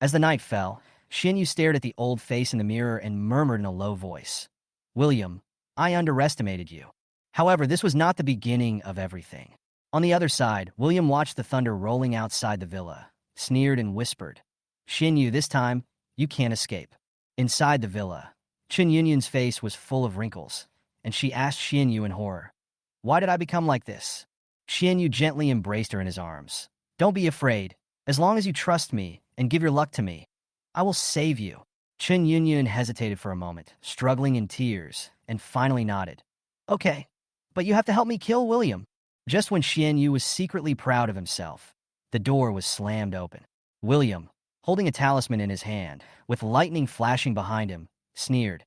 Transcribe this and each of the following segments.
As the night fell, Shinu stared at the old face in the mirror and murmured in a low voice, "William, I underestimated you." However, this was not the beginning of everything. On the other side, William watched the thunder rolling outside the villa, sneered and whispered, "Shinu, this time, you can't escape." Inside the villa, Chun Yunyun's face was full of wrinkles, and she asked Shinu in horror, "Why did I become like this?" Shinu gently embraced her in his arms. "Don't be afraid. As long as you trust me and give your luck to me, I will save you." Chun Yunyun hesitated for a moment, struggling in tears, and finally nodded. "Okay, but you have to help me kill William." Just when Yu was secretly proud of himself, the door was slammed open. William, holding a talisman in his hand, with lightning flashing behind him, sneered,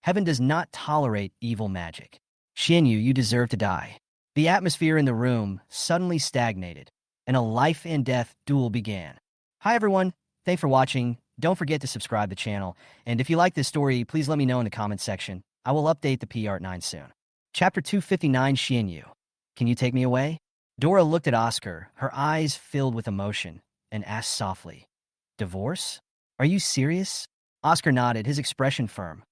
"Heaven does not tolerate evil magic. Yu, you deserve to die." The atmosphere in the room suddenly stagnated, and a life-and-death duel began. Hi everyone, thanks for watching. Don't forget to subscribe to the channel, and if you like this story, please let me know in the comments section. I will update the PR9 soon. Chapter 259, Yu. Can you take me away? Dora looked at Oscar, her eyes filled with emotion, and asked softly, "Divorce? Are you serious?" Oscar nodded, his expression firm.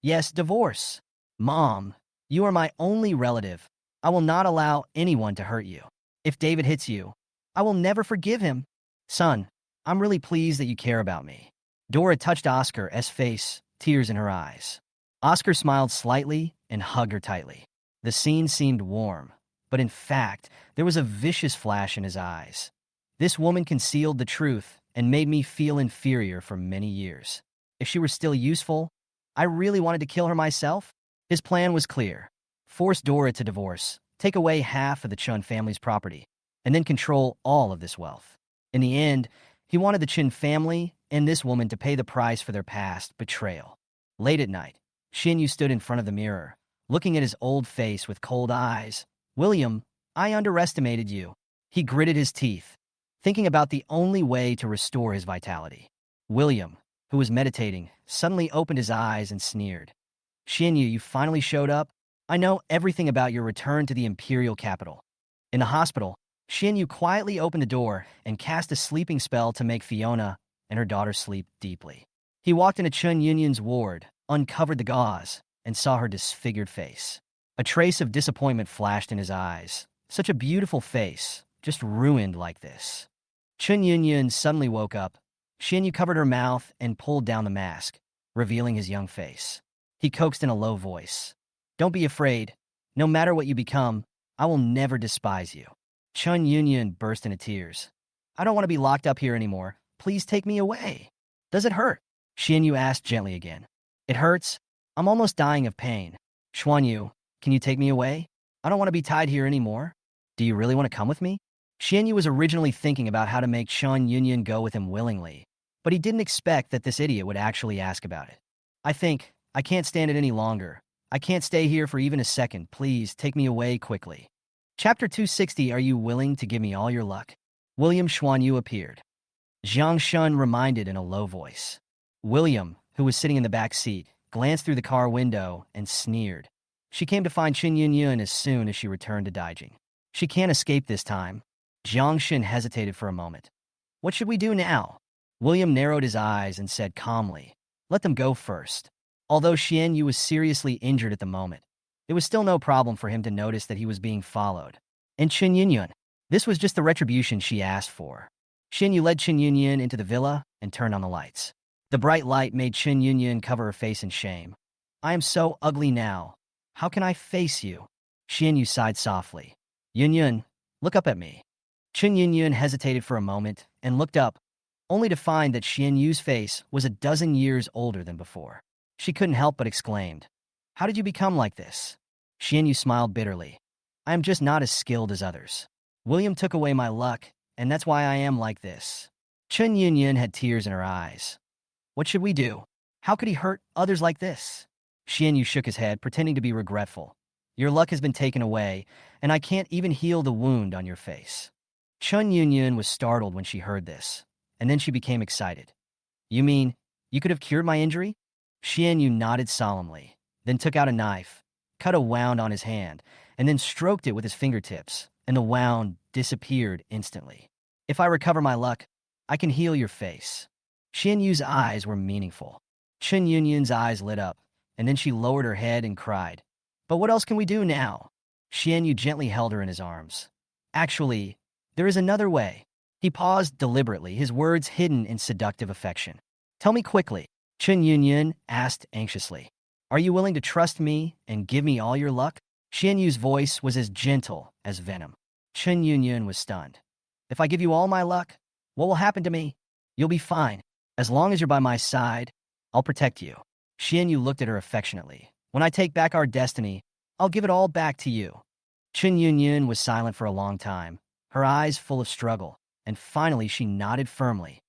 "Yes, divorce. Mom, you are my only relative. I will not allow anyone to hurt you. If David hits you, I will never forgive him. Son, I'm really pleased that you care about me." Dora touched Oscar's face, tears in her eyes. Oscar smiled slightly and hugged her tightly. The scene seemed warm, but in fact, there was a vicious flash in his eyes. This woman concealed the truth and made me feel inferior for many years. If she were still useful, I really wanted to kill her myself. His plan was clear. Force Dora to divorce, take away half of the Chun family's property, and then control all of this wealth. In the end, he wanted the Chun family and this woman to pay the price for their past betrayal. Late at night, Shinu stood in front of the mirror, looking at his old face with cold eyes. "William, I underestimated you." He gritted his teeth, thinking about the only way to restore his vitality. William, who was meditating, suddenly opened his eyes and sneered. "Shinu, you finally showed up? I know everything about your return to the imperial capital." In the hospital, Shinu quietly opened the door and cast a sleeping spell to make Fiona and her daughter sleep deeply. He walked into Chun Yunyun's ward, uncovered the gauze, and saw her disfigured face. A trace of disappointment flashed in his eyes. Such a beautiful face, just ruined like this. Chun Yunyun suddenly woke up. Shinu covered her mouth and pulled down the mask, revealing his young face. He coaxed in a low voice, "Don't be afraid. No matter what you become, I will never despise you." Chun Yunyun burst into tears. "I don't want to be locked up here anymore. Please take me away." "Does it hurt?" Shinu asked gently again. "It hurts. I'm almost dying of pain." "Xuanyu, can you take me away? I don't want to be tied here anymore." "Do you really want to come with me?" Xuanyu was originally thinking about how to make Chun Yunyun go with him willingly, but he didn't expect that this idiot would actually ask about it. I can't stand it any longer. I can't stay here for even a second. Please take me away quickly." Chapter 260, Are you willing to give me all your luck? William Xuanyu appeared. Zhang Shun reminded in a low voice. William, who was sitting in the back seat, glanced through the car window and sneered. She came to find Chun Yunyun as soon as she returned to Daijing. She can't escape this time. Zhang Shun hesitated for a moment. "What should we do now?" William narrowed his eyes and said calmly, "Let them go first." Although Xianyu was seriously injured at the moment, it was still no problem for him to notice that he was being followed. And Chun Yunyun, this was just the retribution she asked for. Xianyu led Chun Yunyun into the villa and turned on the lights. The bright light made Chun Yunyun cover her face in shame. "I am so ugly now. How can I face you?" Xianyu sighed softly. "Yunyun, look up at me." Chun Yunyun hesitated for a moment and looked up, only to find that Xianyu's face was a dozen years older than before. She couldn't help but exclaimed, "How did you become like this?" Xianyu smiled bitterly. "I am just not as skilled as others. William took away my luck, and that's why I am like this." Chun Yunyun had tears in her eyes. "What should we do? How could he hurt others like this?" Xianyu shook his head, pretending to be regretful. "Your luck has been taken away, and I can't even heal the wound on your face." Chun Yunyun was startled when she heard this, and then she became excited. "You mean you could have cured my injury?" Xianyu nodded solemnly, then took out a knife, cut a wound on his hand, and then stroked it with his fingertips, and the wound disappeared instantly. "If I recover my luck, I can heal your face." Xian Yu's eyes were meaningful. Chun Yunyun's eyes lit up, and then she lowered her head and cried. But what else can we do now? Xian Yu gently held her in his arms. Actually, there is another way. He paused deliberately, his words hidden in seductive affection. Tell me quickly, Chun Yunyun asked anxiously. Are you willing to trust me and give me all your luck? Xian Yu's voice was as gentle as venom. Chun Yunyun was stunned. If I give you all my luck, what will happen to me? You'll be fine. As long as you're by my side, I'll protect you. Xian Yu looked at her affectionately. When I take back our destiny, I'll give it all back to you. Chun Yunyun was silent for a long time, her eyes full of struggle, and finally she nodded firmly.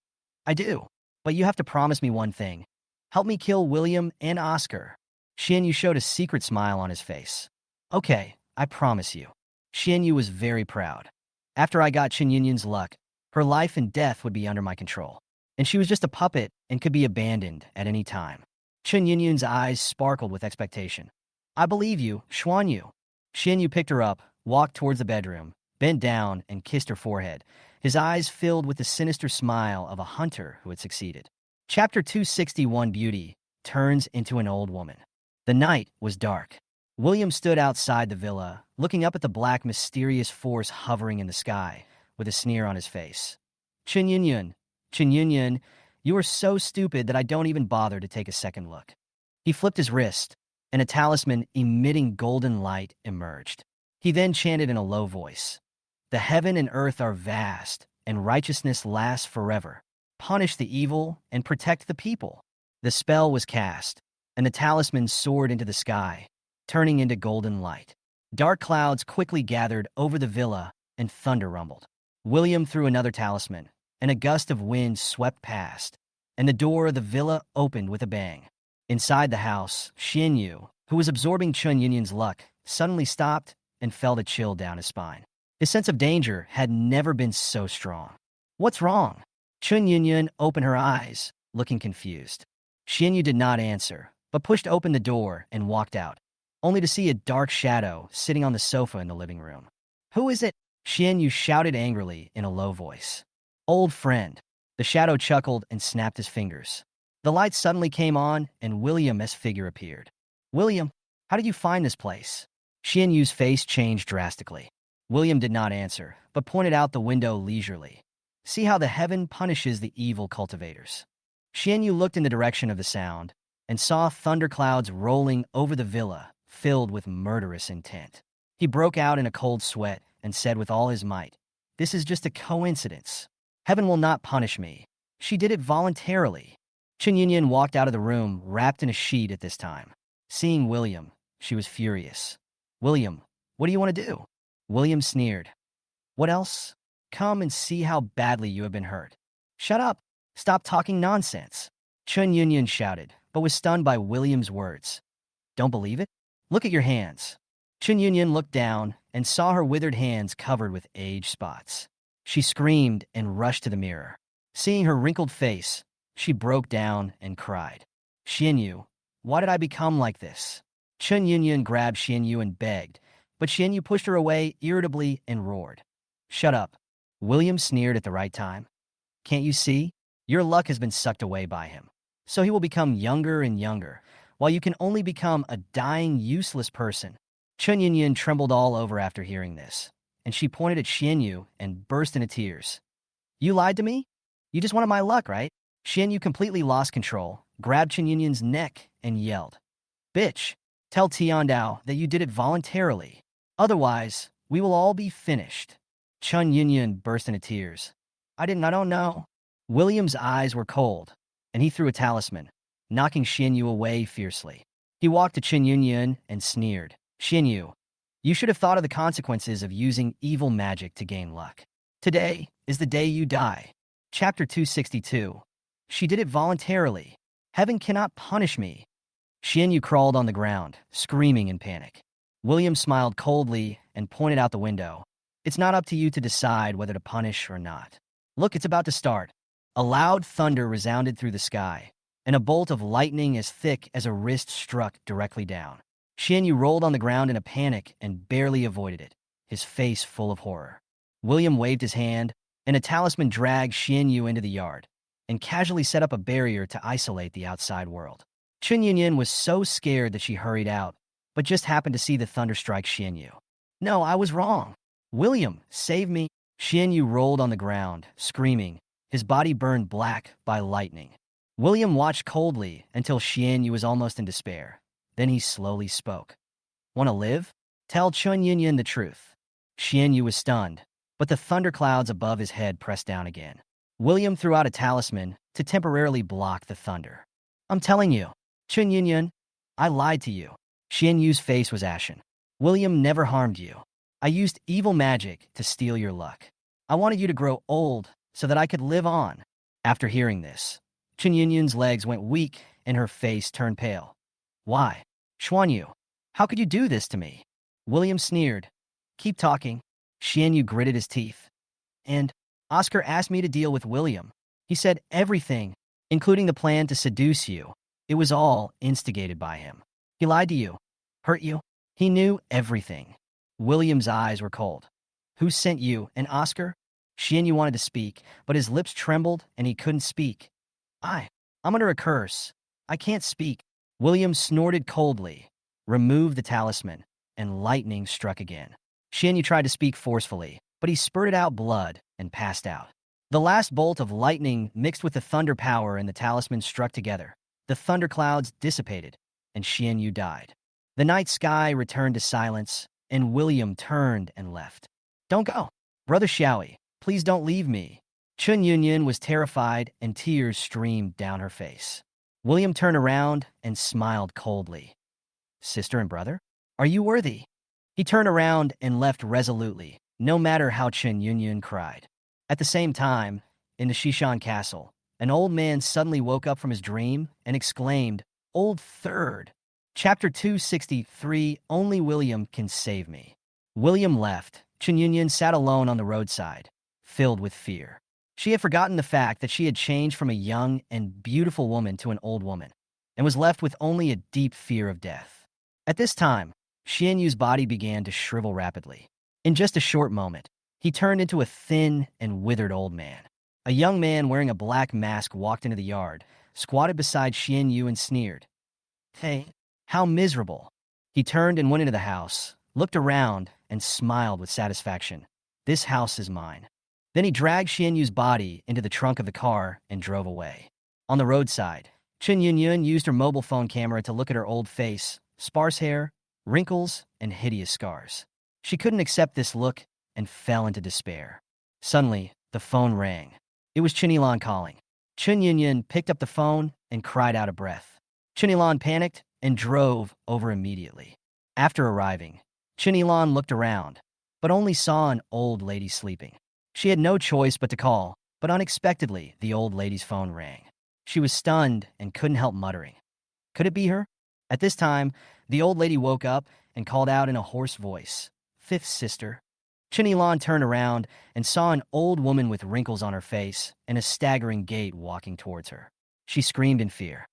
I do, but you have to promise me one thing. Help me kill William and Oscar. Xian Yu showed a secret smile on his face. Okay, I promise you. Xian Yu was very proud. After I got Chun Yunyun's luck, her life and death would be under my control, and she was just a puppet and could be abandoned at any time. Chun Yunyun's eyes sparkled with expectation. I believe you, Xuan Yu. Xian Yu picked her up, walked towards the bedroom, bent down, and kissed her forehead, his eyes filled with the sinister smile of a hunter who had succeeded. Chapter 261 Beauty turns into an old woman. The night was dark. William stood outside the villa, looking up at the black, mysterious force hovering in the sky, with a sneer on his face. Chun Yunyun, you are so stupid that I don't even bother to take a second look. He flipped his wrist, and a talisman emitting golden light emerged. He then chanted in a low voice, The heaven and earth are vast, and righteousness lasts forever. Punish the evil and protect the people. The spell was cast, and the talisman soared into the sky, turning into golden light. Dark clouds quickly gathered over the villa, and thunder rumbled. William threw another talisman, and a gust of wind swept past, and the door of the villa opened with a bang. Inside the house, Xian Yu, who was absorbing Chun Yunyun's luck, suddenly stopped and felt a chill down his spine. His sense of danger had never been so strong. What's wrong? Chun Yunyun opened her eyes, looking confused. Xian Yu did not answer, but pushed open the door and walked out, only to see a dark shadow sitting on the sofa in the living room. Who is it? Xian Yu shouted angrily in a low voice. Old friend. The shadow chuckled and snapped his fingers. The light suddenly came on, and William's figure appeared. William, how did you find this place? Xian Yu's face changed drastically. William did not answer, but pointed out the window leisurely. See how the heaven punishes the evil cultivators. Xian Yu looked in the direction of the sound, and saw thunderclouds rolling over the villa, filled with murderous intent. He broke out in a cold sweat and said with all his might, This is just a coincidence. Heaven will not punish me. She did it voluntarily. Chun Yunyun walked out of the room, wrapped in a sheet at this time. Seeing William, she was furious. William, what do you want to do? William sneered. What else? Come and see how badly you have been hurt. Shut up. Stop talking nonsense. Chun Yunyun shouted, but was stunned by William's words. Don't believe it? Look at your hands. Chun Yunyun looked down and saw her withered hands covered with age spots. She screamed and rushed to the mirror. Seeing her wrinkled face, she broke down and cried. Xian Yu, why did I become like this? Chun Yunyun grabbed Xian Yu and begged, but Xian Yu pushed her away irritably and roared. Shut up. William sneered at the right time. Can't you see? Your luck has been sucked away by him. So he will become younger and younger, while you can only become a dying, useless person. Chun Yunyun trembled all over after hearing this, and she pointed at Xian Yu and burst into tears. You lied to me? You just wanted my luck, right? Xian Yu completely lost control, grabbed Chun Yunyun's neck, and yelled. Bitch, tell Tiandao that you did it voluntarily. Otherwise, we will all be finished. Chun Yunyun burst into tears. I don't know. William's eyes were cold, and he threw a talisman, knocking Xian Yu away fiercely. He walked to Chun Yunyun and sneered. Xian Yu, you should have thought of the consequences of using evil magic to gain luck. Today is the day you die. Chapter 262. She did it voluntarily. Heaven cannot punish me. Xian Yu crawled on the ground, screaming in panic. William smiled coldly and pointed out the window. It's not up to you to decide whether to punish or not. Look, it's about to start. A loud thunder resounded through the sky, and a bolt of lightning as thick as a wrist struck directly down. Xian Yu rolled on the ground in a panic and barely avoided it, his face full of horror. William waved his hand, and a talisman dragged Xian Yu into the yard. and casually set up a barrier to isolate the outside world. Chun Yunyan was so scared that she hurried out, but just happened to see the thunder strike Xianyu. No, I was wrong. William, save me. Xianyu rolled on the ground, screaming, his body burned black by lightning. William watched coldly until Xianyu was almost in despair. Then he slowly spoke. Want to live? Tell Chun Yunyan the truth. Xianyu was stunned, but the thunderclouds above his head pressed down again. William threw out a talisman to temporarily block the thunder. I'm telling you, Chun Yunyan, I lied to you. Xianyu's face was ashen. William never harmed you. I used evil magic to steal your luck. I wanted you to grow old so that I could live on. After hearing this, Chun Yunyan's legs went weak and her face turned pale. Why? Xuanyu, how could you do this to me? William sneered. Keep talking. Xianyu gritted his teeth. And Oscar asked me to deal with William. He said everything, including the plan to seduce you. It was all instigated by him. He lied to you, hurt you. He knew everything. William's eyes were cold. Who sent you and Oscar? Xianyu wanted to speak, but his lips trembled and he couldn't speak. I'm under a curse. I can't speak. William snorted coldly, removed the talisman, and lightning struck again. Xianyu tried to speak forcefully, but he spurted out blood and passed out. The last bolt of lightning mixed with the thunder power and the talisman struck together. The thunderclouds dissipated, and Xianyu died. The night sky returned to silence, and William turned and left. Don't go. Brother Xiaoi, please don't leave me. Chun Yunyan was terrified, and tears streamed down her face. William turned around and smiled coldly. Sister and brother? Are you worthy? He turned around and left resolutely, no matter how Chun Yunyan cried. At the same time, in the Shishan castle, an old man suddenly woke up from his dream and exclaimed, Old Third. Chapter 263, Only William Can Save Me. William left. Chun Yunyan sat alone on the roadside, filled with fear. She had forgotten the fact that she had changed from a young and beautiful woman to an old woman, and was left with only a deep fear of death. At this time, Xianyu's body began to shrivel rapidly. In just a short moment, he turned into a thin and withered old man. A young man wearing a black mask walked into the yard, squatted beside Xianyu and sneered. Hey, how miserable. He turned and went into the house, looked around, and smiled with satisfaction. This house is mine. Then he dragged Xianyu's body into the trunk of the car and drove away. On the roadside, Chun Yunyan used her mobile phone camera to look at her old face, sparse hair, wrinkles, and hideous scars. She couldn't accept this look and fell into despair. Suddenly, the phone rang. It was Chun Lang calling. Chun Yunyan picked up the phone and cried out of breath. Chun Lang panicked and drove over immediately. After arriving, Chun Lang looked around, but only saw an old lady sleeping. She had no choice but to call, but unexpectedly, the old lady's phone rang. She was stunned and couldn't help muttering. Could it be her? At this time, the old lady woke up and called out in a hoarse voice, Fifth sister. Chun Lang turned around and saw an old woman with wrinkles on her face and a staggering gait walking towards her. She screamed in fear.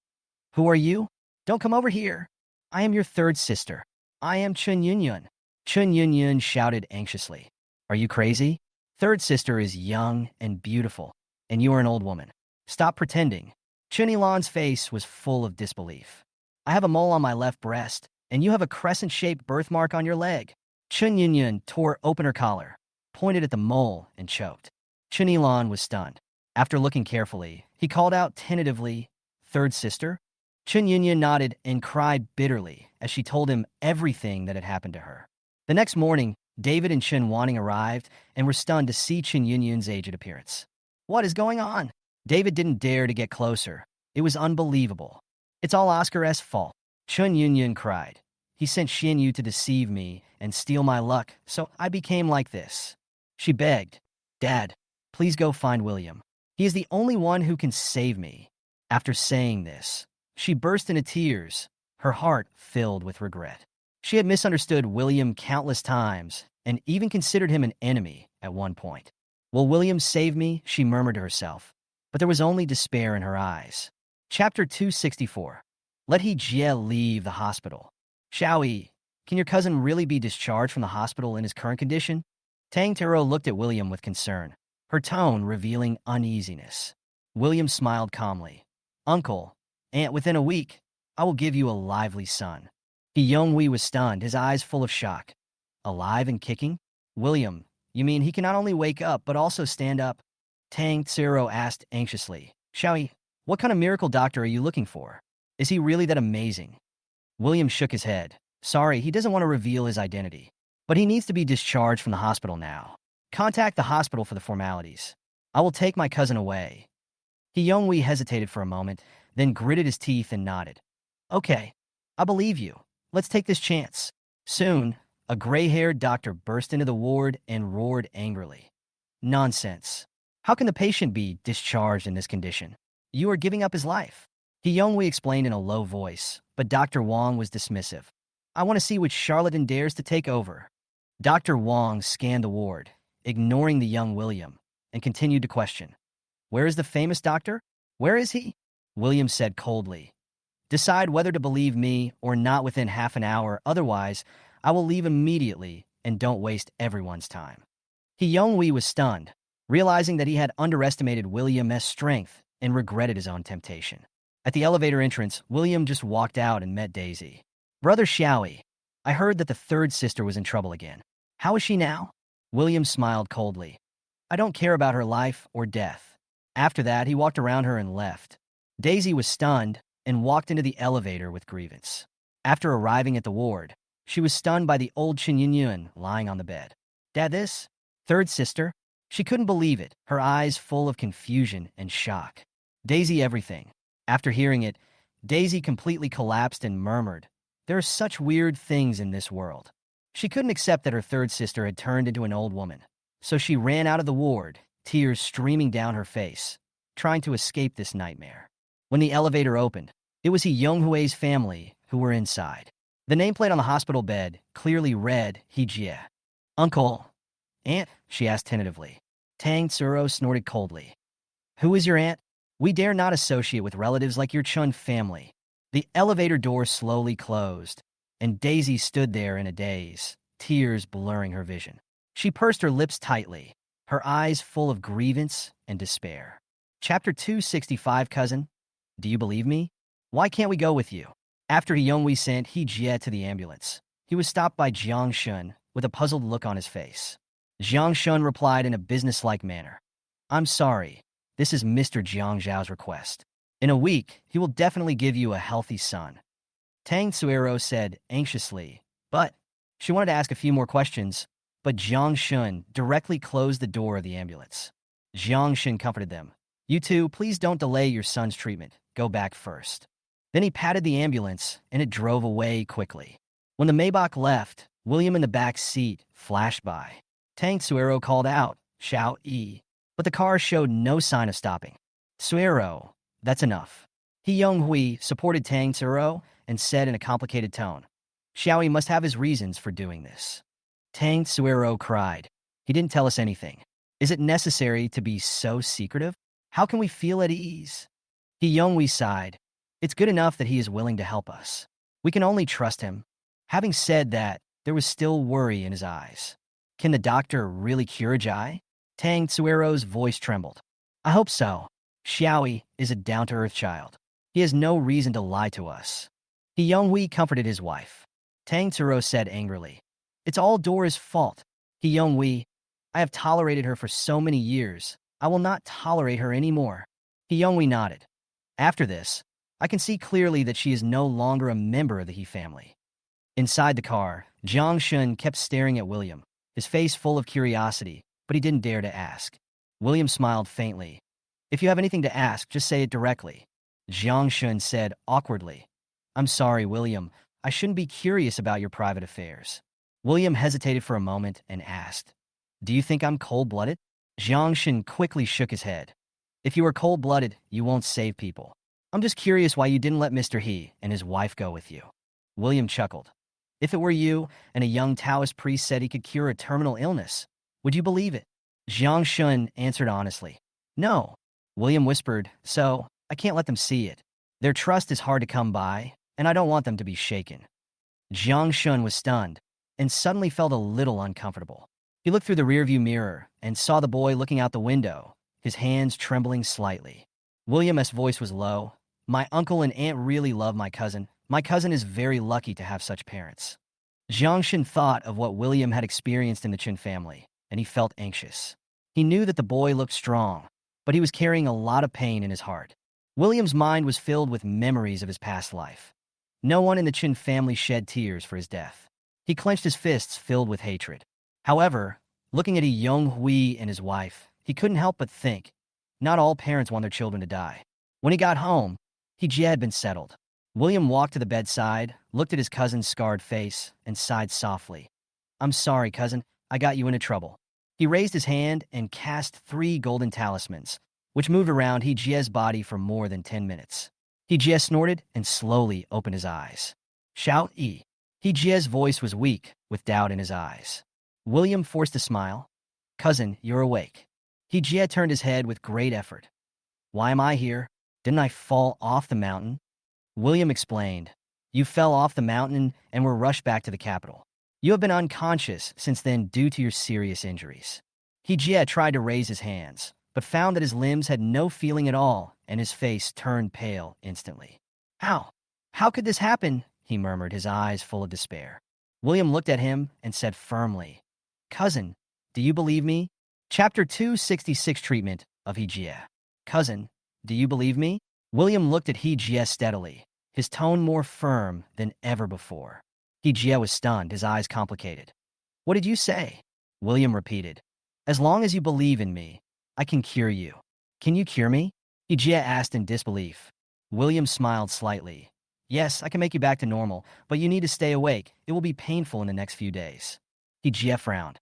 Who are you? Don't come over here. I am your third sister. I am Chun Yunyan. Chun Yunyan shouted anxiously. Are you crazy? Third sister is young and beautiful, and you are an old woman. Stop pretending. Chun Lang's face was full of disbelief. I have a mole on my left breast, and you have a crescent-shaped birthmark on your leg. Chun Yunyan tore open her collar, pointed at the mole, and choked. Chun Lang was stunned. After looking carefully, he called out tentatively, Third sister? Chun Yunyan nodded and cried bitterly as she told him everything that had happened to her. The next morning, David and Chun Wanning arrived and were stunned to see Chun Yunyan's aged appearance. What is going on? David didn't dare to get closer. It was unbelievable. It's all Oscar's fault. Chun Yunyan cried. He sent Xianyu to deceive me and steal my luck, so I became like this. She begged, Dad, please go find William. He is the only one who can save me. After saying this, she burst into tears, her heart filled with regret. She had misunderstood William countless times and even considered him an enemy at one point. Will William save me? She murmured to herself, but there was only despair in her eyes. Chapter 264. Let He Jie leave the hospital. Xiaoi, can your cousin really be discharged from the hospital in his current condition? Tang Taro looked at William with concern, her tone revealing uneasiness. William smiled calmly. Uncle, Aunt, within a week, I will give you a lively son. Young-wee was stunned, his eyes full of shock. Alive and kicking? William, you mean he can not only wake up but also stand up? Tang Tsiro asked anxiously. Xiaoyi, what kind of miracle doctor are you looking for? Is he really that amazing? William shook his head. Sorry, he doesn't want to reveal his identity. But he needs to be discharged from the hospital now. Contact the hospital for the formalities. I will take my cousin away. Young-wee hesitated for a moment, then gritted his teeth and nodded. Okay, I believe you. Let's take this chance. Soon, a gray-haired doctor burst into the ward and roared angrily. Nonsense. How can the patient be discharged in this condition? You are giving up his life. Young-wee explained in a low voice, but Dr. Wong was dismissive. I want to see which charlatan dares to take over. Dr. Wong scanned the ward, ignoring the young William, and continued to question. Where is the famous doctor? Where is he? William said coldly. Decide whether to believe me or not within half an hour, otherwise I will leave immediately and don't waste everyone's time. Young-wee was stunned, realizing that he had underestimated William's strength and regretted his own temptation. At the elevator entrance, William just walked out and met Daisy. Brother Xiaoyi, I heard that the third sister was in trouble again. How is she now? William smiled coldly. I don't care about her life or death. After that, he walked around her and left. Daisy was stunned and walked into the elevator with grievance. After arriving at the ward, she was stunned by the old Ling Yuan lying on the bed. Dad, this? Third sister? She couldn't believe it, her eyes full of confusion and shock. Daisy everything. After hearing it, Daisy completely collapsed and murmured, there are such weird things in this world. She couldn't accept that her third sister had turned into an old woman, so she ran out of the ward, tears streaming down her face, trying to escape this nightmare. When the elevator opened, it was Yonghui's family who were inside. The nameplate on the hospital bed clearly read Hijie. Uncle, Aunt, she asked tentatively. Tang Tsuro snorted coldly. Who is your aunt? We dare not associate with relatives like your Chun family. The elevator door slowly closed, and Daisy stood there in a daze, tears blurring her vision. She pursed her lips tightly, her eyes full of grievance and despair. Chapter 265, Cousin. Do you believe me? Why can't we go with you? After Yonghui sent Hijie to the ambulance, he was stopped by Jiang Shun with a puzzled look on his face. Jiang Shun replied in a businesslike manner. I'm sorry. This is Mr. Jiang Zhao's request. In a week, he will definitely give you a healthy son. Tang Tsuero said anxiously, but she wanted to ask a few more questions, but Jiang Shun directly closed the door of the ambulance. Jiang Shun comforted them. You two, please don't delay your son's treatment. Go back first. Then he patted the ambulance, and it drove away quickly. When the Maybach left, William in the back seat flashed by. Tang Tsuero called out, Xiao Yi, but the car showed no sign of stopping. Tsuero, that's enough. Yonghui supported Tang Tsuero and said in a complicated tone, Xiaoyi must have his reasons for doing this. Tang Tsuero cried. He didn't tell us anything. Is it necessary to be so secretive? How can we feel at ease? Yonghui sighed. It's good enough that he is willing to help us. We can only trust him. Having said that, there was still worry in his eyes. Can the doctor really cure Jai? Tang Tsuero's voice trembled. I hope so. Xiaoyi is a down-to-earth child. He has no reason to lie to us. Yonghui comforted his wife. Tang Tsuero said angrily. It's all Dora's fault. Yonghui, I have tolerated her for so many years. I will not tolerate her anymore. Yonghui nodded. After this, I can see clearly that she is no longer a member of the He family. Inside the car, Jiang Shun kept staring at William, his face full of curiosity, but he didn't dare to ask. William smiled faintly. If you have anything to ask, just say it directly. Jiang Shun said awkwardly. I'm sorry, William. I shouldn't be curious about your private affairs. William hesitated for a moment and asked, Do you think I'm cold-blooded? Jiang Shun quickly shook his head. If you were cold-blooded, you won't save people. I'm just curious why you didn't let Mr. He and his wife go with you. William chuckled. If it were you and a young Taoist priest said he could cure a terminal illness, would you believe it? Jiang Shun answered honestly. No. William whispered, so I can't let them see it. Their trust is hard to come by, and I don't want them to be shaken. Jiang Shun was stunned and suddenly felt a little uncomfortable. He looked through the rearview mirror and saw the boy looking out the window, his hands trembling slightly. William's voice was low. My uncle and aunt really love my cousin. My cousin is very lucky to have such parents. Jiangshan thought of what William had experienced in the Chun family, and he felt anxious. He knew that the boy looked strong, but he was carrying a lot of pain in his heart. William's mind was filled with memories of his past life. No one in the Chun family shed tears for his death. He clenched his fists filled with hatred. However, looking at Yong Hui and his wife, he couldn't help but think, not all parents want their children to die. When he got home, He had been settled. William walked to the bedside, looked at his cousin's scarred face, and sighed softly. I'm sorry, cousin. I got you into trouble. He raised his hand and cast 3 golden talismans, which moved around He's body for more than 10 minutes. He snorted and slowly opened his eyes. Shout E. He's voice was weak, with doubt in his eyes. William forced a smile. Cousin, you're awake. He turned his head with great effort. Why am I here? Didn't I fall off the mountain? William explained. You fell off the mountain and were rushed back to the capital. You have been unconscious since then due to your serious injuries. He tried to raise his hands, but found that his limbs had no feeling at all, and his face turned pale instantly. How? How could this happen? He murmured, his eyes full of despair. William looked at him and said firmly, Cousin, do you believe me? Chapter 266 Treatment of Hijie. Cousin, do you believe me? William looked at Hijie steadily, his tone more firm than ever before. Hijie was stunned, his eyes complicated. What did you say? William repeated. As long as you believe in me, I can cure you. Can you cure me? Hijie asked in disbelief. William smiled slightly. Yes, I can make you back to normal, but you need to stay awake. It will be painful in the next few days. Hijie frowned.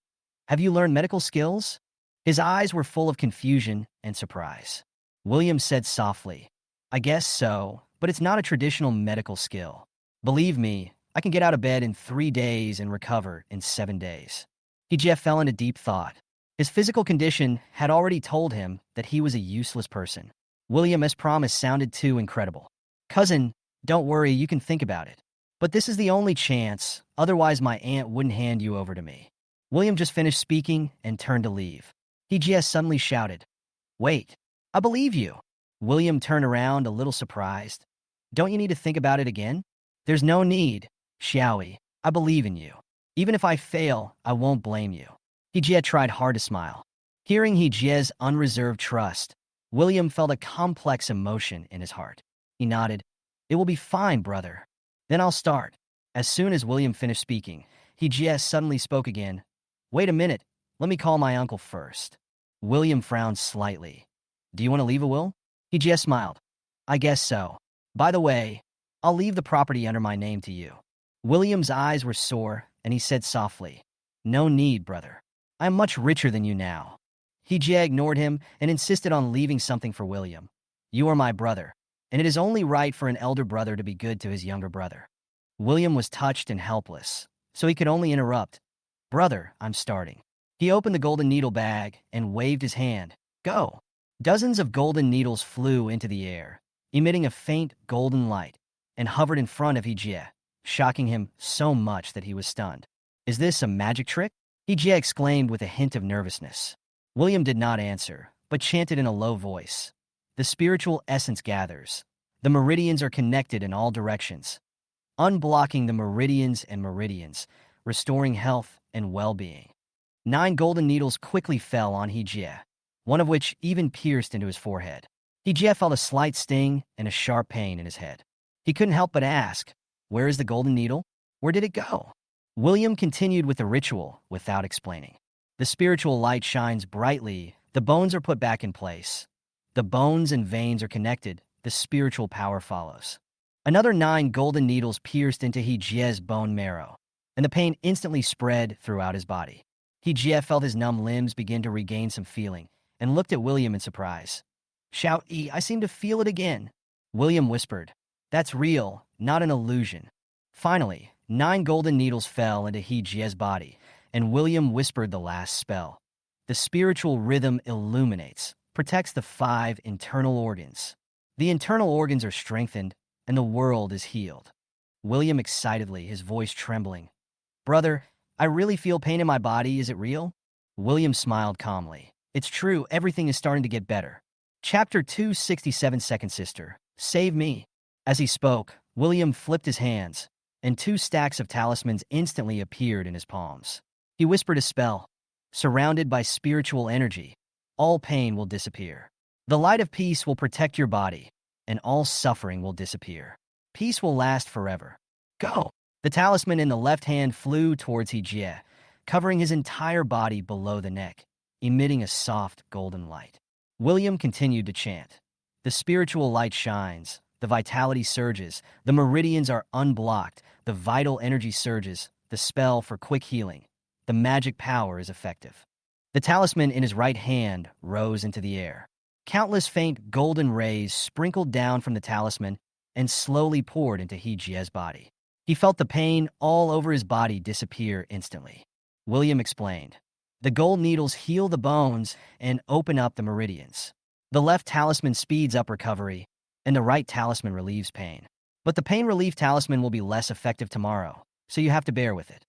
Have you learned medical skills? His eyes were full of confusion and surprise. William said softly, I guess so, but it's not a traditional medical skill. Believe me, I can get out of bed in 3 days and recover in 7 days. Hijie fell into deep thought. His physical condition had already told him that he was a useless person. William's promise sounded too incredible. Cousin, don't worry, you can think about it. But this is the only chance, otherwise my aunt wouldn't hand you over to me. William just finished speaking and turned to leave. Hijie suddenly shouted, Wait, I believe you. William turned around a little surprised. Don't you need to think about it again? There's no need, Xiaoi. I believe in you. Even if I fail, I won't blame you. Hijie tried hard to smile. Hearing Hijie's unreserved trust, William felt a complex emotion in his heart. He nodded. It will be fine, brother. Then I'll start. As soon as William finished speaking, Hijie suddenly spoke again. Wait a minute. Let me call my uncle first. William frowned slightly. Do you want to leave a will? Hijie smiled. I guess so. By the way, I'll leave the property under my name to you. William's eyes were sore, and he said softly, No need, brother. I am much richer than you now. Hijie ignored him and insisted on leaving something for William. You are my brother, and it is only right for an elder brother to be good to his younger brother. William was touched and helpless, so he could only interrupt. Brother, I'm starting. He opened the golden needle bag and waved his hand. Go. Dozens of golden needles flew into the air, emitting a faint golden light, and hovered in front of Hijie, shocking him so much that he was stunned. Is this a magic trick? Hijie exclaimed with a hint of nervousness. William did not answer, but chanted in a low voice. The spiritual essence gathers. The meridians are connected in all directions, unblocking the meridians, restoring health and well-being. 9 golden needles quickly fell on Hijie, one of which even pierced into his forehead. Hijie felt a slight sting and a sharp pain in his head. He couldn't help but ask, Where is the golden needle? Where did it go? William continued with the ritual without explaining. The spiritual light shines brightly. The bones are put back in place. The bones and veins are connected. The spiritual power follows. Another 9 golden needles pierced into Hijie's bone marrow, and the pain instantly spread throughout his body. Hijie felt his numb limbs begin to regain some feeling, and looked at William in surprise. Shout, I seem to feel it again. William whispered, That's real, not an illusion. Finally, 9 golden needles fell into Hijie's body, and William whispered the last spell. The spiritual rhythm illuminates, protects the 5 internal organs. The internal organs are strengthened, and the world is healed. William excitedly, his voice trembling. Brother, I really feel pain in my body. Is it real? William smiled calmly. It's true, everything is starting to get better. Chapter 267 Second Sister, Save Me. As he spoke, William flipped his hands, and two stacks of talismans instantly appeared in his palms. He whispered a spell. Surrounded by spiritual energy, all pain will disappear. The light of peace will protect your body, and all suffering will disappear. Peace will last forever. Go! The talisman in the left hand flew towards Hijie, covering his entire body below the neck, emitting a soft golden light. William continued to chant. The spiritual light shines, the vitality surges, the meridians are unblocked, the vital energy surges, the spell for quick healing. The magic power is effective. The talisman in his right hand rose into the air. Countless faint golden rays sprinkled down from the talisman and slowly poured into Hijie's body. He felt the pain all over his body disappear instantly. William explained. The gold needles heal the bones and open up the meridians. The left talisman speeds up recovery, and the right talisman relieves pain. But the pain relief talisman will be less effective tomorrow, so you have to bear with it.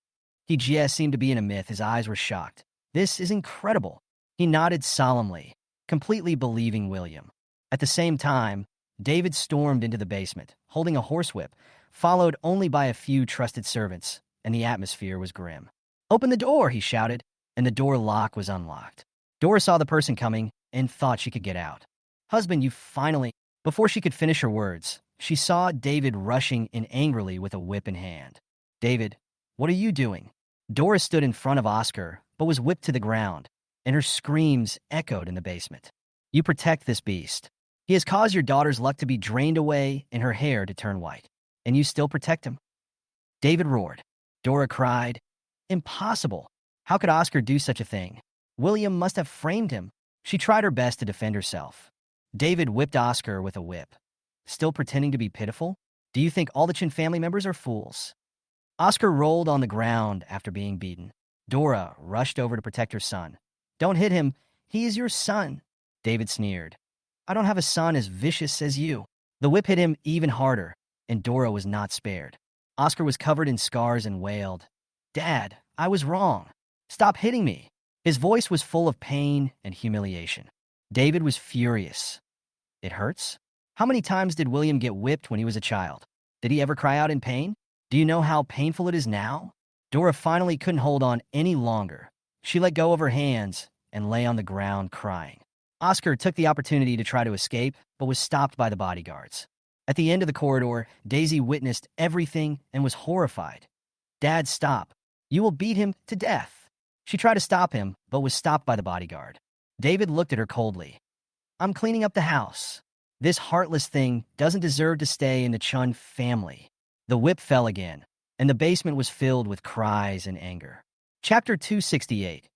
Hijie seemed to be in a myth. His eyes were shocked. This is incredible. He nodded solemnly, completely believing William. At the same time, David stormed into the basement, holding a horsewhip, followed only by a few trusted servants, and the atmosphere was grim. "Open the door," he shouted, and the door lock was unlocked. Dora saw the person coming and thought she could get out. "Husband, you finally—" Before she could finish her words, she saw David rushing in angrily with a whip in hand. "David, what are you doing?" Dora stood in front of Oscar, but was whipped to the ground, and her screams echoed in the basement. "You protect this beast. He has caused your daughter's luck to be drained away and her hair to turn white. And you still protect him?" David roared. Dora cried. "Impossible. How could Oscar do such a thing? William must have framed him." She tried her best to defend herself. David whipped Oscar with a whip. "Still pretending to be pitiful? Do you think all the Chin family members are fools?" Oscar rolled on the ground after being beaten. Dora rushed over to protect her son. "Don't hit him. He is your son." David sneered. "I don't have a son as vicious as you." The whip hit him even harder, and Dora was not spared. Oscar was covered in scars and wailed, "Dad, I was wrong. Stop hitting me." His voice was full of pain and humiliation. David was furious. "It hurts? How many times did William get whipped when he was a child? Did he ever cry out in pain? Do you know how painful it is now?" Dora finally couldn't hold on any longer. She let go of her hands and lay on the ground crying. Oscar took the opportunity to try to escape, but was stopped by the bodyguards. At the end of the corridor, Daisy witnessed everything and was horrified. "Dad, stop. You will beat him to death." She tried to stop him, but was stopped by the bodyguard. David looked at her coldly. "I'm cleaning up the house. This heartless thing doesn't deserve to stay in the Chun family." The whip fell again, and the basement was filled with cries and anger. Chapter 268.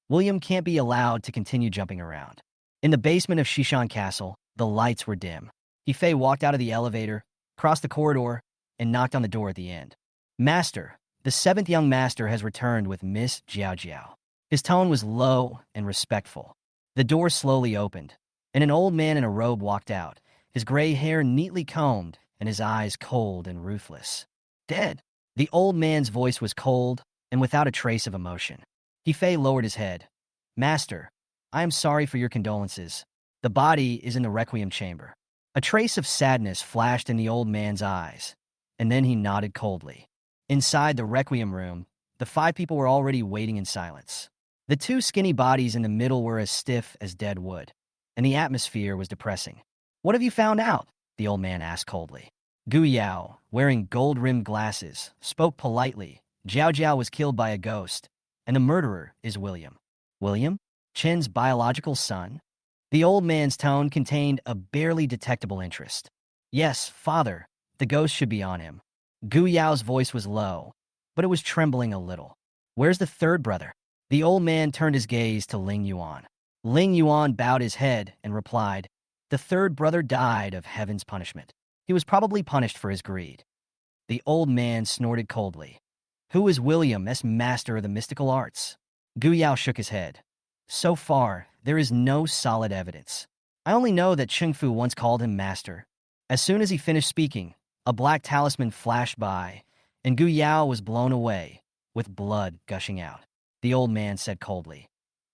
William can't be allowed to continue jumping around. In the basement of Shishan Castle, the lights were dim. He walked out of the elevator, crossed the corridor, and knocked on the door at the end. "Master, the seventh young master has returned with Miss Jiao Jiao." His tone was low and respectful. The door slowly opened, and an old man in a robe walked out, his gray hair neatly combed and his eyes cold and ruthless. "Dead." The old man's voice was cold and without a trace of emotion. He lowered his head. "Master, I am sorry for your condolences. The body is in the requiem chamber." A trace of sadness flashed in the old man's eyes, and then he nodded coldly. Inside the requiem room, the 5 people were already waiting in silence. The 2 skinny bodies in the middle were as stiff as dead wood, and the atmosphere was depressing. "What have you found out?" the old man asked coldly. Gu Yao, wearing gold-rimmed glasses, spoke politely. "Jiao Jiao was killed by a ghost, and the murderer is William." "William? Chen's biological son?" The old man's tone contained a barely detectable interest. "Yes, father, the ghost should be on him." Gu Yao's voice was low, but it was trembling a little. "Where's the 3rd brother?" The old man turned his gaze to Ling Yuan. Ling Yuan bowed his head and replied, "The 3rd brother died of heaven's punishment. He was probably punished for his greed." The old man snorted coldly. "Who is William as master of the mystical arts?" Gu Yao shook his head. "So far, there is no solid evidence. I only know that Cheng Fu once called him master." As soon as he finished speaking, a black talisman flashed by, and Gu Yao was blown away, with blood gushing out. The old man said coldly,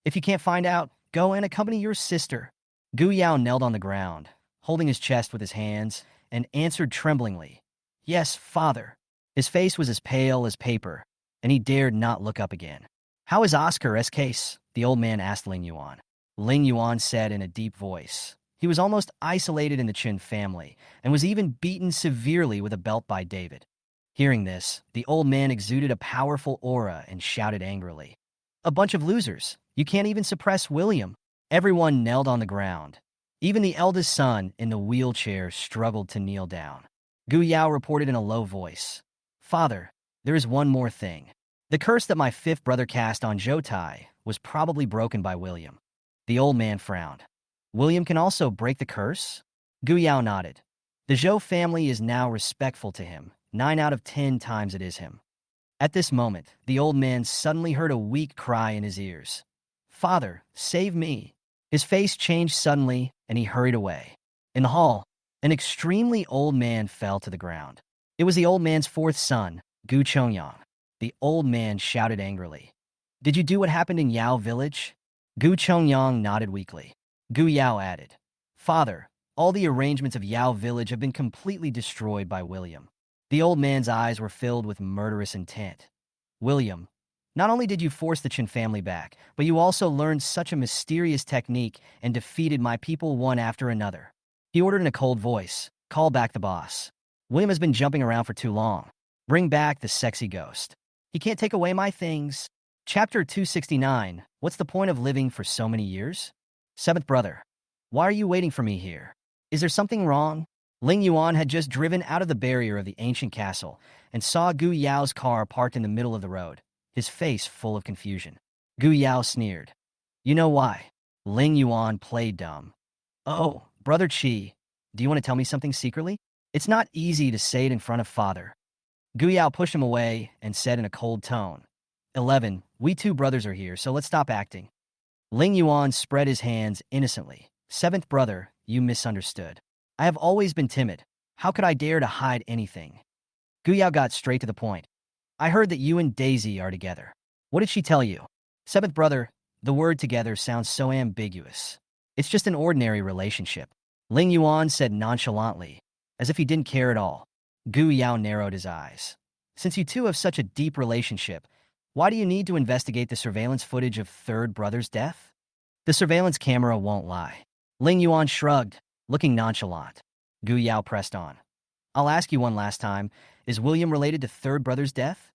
"If you can't find out, go and accompany your sister." Gu Yao knelt on the ground, holding his chest with his hands, and answered tremblingly, "Yes, father." His face was as pale as paper, and he dared not look up again. "How is Oscar's case?" the old man asked Ling Yuan. Ling Yuan said in a deep voice. He was almost isolated in the Chun family, and was even beaten severely with a belt by David. Hearing this, the old man exuded a powerful aura and shouted angrily, "A bunch of losers! You can't even suppress William!" Everyone knelt on the ground. Even the eldest son in the wheelchair struggled to kneel down. Gu Yao reported in a low voice, "Father, there is one more thing. The curse that my fifth brother cast on Jotai was probably broken by William." The old man frowned. "William can also break the curse?" Gu Yao nodded. "The Zhou family is now respectful to him. 9 out of 10 times it is him." At this moment, the old man suddenly heard a weak cry in his ears. "Father, save me." His face changed suddenly, and he hurried away. In the hall, an extremely old man fell to the ground. It was the old man's fourth son, Gu Chongyang. The old man shouted angrily, "Did you do what happened in Yao village?" Gu Chongyang nodded weakly. Gu Yao added, "Father, all the arrangements of Yao village have been completely destroyed by William." The old man's eyes were filled with murderous intent. "William, not only did you force the Chin family back, but you also learned such a mysterious technique and defeated my people one after another." He ordered in a cold voice, "Call back the boss. William has been jumping around for too long. Bring back the sexy ghost. He can't take away my things." Chapter 269, What's the point of living for so many years? Seventh brother, why are you waiting for me here? Is there something wrong? Ling Yuan had just driven out of the barrier of the ancient castle and saw Gu Yao's car parked in the middle of the road, his face full of confusion. Gu Yao sneered. "You know why?" Ling Yuan played dumb. "Oh, brother Qi, do you want to tell me something secretly? It's not easy to say it in front of father." Gu Yao pushed him away and said in a cold tone, 11, we two brothers are here, so let's stop acting." Ling Yuan spread his hands innocently. "Seventh brother, you misunderstood. I have always been timid. How could I dare to hide anything?" Gu Yao got straight to the point. "I heard that you and Daisy are together. What did she tell you?" Seventh brother, the word together sounds so ambiguous. "It's just an ordinary relationship," Ling Yuan said nonchalantly, as if he didn't care at all. Gu Yao narrowed his eyes. "Since you two have such a deep relationship, why do you need to investigate the surveillance footage of third brother's death?" "The surveillance camera won't lie." Ling Yuan shrugged, looking nonchalant. Gu Yao pressed on. "I'll ask you one last time. Is William related to third brother's death?"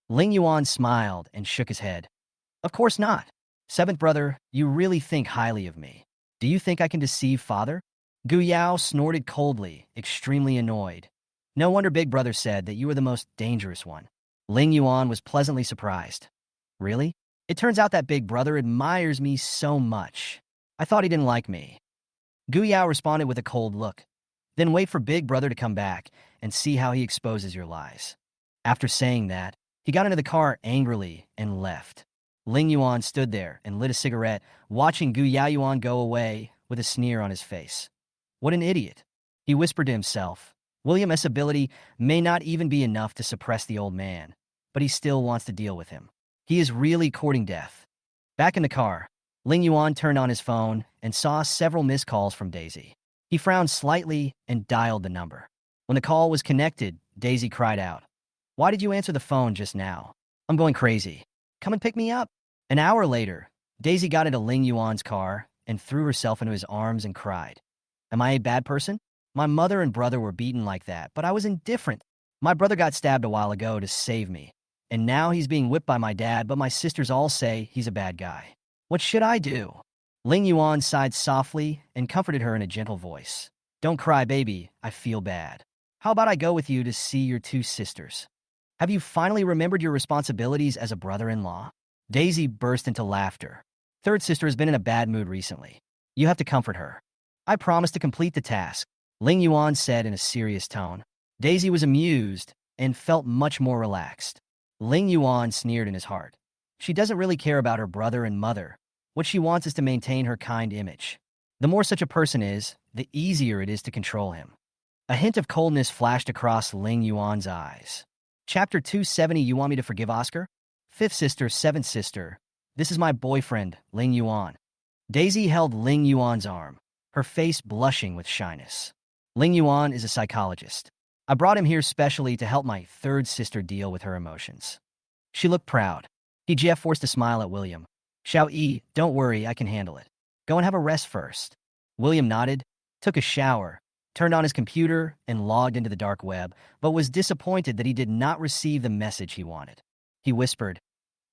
Ling Yuan smiled and shook his head. "Of course not. Seventh brother, you really think highly of me. Do you think I can deceive father?" Gu Yao snorted coldly, extremely annoyed. "No wonder Big Brother said that you were the most dangerous one." Ling Yuan was pleasantly surprised. "Really? It turns out that Big Brother admires me so much. I thought he didn't like me." Gu Yao responded with a cold look. "Then wait for Big Brother to come back and see how he exposes your lies." After saying that, he got into the car angrily and left. Ling Yuan stood there and lit a cigarette, watching Gu Yaoyuan go away with a sneer on his face. What an idiot. He whispered to himself. William's ability may not even be enough to suppress the old man, but he still wants to deal with him. He is really courting death. Back in the car, Ling Yuan turned on his phone and saw several missed calls from Daisy. He frowned slightly and dialed the number. When the call was connected, Daisy cried out, "Why did you answer the phone just now? I'm going crazy. Come and pick me up." An hour later, Daisy got into Ling Yuan's car and threw herself into his arms and cried, "Am I a bad person? My mother and brother were beaten like that, but I was indifferent. My brother got stabbed a while ago to save me, and now he's being whipped by my dad, but my sisters all say he's a bad guy. What should I do?" Ling Yuan sighed softly and comforted her in a gentle voice. "Don't cry, baby. I feel bad. How about I go with you to see your two sisters? Have you finally remembered your responsibilities as a brother-in-law?" Daisy burst into laughter. "Third sister has been in a bad mood recently. You have to comfort her." "I promise to complete the task," Ling Yuan said in a serious tone. Daisy was amused and felt much more relaxed. Ling Yuan sneered in his heart. She doesn't really care about her brother and mother. What she wants is to maintain her kind image. The more such a person is, the easier it is to control him. A hint of coldness flashed across Ling Yuan's eyes. Chapter 270, You Want Me to Forgive Oscar? Fifth sister, seventh sister. This is my boyfriend, Ling Yuan. Daisy held Ling Yuan's arm. her face blushing with shyness. Ling Yuan is a psychologist. I brought him here specially to help my third sister deal with her emotions. She looked proud. Jeff forced a smile at William. Xiao Yi, don't worry, I can handle it. Go and have a rest first. William nodded, took a shower, turned on his computer, and logged into the dark web, but was disappointed that he did not receive the message he wanted. He whispered,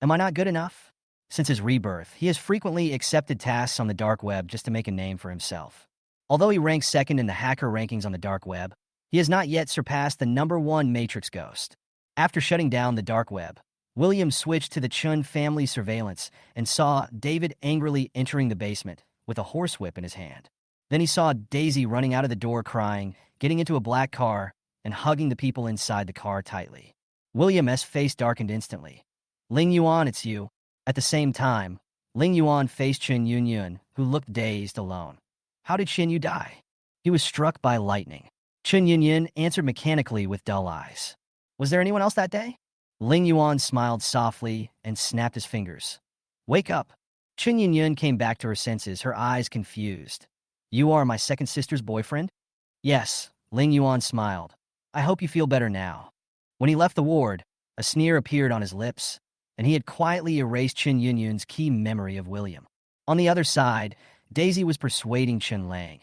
"Am I not good enough?" Since his rebirth, he has frequently accepted tasks on the dark web just to make a name for himself. Although he ranks second in the hacker rankings on the dark web, he has not yet surpassed the #1 Matrix ghost. After shutting down the dark web, William switched to the Chun family surveillance and saw David angrily entering the basement with a horsewhip in his hand. Then he saw Daisy running out of the door crying, getting into a black car, and hugging the people inside the car tightly. William's face darkened instantly. Ling Yuan, it's you. At the same time, Ling Yuan faced Chun Yunyun, who looked dazed alone. How did Xinyu die? He was struck by lightning. Chun Yunyun answered mechanically with dull eyes. Was there anyone else that day? Ling Yuan smiled softly and snapped his fingers. Wake up. Chun Yunyun came back to her senses, her eyes confused. You are my second sister's boyfriend? Yes, Ling Yuan smiled. I hope you feel better now. When he left the ward, a sneer appeared on his lips, and he had quietly erased Chun Yunyun's key memory of William. On the other side, Daisy was persuading Chun Lang.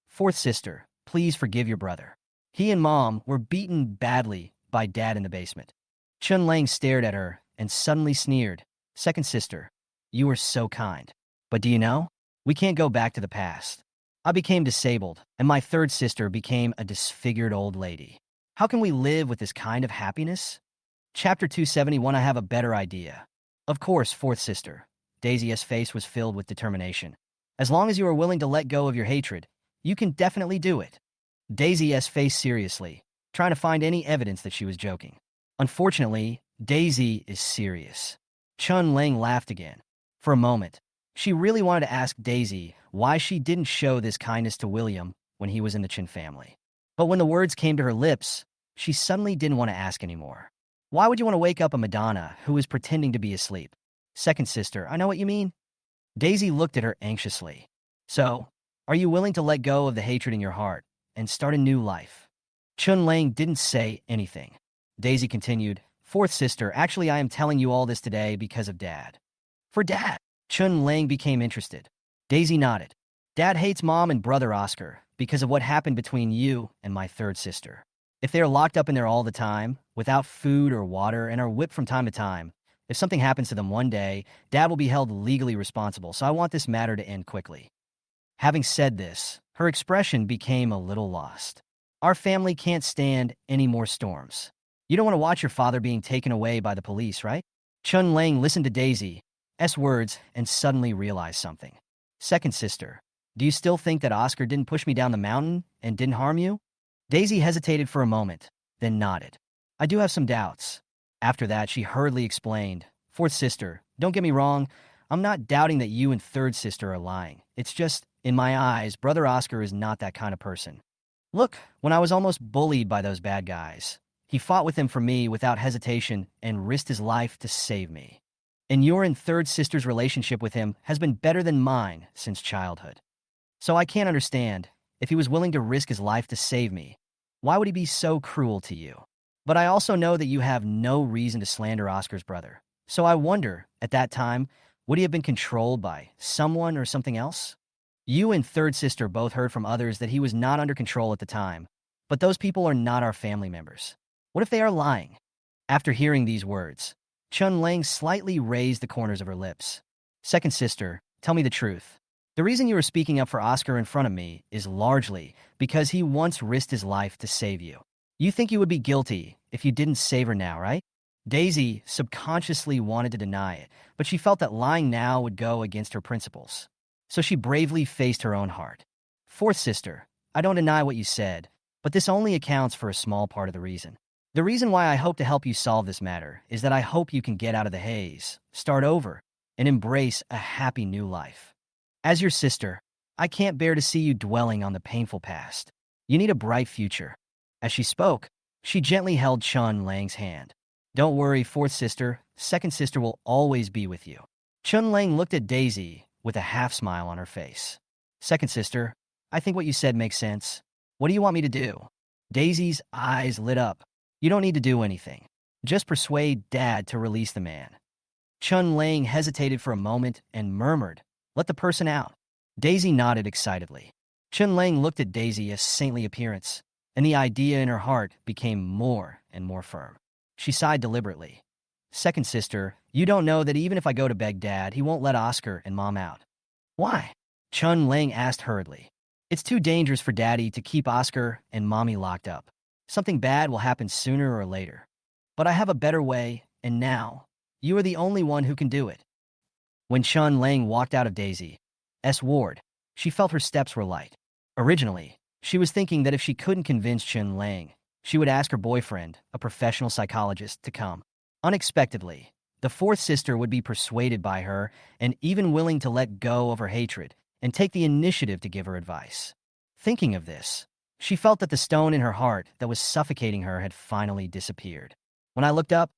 Fourth sister, please forgive your brother. He and Mom were beaten badly by Dad in the basement. Chun Lang stared at her and suddenly sneered. Second sister, you were so kind. But do you know? We can't go back to the past. I became disabled, and my third sister became a disfigured old lady. How can we live with this kind of happiness? Chapter 271, I have a better idea. Of course, fourth sister. Daisy's face was filled with determination. As long as you are willing to let go of your hatred, you can definitely do it. Daisy's face seriously, trying to find any evidence that she was joking. Unfortunately, Daisy is serious. Chun Lang laughed again. For a moment, she really wanted to ask Daisy why she didn't show this kindness to William when he was in the Chun family. But when the words came to her lips, she suddenly didn't want to ask anymore. Why would you want to wake up a Madonna who is pretending to be asleep? Second sister, I know what you mean. Daisy looked at her anxiously. So, are you willing to let go of the hatred in your heart and start a new life? Chun Lang didn't say anything. Daisy continued, Fourth sister, actually I am telling you all this today because of Dad. For Dad? Chun Lang became interested. Daisy nodded. Dad hates Mom and brother Oscar because of what happened between you and my third sister. If they are locked up in there all the time, without food or water, and are whipped from time to time, if something happens to them one day, Dad will be held legally responsible, so I want this matter to end quickly. Having said this, her expression became a little lost. Our family can't stand any more storms. You don't want to watch your father being taken away by the police, right? Chun Lang listened to Daisy's words and suddenly realized something. Second sister, do you still think that Oscar didn't push me down the mountain and didn't harm you? Daisy hesitated for a moment, then nodded. I do have some doubts. After that, she hurriedly explained, Fourth sister, don't get me wrong, I'm not doubting that you and third sister are lying. It's just, in my eyes, brother Oscar is not that kind of person. Look, when I was almost bullied by those bad guys, he fought with them for me without hesitation and risked his life to save me. And your and third sister's relationship with him has been better than mine since childhood. So I can't understand, if he was willing to risk his life to save me, why would he be so cruel to you? But I also know that you have no reason to slander Oscar's brother. So I wonder, at that time, would he have been controlled by someone or something else? You and third sister both heard from others that he was not under control at the time, but those people are not our family members. What if they are lying? After hearing these words, Chun Lang slightly raised the corners of her lips. Second sister, tell me the truth. The reason you are speaking up for Oscar in front of me is largely because he once risked his life to save you. You think you would be guilty if you didn't save her now, right? Daisy subconsciously wanted to deny it, but she felt that lying now would go against her principles. So she bravely faced her own heart. Fourth sister, I don't deny what you said, but this only accounts for a small part of the reason. The reason why I hope to help you solve this matter is that I hope you can get out of the haze, start over, and embrace a happy new life. As your sister, I can't bear to see you dwelling on the painful past. You need a bright future. As she spoke, she gently held Chun Lang's hand. Don't worry, fourth sister, second sister will always be with you. Chun Lang looked at Daisy with a half smile on her face. Second sister, I think what you said makes sense. What do you want me to do? Daisy's eyes lit up. You don't need to do anything. Just persuade Dad to release the man. Chun Lang hesitated for a moment and murmured, "Let the person out." Daisy nodded excitedly. Chun Lang looked at Daisy's saintly appearance, and the idea in her heart became more and more firm. She sighed deliberately. "Second sister, you don't know that even if I go to beg Dad, he won't let Oscar and Mom out." "Why?" Chun Lang asked hurriedly. "It's too dangerous for Daddy to keep Oscar and Mommy locked up. Something bad will happen sooner or later. But I have a better way, and now, you are the only one who can do it." When Chun Lang walked out of Daisy's ward, she felt her steps were light. Originally, she was thinking that if she couldn't convince Chun Lang, she would ask her boyfriend, a professional psychologist, to come. Unexpectedly, the fourth sister would be persuaded by her and even willing to let go of her hatred and take the initiative to give her advice. Thinking of this, she felt that the stone in her heart that was suffocating her had finally disappeared. When I looked up,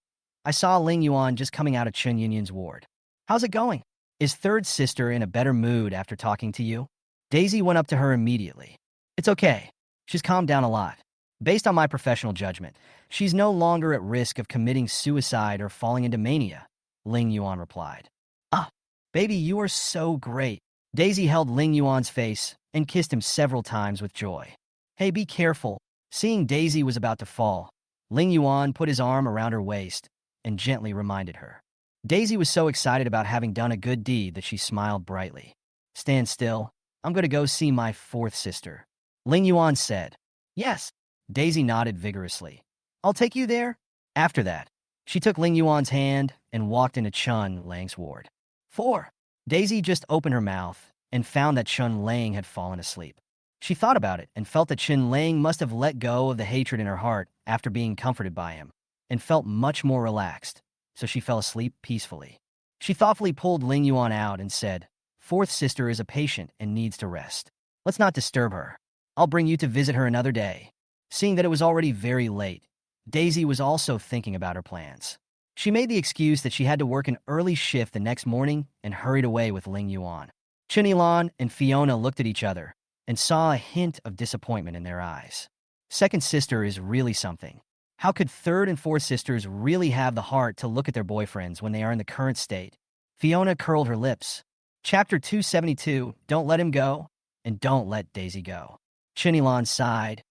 I saw Ling Yuan just coming out of Chun Yunyun's ward. "How's it going? Is third sister in a better mood after talking to you?" Daisy went up to her immediately. "It's okay. She's calmed down a lot. Based on my professional judgment, she's no longer at risk of committing suicide or falling into mania," Ling Yuan replied. "Ah, baby, you are so great." Daisy held Ling Yuan's face and kissed him several times with joy. "Hey, be careful." Seeing Daisy was about to fall, Ling Yuan put his arm around her waist and gently reminded her. Daisy was so excited about having done a good deed that she smiled brightly. "Stand still. I'm going to go see my fourth sister," Ling Yuan said. "Yes." Daisy nodded vigorously. "I'll take you there." After that, she took Ling Yuan's hand and walked into Chun Lang's ward. 4. Daisy just opened her mouth and found that Chun Lang had fallen asleep. She thought about it and felt that Chun Lang must have let go of the hatred in her heart after being comforted by him, and felt much more relaxed, so she fell asleep peacefully. She thoughtfully pulled Ling Yuan out and said, "Fourth sister is a patient and needs to rest. Let's not disturb her. I'll bring you to visit her another day." Seeing that it was already very late, Daisy was also thinking about her plans. She made the excuse that she had to work an early shift the next morning and hurried away with Ling Yuan. Chun Lang and Fiona looked at each other and saw a hint of disappointment in their eyes. Second sister is really something. How could third and fourth sisters really have the heart to look at their boyfriends when they are in the current state? Fiona curled her lips. Chapter 272, Don't Let Him Go, and Don't Let Daisy Go. Chun Lang sighed.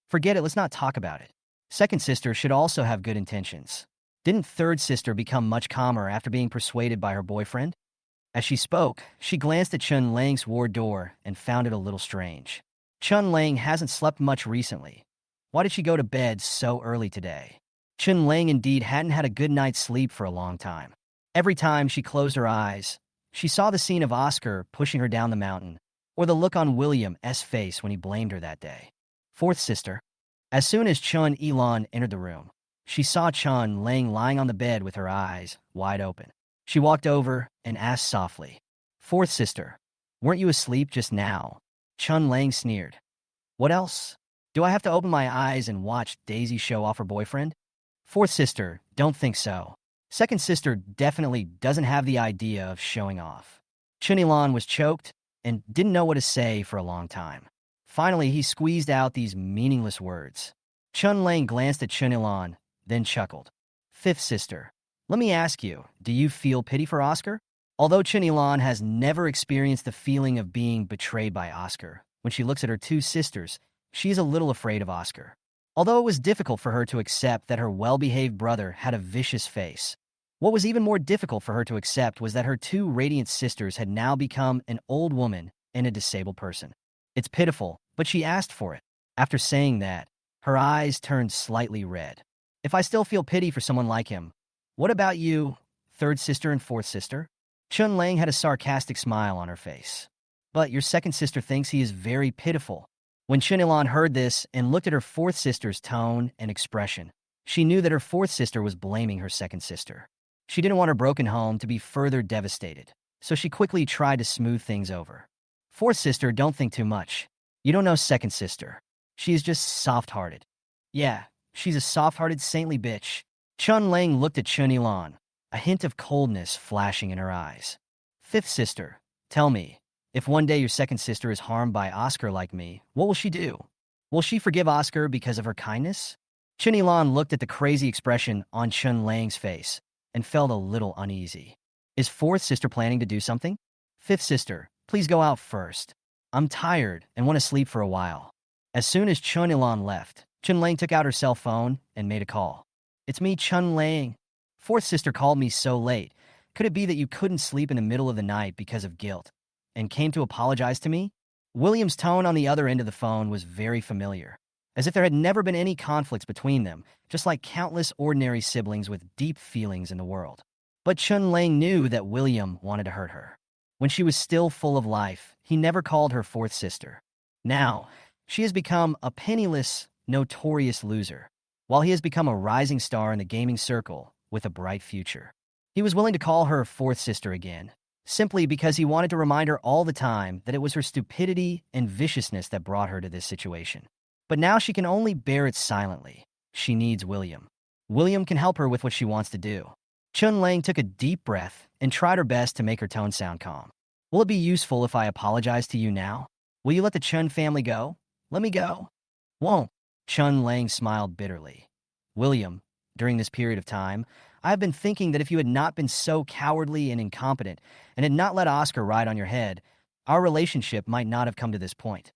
"Forget it, let's not talk about it. Second sister should also have good intentions. Didn't third sister become much calmer after being persuaded by her boyfriend?" As she spoke, she glanced at Chun Lang's ward door and found it a little strange. Chun Lang hasn't slept much recently. Why did she go to bed so early today? Chun Lang indeed hadn't had a good night's sleep for a long time. Every time she closed her eyes, she saw the scene of Oscar pushing her down the mountain, or the look on William's face when he blamed her that day. Fourth sister. As soon as Chun Lang entered the room, she saw Chun Lang lying on the bed with her eyes wide open. She walked over and asked softly, "Fourth sister, weren't you asleep just now?" Chun Lang sneered. "What else? Do I have to open my eyes and watch Daisy show off her boyfriend?" Fourth sister, don't think so. Second sister definitely doesn't have the idea of showing off. Chun Lang was choked and didn't know what to say for a long time. Finally, he squeezed out these meaningless words. Chun Lang glanced at Chun Lang, then chuckled. "Fifth sister, let me ask you, do you feel pity for Oscar?" Although Chun Lang has never experienced the feeling of being betrayed by Oscar, when she looks at her two sisters, she is a little afraid of Oscar. Although it was difficult for her to accept that her well-behaved brother had a vicious face, what was even more difficult for her to accept was that her two radiant sisters had now become an old woman and a disabled person. It's pitiful, but she asked for it. After saying that, her eyes turned slightly red. "If I still feel pity for someone like him, what about you, third sister and fourth sister?" Chun Lang had a sarcastic smile on her face. "But your second sister thinks he is very pitiful." When Chun Lang heard this and looked at her fourth sister's tone and expression, she knew that her fourth sister was blaming her second sister. She didn't want her broken home to be further devastated, so she quickly tried to smooth things over. "Fourth sister, don't think too much. You don't know second sister. She is just soft-hearted." "Yeah, she's a soft-hearted saintly bitch." Chun Lang looked at Chun Lang, a hint of coldness flashing in her eyes. "Fifth sister, tell me, If one day your second sister is harmed by Oscar like me, what will she do? Will she forgive Oscar because of her kindness? Chun Lan looked at the crazy expression on Chun Lang's face and felt a little uneasy. Is fourth sister planning to do something? Fifth sister, please go out first. I'm tired and want to sleep for a while. As soon as Chun Lan left, Chun Lang took out her cell phone and made a call. It's me, Chun Lang. Fourth sister called me so late. Could it be that you couldn't sleep in the middle of the night because of guilt and came to apologize to me? William's tone on the other end of the phone was very familiar, as if there had never been any conflicts between them, just like countless ordinary siblings with deep feelings in the world. But Chun Lang knew that William wanted to hurt her. When she was still full of life, he never called her fourth sister. Now, she has become a penniless, notorious loser, while he has become a rising star in the gaming circle with a bright future. He was willing to call her fourth sister again, simply because he wanted to remind her all the time that it was her stupidity and viciousness that brought her to this situation. But now she can only bear it silently. She needs William. William can help her with what she wants to do. Chun Lang took a deep breath and tried her best to make her tone sound calm. Will it be useful if I apologize to you now? Will you let the Chun family go? Let me go. Won't. Chun Lang smiled bitterly. William, during this period of time, I have been thinking that if you had not been so cowardly and incompetent and had not let Oscar ride on your head, our relationship might not have come to this point.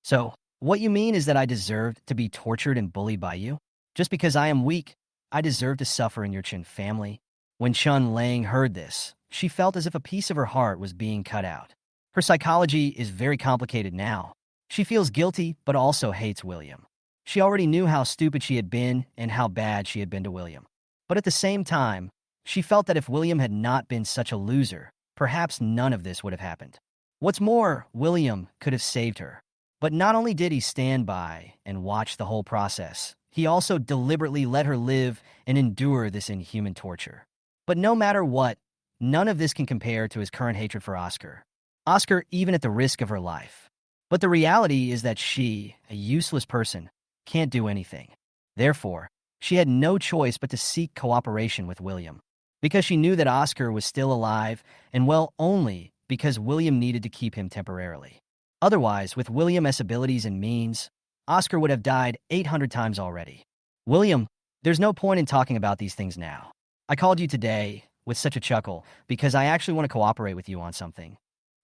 So, what you mean is that I deserved to be tortured and bullied by you? Just because I am weak, I deserve to suffer in your Chun family? When Chun Lang heard this, she felt as if a piece of her heart was being cut out. Her psychology is very complicated now. She feels guilty, but also hates William. She already knew how stupid she had been and how bad she had been to William. But at the same time, she felt that if William had not been such a loser, perhaps none of this would have happened. What's more, William could have saved her. But not only did he stand by and watch the whole process, he also deliberately let her live and endure this inhuman torture. But no matter what, none of this can compare to his current hatred for Oscar. Oscar, even at the risk of her life. But the reality is that she, a useless person, can't do anything. Therefore, she had no choice but to seek cooperation with William, because she knew that Oscar was still alive, and well, only because William needed to keep him temporarily. Otherwise, with William's abilities and means, Oscar would have died 800 times already. William, there's no point in talking about these things now. I called you today, with such a chuckle, because I actually want to cooperate with you on something.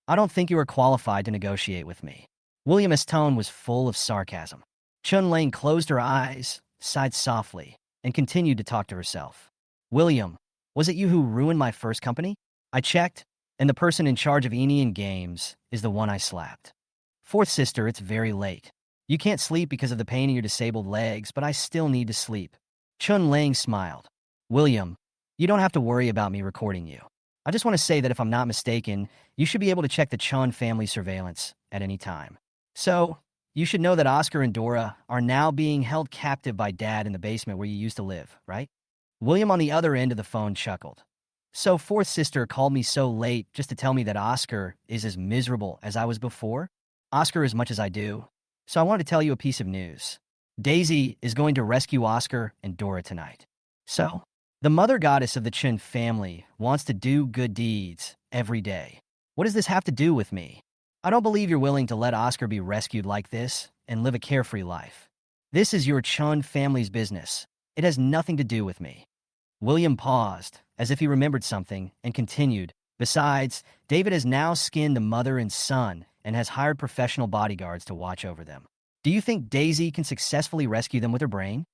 I don't think you are qualified to negotiate with me. William's tone was full of sarcasm. Chun Lang closed her eyes, sighed softly, and continued to talk to herself. William, was it you who ruined my first company? I checked, and the person in charge of Enian Games is the one I slapped. Fourth sister, it's very late. You can't sleep because of the pain in your disabled legs, but I still need to sleep. Chun Lang smiled. William, you don't have to worry about me recording you. I just want to say that if I'm not mistaken, you should be able to check the Chun family surveillance at any time. So, you should know that Oscar and Dora are now being held captive by Dad in the basement where you used to live, right? William on the other end of the phone chuckled. So fourth sister called me so late just to tell me that Oscar is as miserable as I was before? Oscar as much as I do. So I want to tell you a piece of news. Daisy is going to rescue Oscar and Dora tonight. So, the mother goddess of the Chun family wants to do good deeds every day. What does this have to do with me? I don't believe you're willing to let Oscar be rescued like this and live a carefree life. This is your Chun family's business. It has nothing to do with me. William paused, as if he remembered something, and continued. Besides, David has now skinned the mother and son and has hired professional bodyguards to watch over them. Do you think Daisy can successfully rescue them with her brain?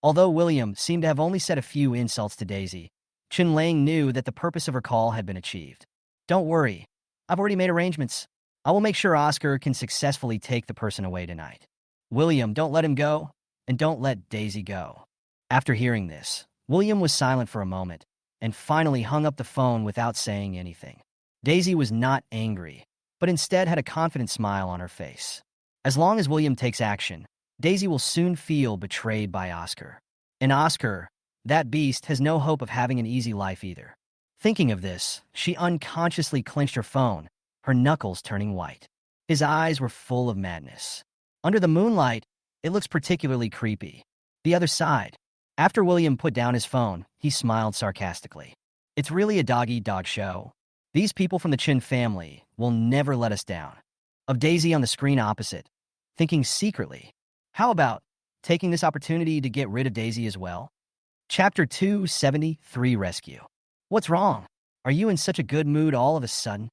Although William seemed to have only said a few insults to Daisy, Chun Lang knew that the purpose of her call had been achieved. Don't worry. I've already made arrangements. I will make sure Oscar can successfully take the person away tonight. William, don't let him go, and don't let Daisy go. After hearing this, William was silent for a moment, and finally hung up the phone without saying anything. Daisy was not angry, but instead had a confident smile on her face. As long as William takes action, Daisy will soon feel betrayed by Oscar. And Oscar, that beast, has no hope of having an easy life either. Thinking of this, she unconsciously clenched her phone, her knuckles turning white. His eyes were full of madness. Under the moonlight, it looks particularly creepy. The other side. After William put down his phone, he smiled sarcastically. It's really a dog-eat-dog show. These people from the Chin family will never let us down. Of Daisy on the screen opposite, thinking secretly, how about taking this opportunity to get rid of Daisy as well? Chapter 273 Rescue. What's wrong? Are you in such a good mood all of a sudden?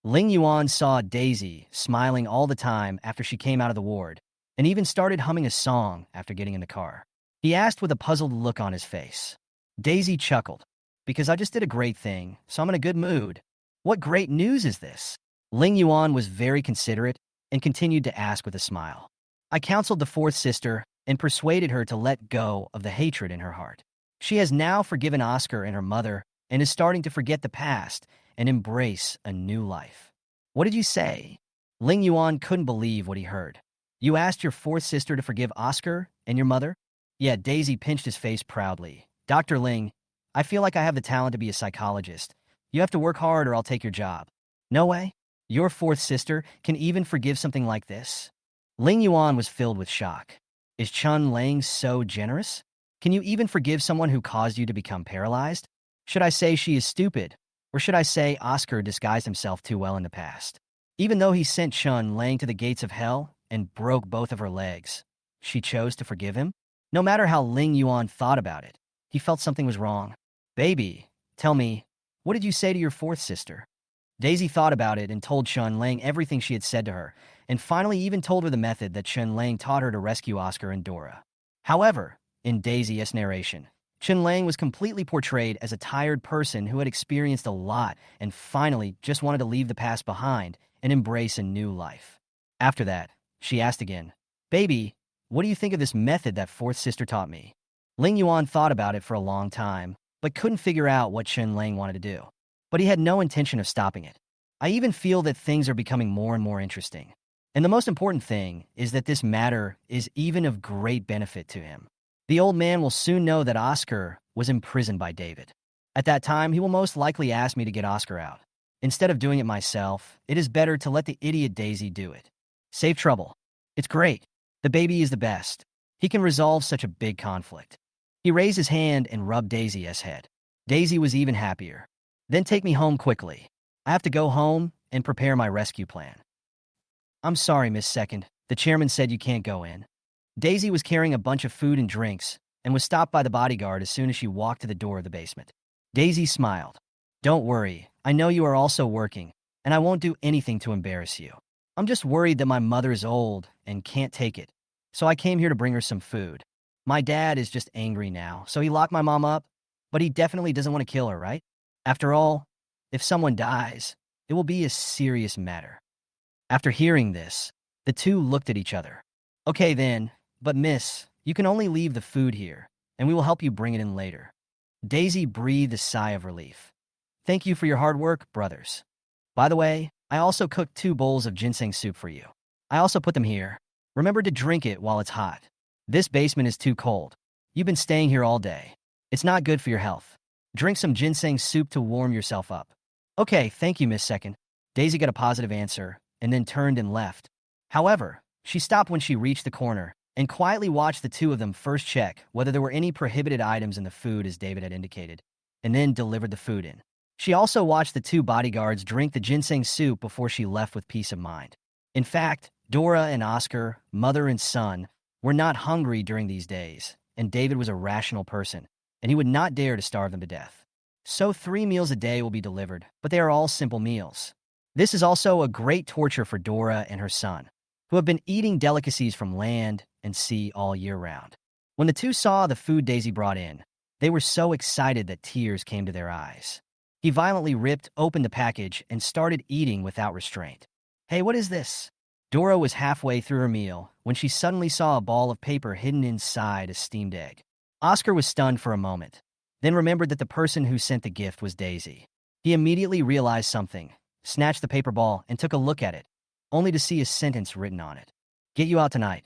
Ling Yuan saw Daisy smiling all the time after she came out of the ward, and even started humming a song after getting in the car. He asked with a puzzled look on his face. Daisy chuckled. Because I just did a great thing, so I'm in a good mood. What great news is this? Ling Yuan was very considerate and continued to ask with a smile. I counseled the fourth sister and persuaded her to let go of the hatred in her heart. She has now forgiven Oscar and her mother and is starting to forget the past and embrace a new life. What did you say? Ling Yuan couldn't believe what he heard. You asked your fourth sister to forgive Oscar and your mother? Yeah, Daisy pinched his face proudly. Dr. Ling, I feel like I have the talent to be a psychologist. You have to work hard or I'll take your job. No way. Your fourth sister can even forgive something like this? Ling Yuan was filled with shock. Is Chun Lang so generous? Can you even forgive someone who caused you to become paralyzed? Should I say she is stupid? Or should I say Oscar disguised himself too well in the past? Even though he sent Chun Lang to the gates of hell and broke both of her legs, she chose to forgive him? No matter how Ling Yuan thought about it, he felt something was wrong. Baby, tell me, what did you say to your fourth sister? Daisy thought about it and told Chun Lang everything she had said to her, and finally even told her the method that Chun Lang taught her to rescue Oscar and Dora. However, in Daisy's narration, Chun Lang was completely portrayed as a tired person who had experienced a lot and finally just wanted to leave the past behind and embrace a new life. After that, she asked again, Baby, what do you think of this method that fourth sister taught me? Ling Yuan thought about it for a long time, but couldn't figure out what Chun Lang wanted to do. But he had no intention of stopping it. I even feel that things are becoming more and more interesting. And the most important thing is that this matter is even of great benefit to him. The old man will soon know that Oscar was imprisoned by David. At that time, he will most likely ask me to get Oscar out. Instead of doing it myself, it is better to let the idiot Daisy do it. Save trouble. It's great. The baby is the best. He can resolve such a big conflict. He raised his hand and rubbed Daisy's head. Daisy was even happier. Then take me home quickly. I have to go home and prepare my rescue plan. I'm sorry, Miss Second. The chairman said you can't go in. Daisy was carrying a bunch of food and drinks and was stopped by the bodyguard as soon as she walked to the door of the basement. Daisy smiled. Don't worry. I know you are also working, and I won't do anything to embarrass you. I'm just worried that my mother is old and can't take it, so I came here to bring her some food. My dad is just angry now, so he locked my mom up, but he definitely doesn't want to kill her, right? After all, if someone dies, it will be a serious matter. After hearing this, the two looked at each other. Okay then, but miss, you can only leave the food here, and we will help you bring it in later. Daisy breathed a sigh of relief. Thank you for your hard work, brothers. By the way, I also cooked 2 bowls of ginseng soup for you. I also put them here. Remember to drink it while it's hot. This basement is too cold. You've been staying here all day. It's not good for your health. Drink some ginseng soup to warm yourself up. Okay, thank you, Miss Second. Daisy got a positive answer, and then turned and left. However, she stopped when she reached the corner, and quietly watched the two of them first check whether there were any prohibited items in the food as David had indicated, and then delivered the food in. She also watched the 2 bodyguards drink the ginseng soup before she left with peace of mind. In fact, Dora and Oscar, mother and son, were not hungry during these days, and David was a rational person, and he would not dare to starve them to death. So 3 meals a day will be delivered, but they are all simple meals. This is also a great torture for Dora and her son, who have been eating delicacies from land and sea all year round. When the two saw the food Daisy brought in, they were so excited that tears came to their eyes. He violently ripped open the package and started eating without restraint. Hey, what is this? Dora was halfway through her meal when she suddenly saw a ball of paper hidden inside a steamed egg. Oscar was stunned for a moment, then remembered that the person who sent the gift was Daisy. He immediately realized something, snatched the paper ball, and took a look at it, only to see a sentence written on it. Get you out tonight.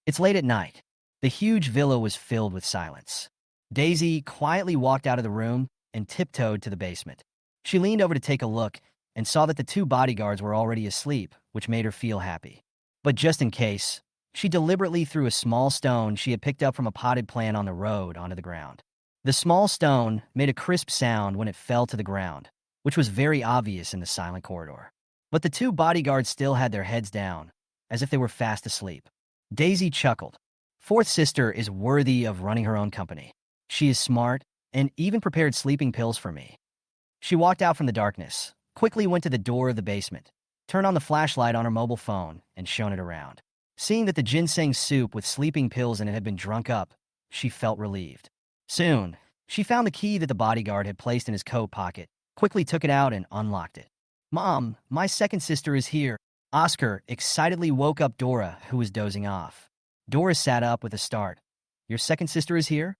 It's late at night. The huge villa was filled with silence. Daisy quietly walked out of the room and tiptoed to the basement. She leaned over to take a look and saw that the 2 bodyguards were already asleep, which made her feel happy. But just in case, she deliberately threw a small stone she had picked up from a potted plant on the road onto the ground. The small stone made a crisp sound when it fell to the ground, which was very obvious in the silent corridor. But the two bodyguards still had their heads down, as if they were fast asleep. Daisy chuckled. Fourth sister is worthy of running her own company. She is smart, and even prepared sleeping pills for me. She walked out from the darkness, quickly went to the door of the basement, turned on the flashlight on her mobile phone, and shone it around. Seeing that the ginseng soup with sleeping pills in it had been drunk up, she felt relieved. Soon, she found the key that the bodyguard had placed in his coat pocket, quickly took it out and unlocked it. "Mom, my second sister is here." Oscar excitedly woke up Dora, who was dozing off. Dora sat up with a start. "Your second sister is here?"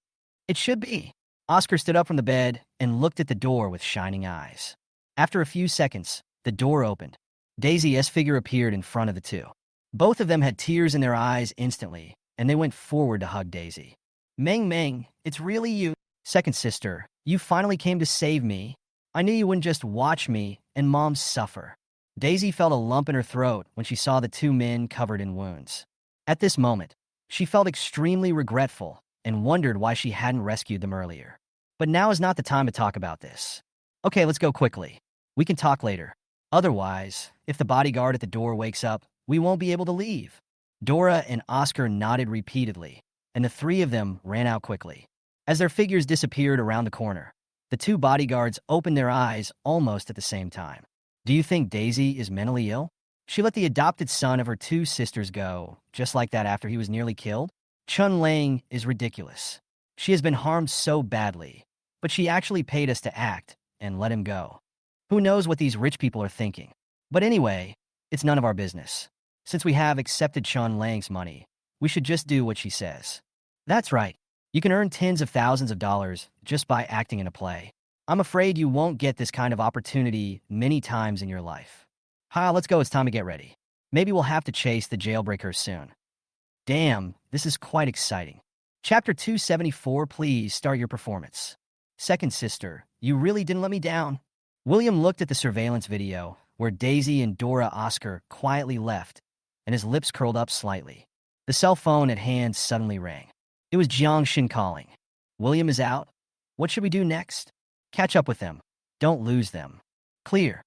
"It should be." Oscar stood up from the bed and looked at the door with shining eyes. After a few seconds, the door opened. Daisy's figure appeared in front of the two. Both of them had tears in their eyes instantly, and they went forward to hug Daisy. "Meng Meng, it's really you. Second sister, you finally came to save me. I knew you wouldn't just watch me and Mom suffer." Daisy felt a lump in her throat when she saw the two men covered in wounds. At this moment, she felt extremely regretful and wondered why she hadn't rescued them earlier. But now is not the time to talk about this. "Okay, let's go quickly. We can talk later. Otherwise, if the bodyguard at the door wakes up, we won't be able to leave." Dora and Oscar nodded repeatedly, and the three of them ran out quickly. As their figures disappeared around the corner, the two bodyguards opened their eyes almost at the same time. "Do you think Daisy is mentally ill? She let the adopted son of her two sisters go, just like that after he was nearly killed? Chun Lang is ridiculous. She has been harmed so badly, but she actually paid us to act and let him go. Who knows what these rich people are thinking? But anyway, it's none of our business. Since we have accepted Chun Lang's money, we should just do what she says." "That's right. You can earn tens of thousands of dollars just by acting in a play. I'm afraid you won't get this kind of opportunity many times in your life. Let's go. It's time to get ready. Maybe we'll have to chase the jailbreakers soon." Damn, this is quite exciting. Chapter 274, please start your performance. "Second sister, you really didn't let me down." William looked at the surveillance video, where Daisy and Dora Oscar quietly left, and his lips curled up slightly. The cell phone at hand suddenly rang. It was Jiang Shin calling. "William is out. What should we do next?" "Catch up with them. Don't lose them." "Clear."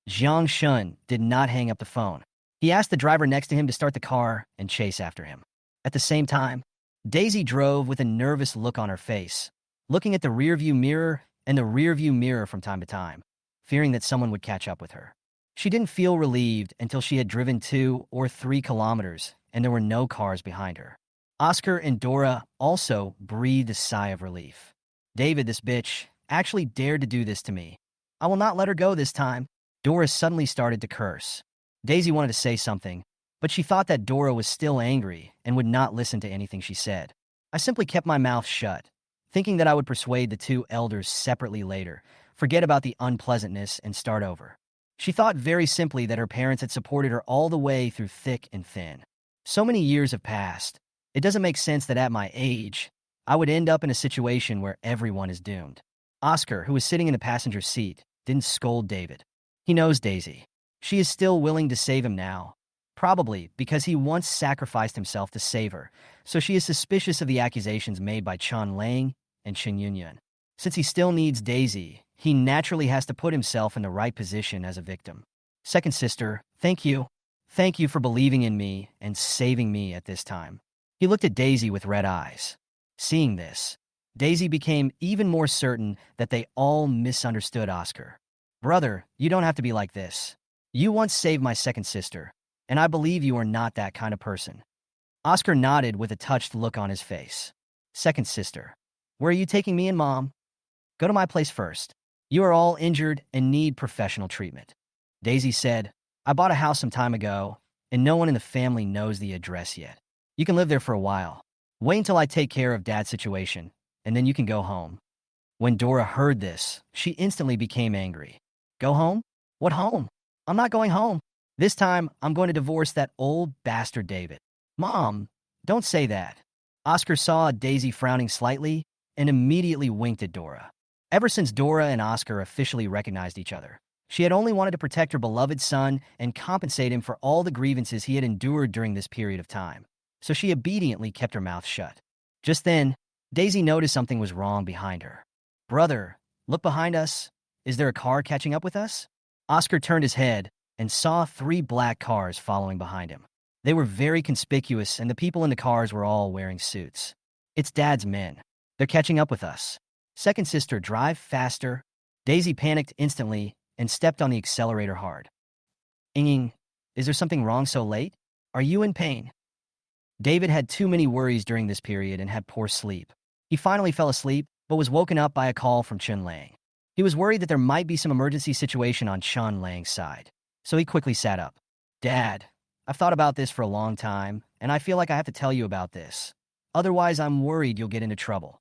Jiang Shun did not hang up the phone. He asked the driver next to him to start the car and chase after him. At the same time, Daisy drove with a nervous look on her face, looking at the rearview mirror and the rearview mirror from time to time, fearing that someone would catch up with her. She didn't feel relieved until she had driven 2 or 3 kilometers and there were no cars behind her. Oscar and Dora also breathed a sigh of relief. "David, this bitch, actually dared to do this to me. I will not let her go this time." Dora suddenly started to curse. Daisy wanted to say something, but she thought that Dora was still angry and would not listen to anything she said. I simply kept my mouth shut, thinking that I would persuade the two elders separately later, forget about the unpleasantness, and start over. She thought very simply that her parents had supported her all the way through thick and thin. So many years have passed. It doesn't make sense that at my age, I would end up in a situation where everyone is doomed. Oscar, who was sitting in the passenger seat, didn't scold David. He knows Daisy. She is still willing to save him now, probably because he once sacrificed himself to save her, so she is suspicious of the accusations made by Chun Lang and Ling Yuan. Since he still needs Daisy, he naturally has to put himself in the right position as a victim. "Second sister, thank you. Thank you for believing in me and saving me at this time." He looked at Daisy with red eyes. Seeing this, Daisy became even more certain that they all misunderstood Oscar. "Brother, you don't have to be like this. You once saved my second sister, and I believe you are not that kind of person." Oscar nodded with a touched look on his face. "Second sister, where are you taking me and Mom?" "Go to my place first. You are all injured and need professional treatment." Daisy said, "I bought a house some time ago, and no one in the family knows the address yet. You can live there for a while. Wait until I take care of Dad's situation, and then you can go home." When Dora heard this, she instantly became angry. "Go home? What home? I'm not going home. This time, I'm going to divorce that old bastard David." "Mom, don't say that." Oscar saw Daisy frowning slightly and immediately winked at Dora. Ever since Dora and Oscar officially recognized each other, she had only wanted to protect her beloved son and compensate him for all the grievances he had endured during this period of time, so she obediently kept her mouth shut. Just then, Daisy noticed something was wrong behind her. "Brother, look behind us. Is there a car catching up with us? Oscar turned his head and saw 3 black cars following behind him. They were very conspicuous, and the people in the cars were all wearing suits. It's Dad's men. They're catching up with us. Second sister, drive faster. Daisy panicked instantly and stepped on the accelerator hard. Inging, is there something wrong so late? Are you in pain? David had too many worries during this period and had poor sleep. He finally fell asleep, but was woken up by a call from Chun Lang. He was worried that there might be some emergency situation on Chun Lang's side, so he quickly sat up. Dad, I've thought about this for a long time, and I feel like I have to tell you about this. Otherwise, I'm worried you'll get into trouble.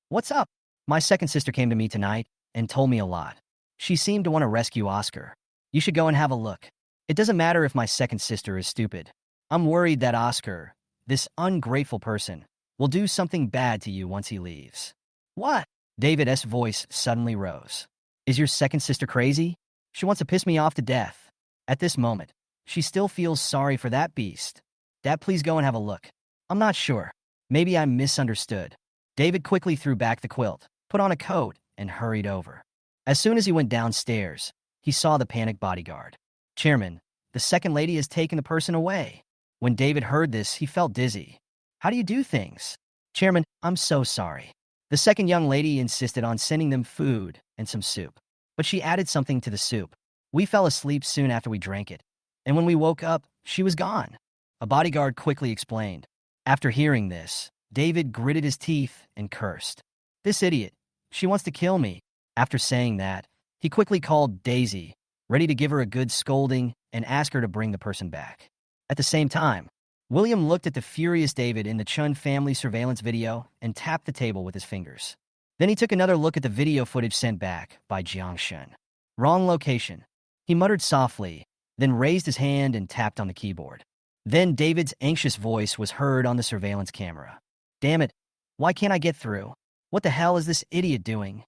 What's up? My second sister came to me tonight and told me a lot. She seemed to want to rescue Oscar. You should go and have a look. It doesn't matter if my second sister is stupid. I'm worried that Oscar, this ungrateful person, will do something bad to you once he leaves. What? David's voice suddenly rose. Is your second sister crazy? She wants to piss me off to death. At this moment, she still feels sorry for that beast. Dad, please go and have a look. I'm not sure. Maybe I misunderstood. David quickly threw back the quilt, put on a coat, and hurried over. As soon as he went downstairs, he saw the panicked bodyguard. Chairman, the second lady has taken the person away. When David heard this, he felt dizzy. How do you do things? Chairman, I'm so sorry. The second young lady insisted on sending them food and some soup, but she added something to the soup. We fell asleep soon after we drank it, and when we woke up, she was gone. A bodyguard quickly explained. After hearing this, David gritted his teeth and cursed. This idiot, she wants to kill me. After saying that, he quickly called Daisy, ready to give her a good scolding and ask her to bring the person back. At the same time, William looked at the furious David in the Chun family surveillance video and tapped the table with his fingers. Then he took another look at the video footage sent back by Jiang Shun. Wrong location. He muttered softly, then raised his hand and tapped on the keyboard. Then David's anxious voice was heard on the surveillance camera. Damn it, why can't I get through? What the hell is this idiot doing?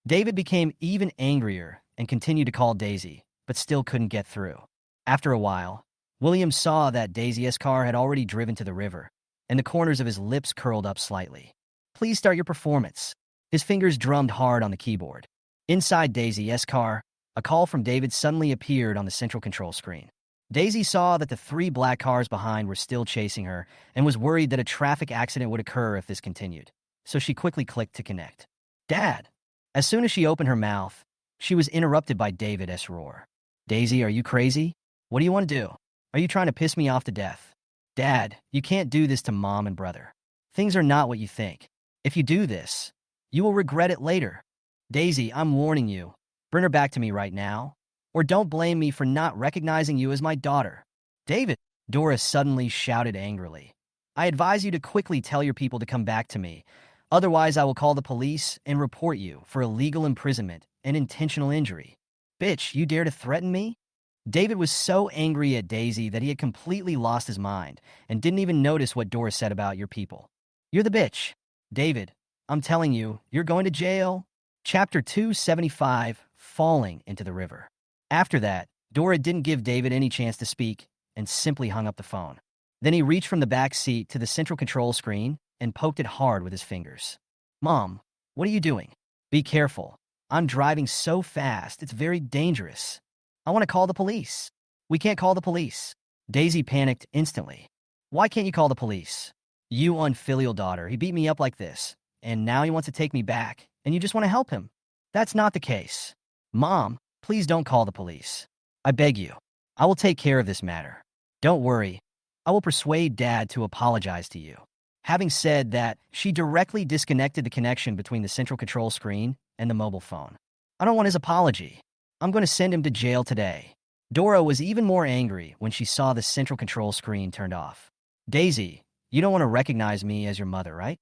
David became even angrier and continued to call Daisy, but still couldn't get through. After a while, William saw that Daisy's car had already driven to the river, and the corners of his lips curled up slightly. Please start your performance. His fingers drummed hard on the keyboard. Inside Daisy's car, a call from David suddenly appeared on the central control screen. Daisy saw that the 3 black cars behind were still chasing her and was worried that a traffic accident would occur if this continued, so she quickly clicked to connect. Dad! As soon as she opened her mouth, she was interrupted by David's roar. Daisy, are you crazy? What do you want to do? Are you trying to piss me off to death? Dad, you can't do this to Mom and brother. Things are not what you think. If you do this, you will regret it later. Daisy, I'm warning you. Bring her back to me right now, or don't blame me for not recognizing you as my daughter. David, Dora suddenly shouted angrily. I advise you to quickly tell your people to come back to me. Otherwise, I will call the police and report you for illegal imprisonment and intentional injury. Bitch, you dare to threaten me? David was so angry at Daisy that he had completely lost his mind and didn't even notice what Dora said about your people. You're the bitch. David, I'm telling you, you're going to jail. Chapter 275, Falling into the River. After that, Dora didn't give David any chance to speak and simply hung up the phone. Then he reached from the back seat to the central control screen and poked it hard with his fingers. Mom, what are you doing? Be careful. I'm driving so fast, it's very dangerous. I want to call the police. We can't call the police. Daisy panicked instantly. Why can't you call the police? You unfilial daughter, he beat me up like this, and now he wants to take me back, and you just want to help him. That's not the case. Mom, please don't call the police. I beg you. I will take care of this matter. Don't worry. I will persuade Dad to apologize to you. Having said that, she directly disconnected the connection between the central control screen and the mobile phone. I don't want his apology. I'm going to send him to jail today. Dora was even more angry when she saw the central control screen turned off. Daisy, you don't want to recognize me as your mother, right?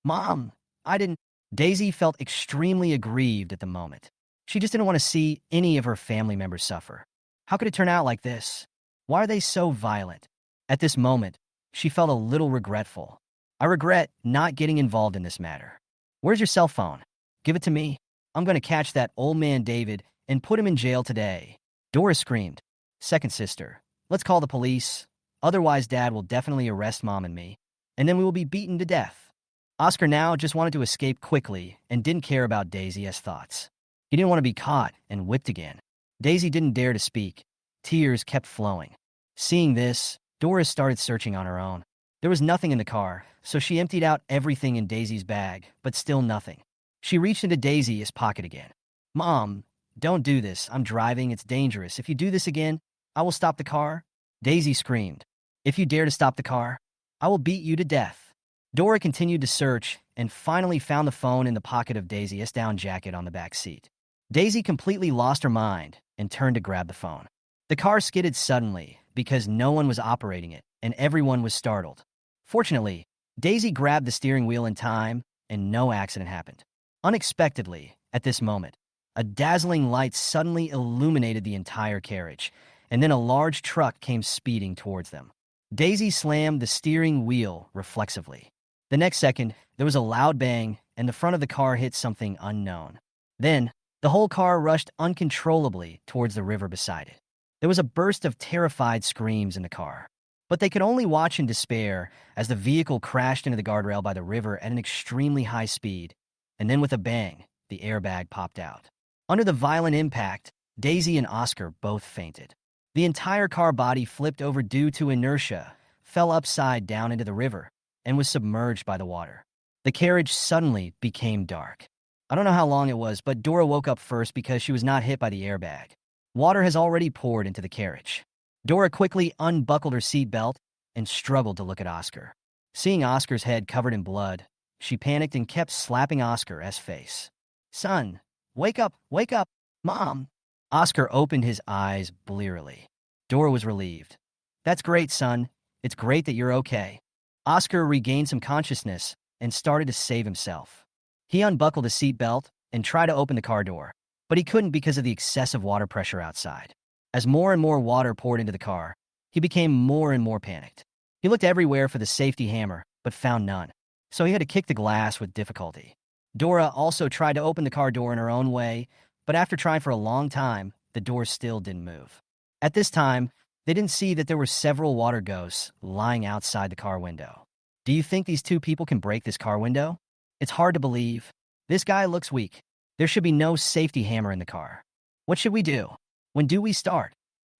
Mom, I didn't. Daisy felt extremely aggrieved at the moment. She just didn't want to see any of her family members suffer. How could it turn out like this? Why are they so violent? At this moment, she felt a little regretful. I regret not getting involved in this matter. Where's your cell phone? Give it to me. I'm going to catch that old man David and put him in jail today. Dora screamed. Second sister, let's call the police. Otherwise, Dad will definitely arrest Mom and me, and then we will be beaten to death. Oscar now just wanted to escape quickly and didn't care about Daisy's thoughts. He didn't want to be caught and whipped again. Daisy didn't dare to speak. Tears kept flowing. Seeing this, Dora started searching on her own. There was nothing in the car, so she emptied out everything in Daisy's bag, but still nothing. She reached into Daisy's pocket again. "Mom, don't do this. I'm driving. It's dangerous. If you do this again, I will stop the car." Daisy screamed. "If you dare to stop the car, I will beat you to death." Dora continued to search and finally found the phone in the pocket of Daisy's down jacket on the back seat. Daisy completely lost her mind and turned to grab the phone. The car skidded suddenly because no one was operating it, and everyone was startled. Fortunately, Daisy grabbed the steering wheel in time, and no accident happened. Unexpectedly, at this moment, a dazzling light suddenly illuminated the entire carriage, and then a large truck came speeding towards them. Daisy slammed the steering wheel reflexively. The next second, there was a loud bang, and the front of the car hit something unknown. Then, the whole car rushed uncontrollably towards the river beside it. There was a burst of terrified screams in the car, but they could only watch in despair as the vehicle crashed into the guardrail by the river at an extremely high speed, and then with a bang, the airbag popped out. Under the violent impact, Daisy and Oscar both fainted. The entire car body flipped over due to inertia, fell upside down into the river, and was submerged by the water. The carriage suddenly became dark. I don't know how long it was, but Dora woke up first because she was not hit by the airbag. Water has already poured into the carriage. Dora quickly unbuckled her seatbelt and struggled to look at Oscar. Seeing Oscar's head covered in blood, she panicked and kept slapping Oscar's face. "Son, wake up, Mom." Oscar opened his eyes blearily. Dora was relieved. "That's great, son. It's great that you're okay." Oscar regained some consciousness and started to save himself. He unbuckled his seatbelt and tried to open the car door, but he couldn't because of the excessive water pressure outside. As more and more water poured into the car, he became more and more panicked. He looked everywhere for the safety hammer, but found none, so he had to kick the glass with difficulty. Dora also tried to open the car door in her own way, but after trying for a long time, the door still didn't move. At this time, they didn't see that there were several water ghosts lying outside the car window. Do you think these two people can break this car window? It's hard to believe. This guy looks weak. There should be no safety hammer in the car. What should we do? When do we start?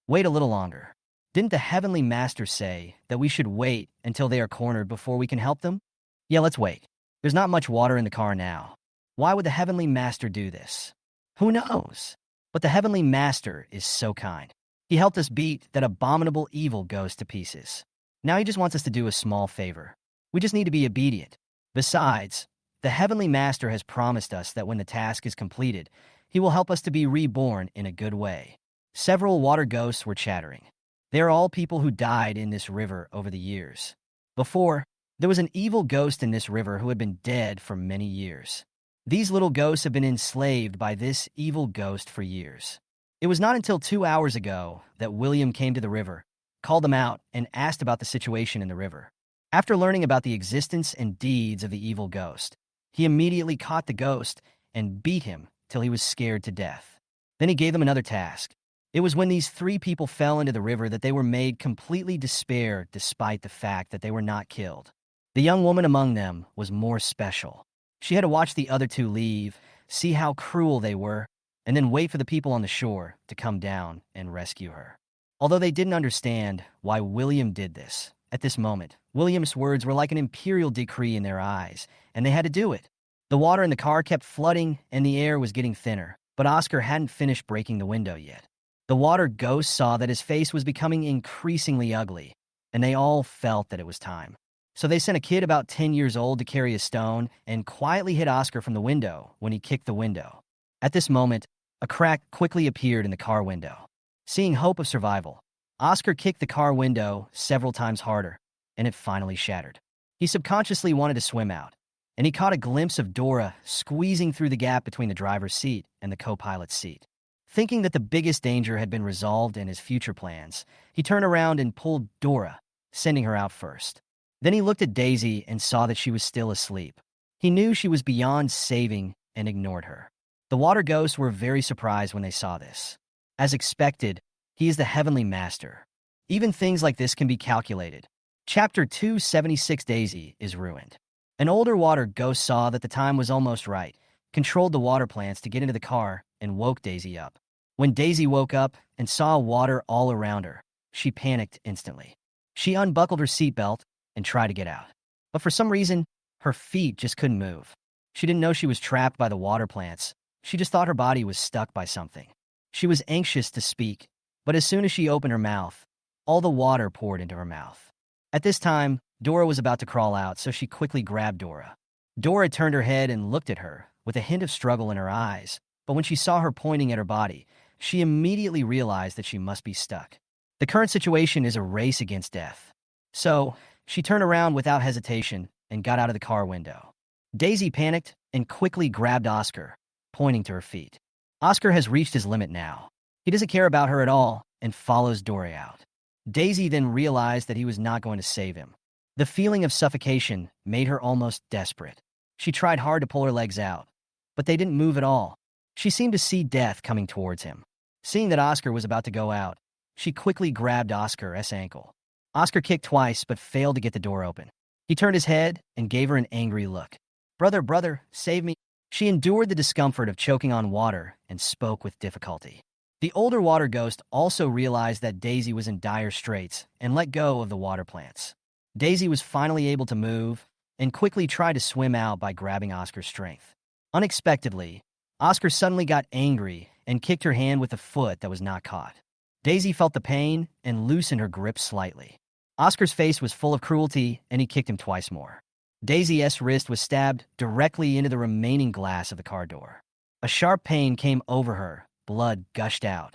Wait a little longer. Didn't the Heavenly Master say that we should wait until they are cornered before we can help them? Yeah, let's wait. There's not much water in the car now. Why would the Heavenly Master do this? Who knows? But the Heavenly Master is so kind. He helped us beat that abominable evil ghost to pieces. Now he just wants us to do a small favor. We just need to be obedient. Besides, the Heavenly Master has promised us that when the task is completed, he will help us to be reborn in a good way. Several water ghosts were chattering. They are all people who died in this river over the years. Before, there was an evil ghost in this river who had been dead for many years. These little ghosts have been enslaved by this evil ghost for years. It was not until 2 hours ago that William came to the river, called them out, and asked about the situation in the river. After learning about the existence and deeds of the evil ghost, he immediately caught the ghost and beat him till he was scared to death. Then he gave them another task. It was when these 3 people fell into the river that they were made completely despair despite the fact that they were not killed. The young woman among them was more special. She had to watch the other 2 leave, see how cruel they were, and then wait for the people on the shore to come down and rescue her. Although they didn't understand why William did this, at this moment, William's words were like an imperial decree in their eyes, and they had to do it. The water in the car kept flooding, and the air was getting thinner, but Oscar hadn't finished breaking the window yet. The water ghost saw that his face was becoming increasingly ugly, and they all felt that it was time. So they sent a kid about 10 years old to carry a stone and quietly hit Oscar from the window when he kicked the window. At this moment, a crack quickly appeared in the car window. Seeing hope of survival, Oscar kicked the car window several times harder, and it finally shattered. He subconsciously wanted to swim out, and he caught a glimpse of Dora squeezing through the gap between the driver's seat and the co-pilot's seat. Thinking that the biggest danger had been resolved in his future plans, he turned around and pulled Dora, sending her out first. Then he looked at Daisy and saw that she was still asleep. He knew she was beyond saving and ignored her. The water ghosts were very surprised when they saw this. As expected, he is the Heavenly Master. Even things like this can be calculated. Chapter 276 Daisy is ruined. An older water ghost saw that the time was almost right, controlled the water plants to get into the car, and woke Daisy up. When Daisy woke up and saw water all around her, she panicked instantly. She unbuckled her seatbelt and tried to get out. But for some reason, her feet just couldn't move. She didn't know she was trapped by the water plants. She just thought her body was stuck by something. She was anxious to speak, but as soon as she opened her mouth, all the water poured into her mouth. At this time, Dora was about to crawl out, so she quickly grabbed Dora. Dora turned her head and looked at her, with a hint of struggle in her eyes, but when she saw her pointing at her body, she immediately realized that she must be stuck. The current situation is a race against death. So, she turned around without hesitation and got out of the car window. Daisy panicked and quickly grabbed Oscar, pointing to her feet. Oscar has reached his limit now. He doesn't care about her at all and follows Dora out. Daisy then realized that he was not going to save him. The feeling of suffocation made her almost desperate. She tried hard to pull her legs out, but they didn't move at all. She seemed to see death coming towards him. Seeing that Oscar was about to go out, she quickly grabbed Oscar's ankle. Oscar kicked twice but failed to get the door open. He turned his head and gave her an angry look. Brother, save me." She endured the discomfort of choking on water and spoke with difficulty. The older water ghost also realized that Daisy was in dire straits and let go of the water plants. Daisy was finally able to move and quickly tried to swim out by grabbing Oscar's strength. Unexpectedly, Oscar suddenly got angry and kicked her hand with a foot that was not caught. Daisy felt the pain and loosened her grip slightly. Oscar's face was full of cruelty and he kicked him twice more. Daisy's wrist was stabbed directly into the remaining glass of the car door. A sharp pain came over her, blood gushed out,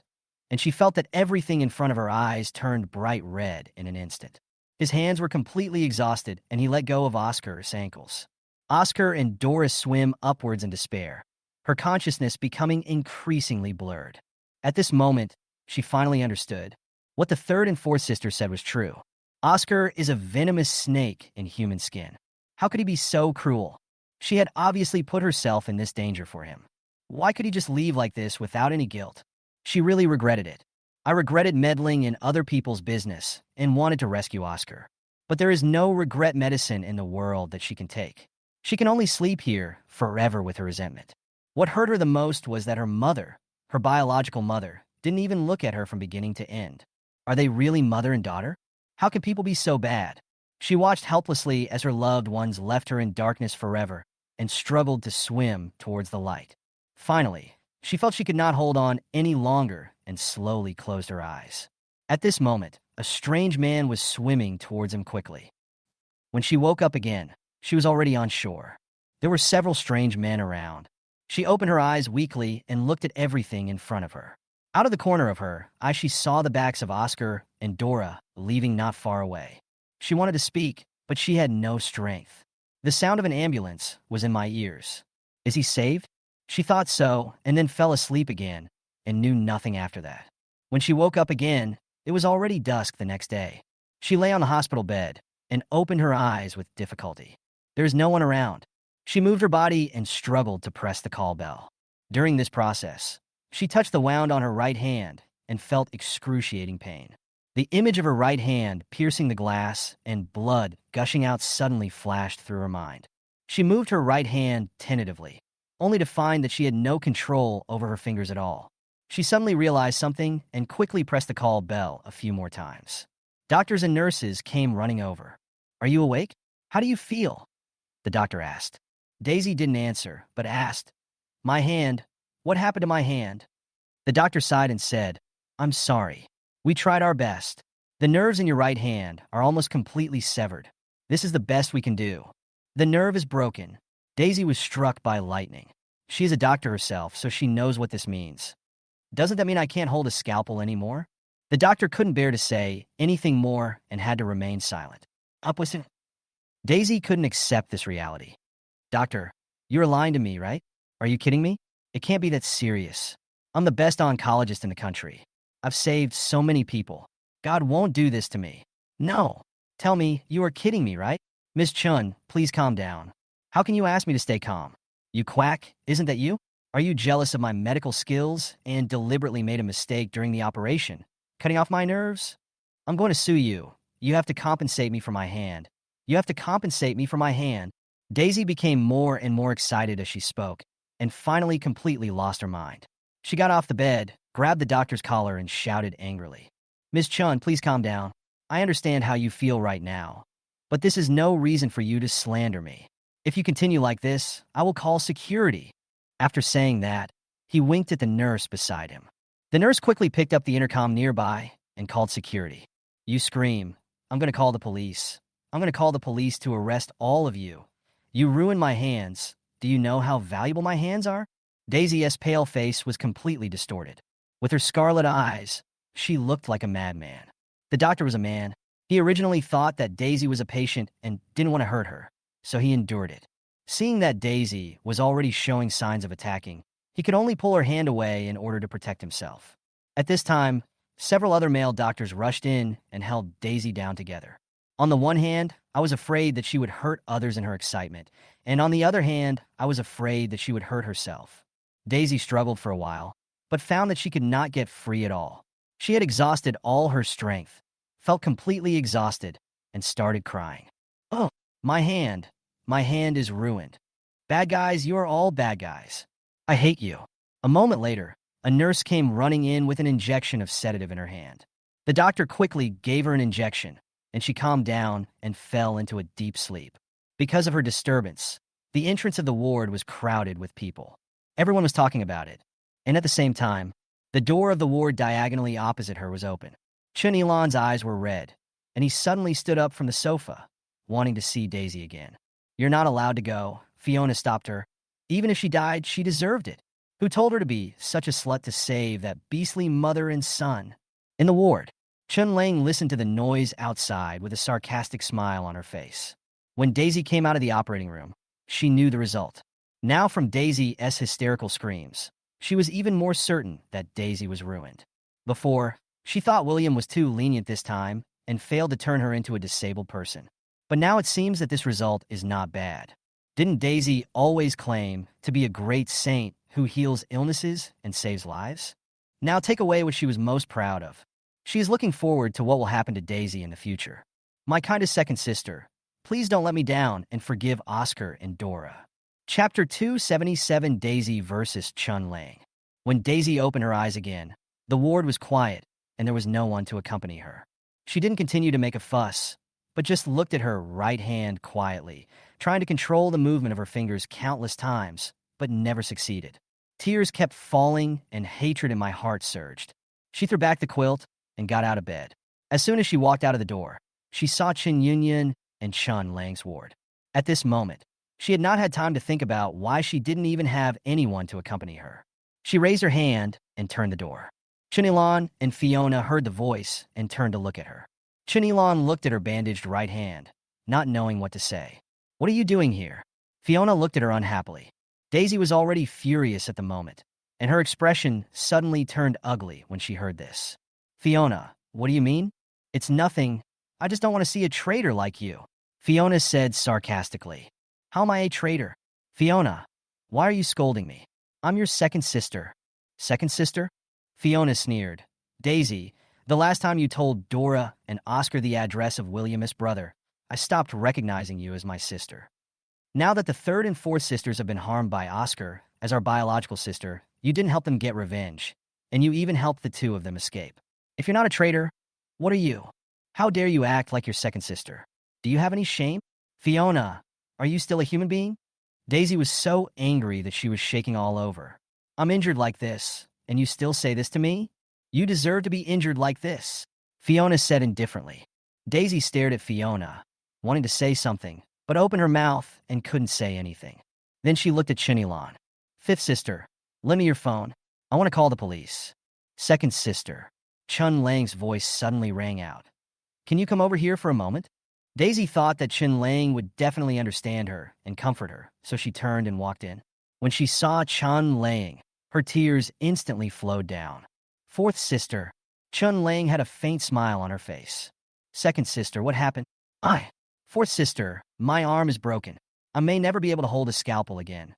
and she felt that everything in front of her eyes turned bright red in an instant. His hands were completely exhausted and he let go of Oscar's ankles. Oscar and Dora swim upwards in despair, her consciousness becoming increasingly blurred. At this moment, she finally understood. What the third and fourth sister said was true. Oscar is a venomous snake in human skin. How could he be so cruel? She had obviously put herself in this danger for him. Why could he just leave like this without any guilt? She really regretted it. I regretted meddling in other people's business and wanted to rescue Oscar. But there is no regret medicine in the world that she can take. She can only sleep here forever with her resentment. What hurt her the most was that her mother, her biological mother, didn't even look at her from beginning to end. Are they really mother and daughter? How can people be so bad? She watched helplessly as her loved ones left her in darkness forever and struggled to swim towards the light. Finally, she felt she could not hold on any longer and slowly closed her eyes. At this moment, a strange man was swimming towards him quickly. When she woke up again, she was already on shore. There were several strange men around. She opened her eyes weakly and looked at everything in front of her. Out of the corner of her eye, she saw the backs of Oscar and Dora leaving not far away. She wanted to speak, but she had no strength. The sound of an ambulance was in my ears. Is he saved? She thought so, and then fell asleep again, and knew nothing after that. When she woke up again, it was already dusk the next day. She lay on the hospital bed and opened her eyes with difficulty. There was no one around. She moved her body and struggled to press the call bell. During this process, she touched the wound on her right hand and felt excruciating pain. The image of her right hand piercing the glass and blood gushing out suddenly flashed through her mind. She moved her right hand tentatively, only to find that she had no control over her fingers at all. She suddenly realized something and quickly pressed the call bell a few more times. Doctors and nurses came running over. "Are you awake? How do you feel?" the doctor asked. Daisy didn't answer, but asked, "My hand, what happened to my hand?" The doctor sighed and said, "I'm sorry. We tried our best. The nerves in your right hand are almost completely severed. This is the best we can do. The nerve is broken." Daisy was struck by lightning. She is a doctor herself, so she knows what this means. "Doesn't that mean I can't hold a scalpel anymore?" The doctor couldn't bear to say anything more and had to remain silent. Upwison. Daisy couldn't accept this reality. "Doctor, you're lying to me, right? Are you kidding me? It can't be that serious. I'm the best oncologist in the country. I've saved so many people. God won't do this to me. No. Tell me, you are kidding me, right? Miss Chun, please calm down. How can you ask me to stay calm? You quack, isn't that you? Are you jealous of my medical skills and deliberately made a mistake during the operation, cutting off my nerves? I'm going to sue you. You have to compensate me for my hand. You have to compensate me for my hand." Daisy became more and more excited as she spoke, and finally completely lost her mind. She got off the bed, grabbed the doctor's collar, and shouted angrily, "Miss Chun, please calm down. I understand how you feel right now, but this is no reason for you to slander me. If you continue like this, I will call security." After saying that, he winked at the nurse beside him. The nurse quickly picked up the intercom nearby and called security. "You scream. I'm going to call the police. I'm going to call the police to arrest all of you. You ruined my hands. Do you know how valuable my hands are?" Daisy's pale face was completely distorted. With her scarlet eyes, she looked like a madman. The doctor was a man. He originally thought that Daisy was a patient and didn't want to hurt her, so he endured it. Seeing that Daisy was already showing signs of attacking, he could only pull her hand away in order to protect himself. At this time, several other male doctors rushed in and held Daisy down together. On the one hand, I was afraid that she would hurt others in her excitement, and on the other hand, I was afraid that she would hurt herself. Daisy struggled for a while, but found that she could not get free at all. She had exhausted all her strength, felt completely exhausted, and started crying. "Oh, my hand. My hand is ruined. Bad guys, you are all bad guys. I hate you." A moment later, a nurse came running in with an injection of sedative in her hand. The doctor quickly gave her an injection, and she calmed down and fell into a deep sleep. Because of her disturbance, the entrance of the ward was crowded with people. Everyone was talking about it, and at the same time, the door of the ward diagonally opposite her was open. Chun Lan's eyes were red, and he suddenly stood up from the sofa, wanting to see Daisy again. "You're not allowed to go," Fiona stopped her. "Even if she died, she deserved it. Who told her to be such a slut to save that beastly mother and son?" In the ward, Chun Lang listened to the noise outside with a sarcastic smile on her face. When Daisy came out of the operating room, she knew the result. Now from Daisy's hysterical screams, she was even more certain that Daisy was ruined. Before, she thought William was too lenient this time and failed to turn her into a disabled person. But now it seems that this result is not bad. Didn't Daisy always claim to be a great saint who heals illnesses and saves lives? Now take away what she was most proud of. She is looking forward to what will happen to Daisy in the future. "My kindest second sister, please don't let me down and forgive Oscar and Dora." Chapter 277, Daisy versus Chun Lang. When Daisy opened her eyes again, the ward was quiet and there was no one to accompany her. She didn't continue to make a fuss, but just looked at her right hand quietly, trying to control the movement of her fingers countless times, but never succeeded. Tears kept falling and hatred in my heart surged. She threw back the quilt and got out of bed. As soon as she walked out of the door, she saw Chen Yunyan and Chun Lang's ward. At this moment, she had not had time to think about why she didn't even have anyone to accompany her. She raised her hand and turned the door. Chun Lan and Fiona heard the voice and turned to look at her. Chun Lan looked at her bandaged right hand, not knowing what to say. "What are you doing here?" Fiona looked at her unhappily. Daisy was already furious at the moment, and her expression suddenly turned ugly when she heard this. "Fiona, what do you mean?" "It's nothing. I just don't want to see a traitor like you," Fiona said sarcastically. "How am I a traitor?" "Fiona, why are you scolding me? I'm your second sister." "Second sister?" Fiona sneered. "Daisy, the last time you told Dora and Oscar the address of William's brother, I stopped recognizing you as my sister. Now that the third and fourth sisters have been harmed by Oscar as our biological sister, you didn't help them get revenge, and you even helped the two of them escape. If you're not a traitor, what are you? How dare you act like your second sister? Do you have any shame? Fiona, are you still a human being?" Daisy was so angry that she was shaking all over. "I'm injured like this, and you still say this to me? You deserve to be injured like this," Fiona said indifferently. Daisy stared at Fiona, wanting to say something, but opened her mouth and couldn't say anything. Then she looked at Chun Lan. "Fifth sister, lend me your phone. I want to call the police." "Second sister." Chun Lang's voice suddenly rang out. "Can you come over here for a moment?" Daisy thought that Chun Lang would definitely understand her and comfort her, so she turned and walked in. When she saw Chun Lang, her tears instantly flowed down. "Fourth sister." Chun Lang had a faint smile on her face. "Second sister, what happened?" Fourth sister, my arm is broken. I may never be able to hold a scalpel again."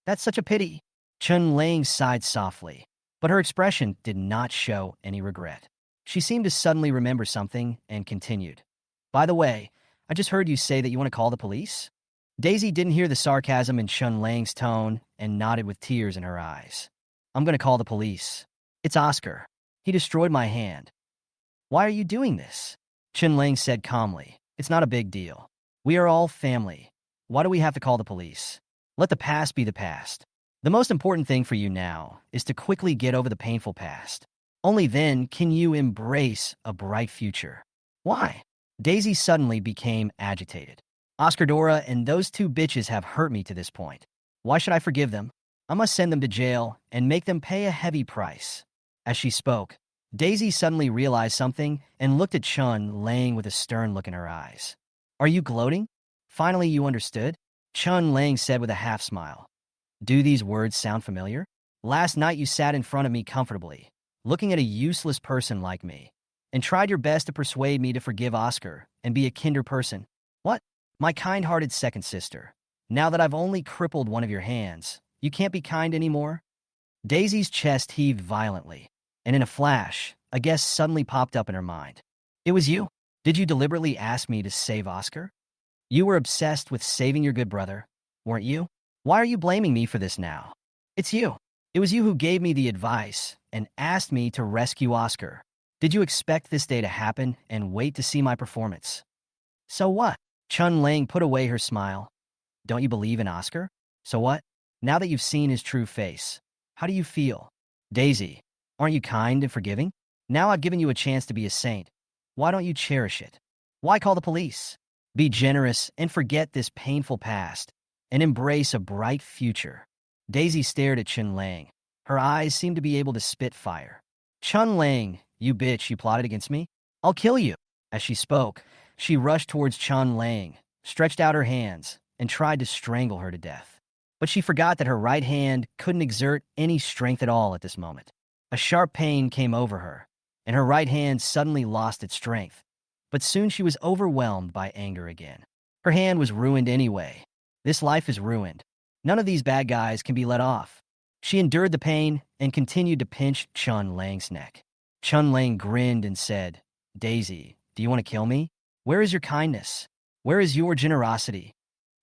"That's such a pity." Chun Lang sighed softly, but her expression did not show any regret. She seemed to suddenly remember something and continued. "By the way, I just heard you say that you want to call the police?" Daisy didn't hear the sarcasm in Chun Lang's tone and nodded with tears in her eyes. I'm going to call the police. It's Oscar. He destroyed my hand. Why are you doing this? Chun Lang said calmly. It's not a big deal. We are all family. Why do we have to call the police? Let the past be the past. The most important thing for you now is to quickly get over the painful past. Only then can you embrace a bright future. Why? Daisy suddenly became agitated. Oscar, Dora, and those two bitches have hurt me to this point. Why should I forgive them? I must send them to jail and make them pay a heavy price. As she spoke, Daisy suddenly realized something and looked at Chun Lang with a stern look in her eyes. Are you gloating? Finally you understood? Chun Lang said with a half smile. Do these words sound familiar? Last night you sat in front of me comfortably, looking at a useless person like me, and tried your best to persuade me to forgive Oscar and be a kinder person. What? My kind-hearted second sister. Now that I've only crippled one of your hands, you can't be kind anymore? Daisy's chest heaved violently, and in a flash, a guess suddenly popped up in her mind. It was you. Did you deliberately ask me to save Oscar? You were obsessed with saving your good brother, weren't you? Why are you blaming me for this now? It's you. It was you who gave me the advice and asked me to rescue Oscar. Did you expect this day to happen and wait to see my performance? So what? Chun Lang put away her smile. Don't you believe in Oscar? So what? Now that you've seen his true face, how do you feel? Daisy, aren't you kind and forgiving? Now I've given you a chance to be a saint. Why don't you cherish it? Why call the police? Be generous and forget this painful past and embrace a bright future. Daisy stared at Chun Lang. Her eyes seemed to be able to spit fire. Chun Lang, you bitch, you plotted against me? I'll kill you. As she spoke, she rushed towards Chun Lang, stretched out her hands, and tried to strangle her to death. But she forgot that her right hand couldn't exert any strength at all at this moment. A sharp pain came over her, and her right hand suddenly lost its strength. But soon she was overwhelmed by anger again. Her hand was ruined anyway. This life is ruined. None of these bad guys can be let off. She endured the pain and continued to pinch Chun Lang's neck. Chun Lang grinned and said, Daisy, do you want to kill me? Where is your kindness? Where is your generosity?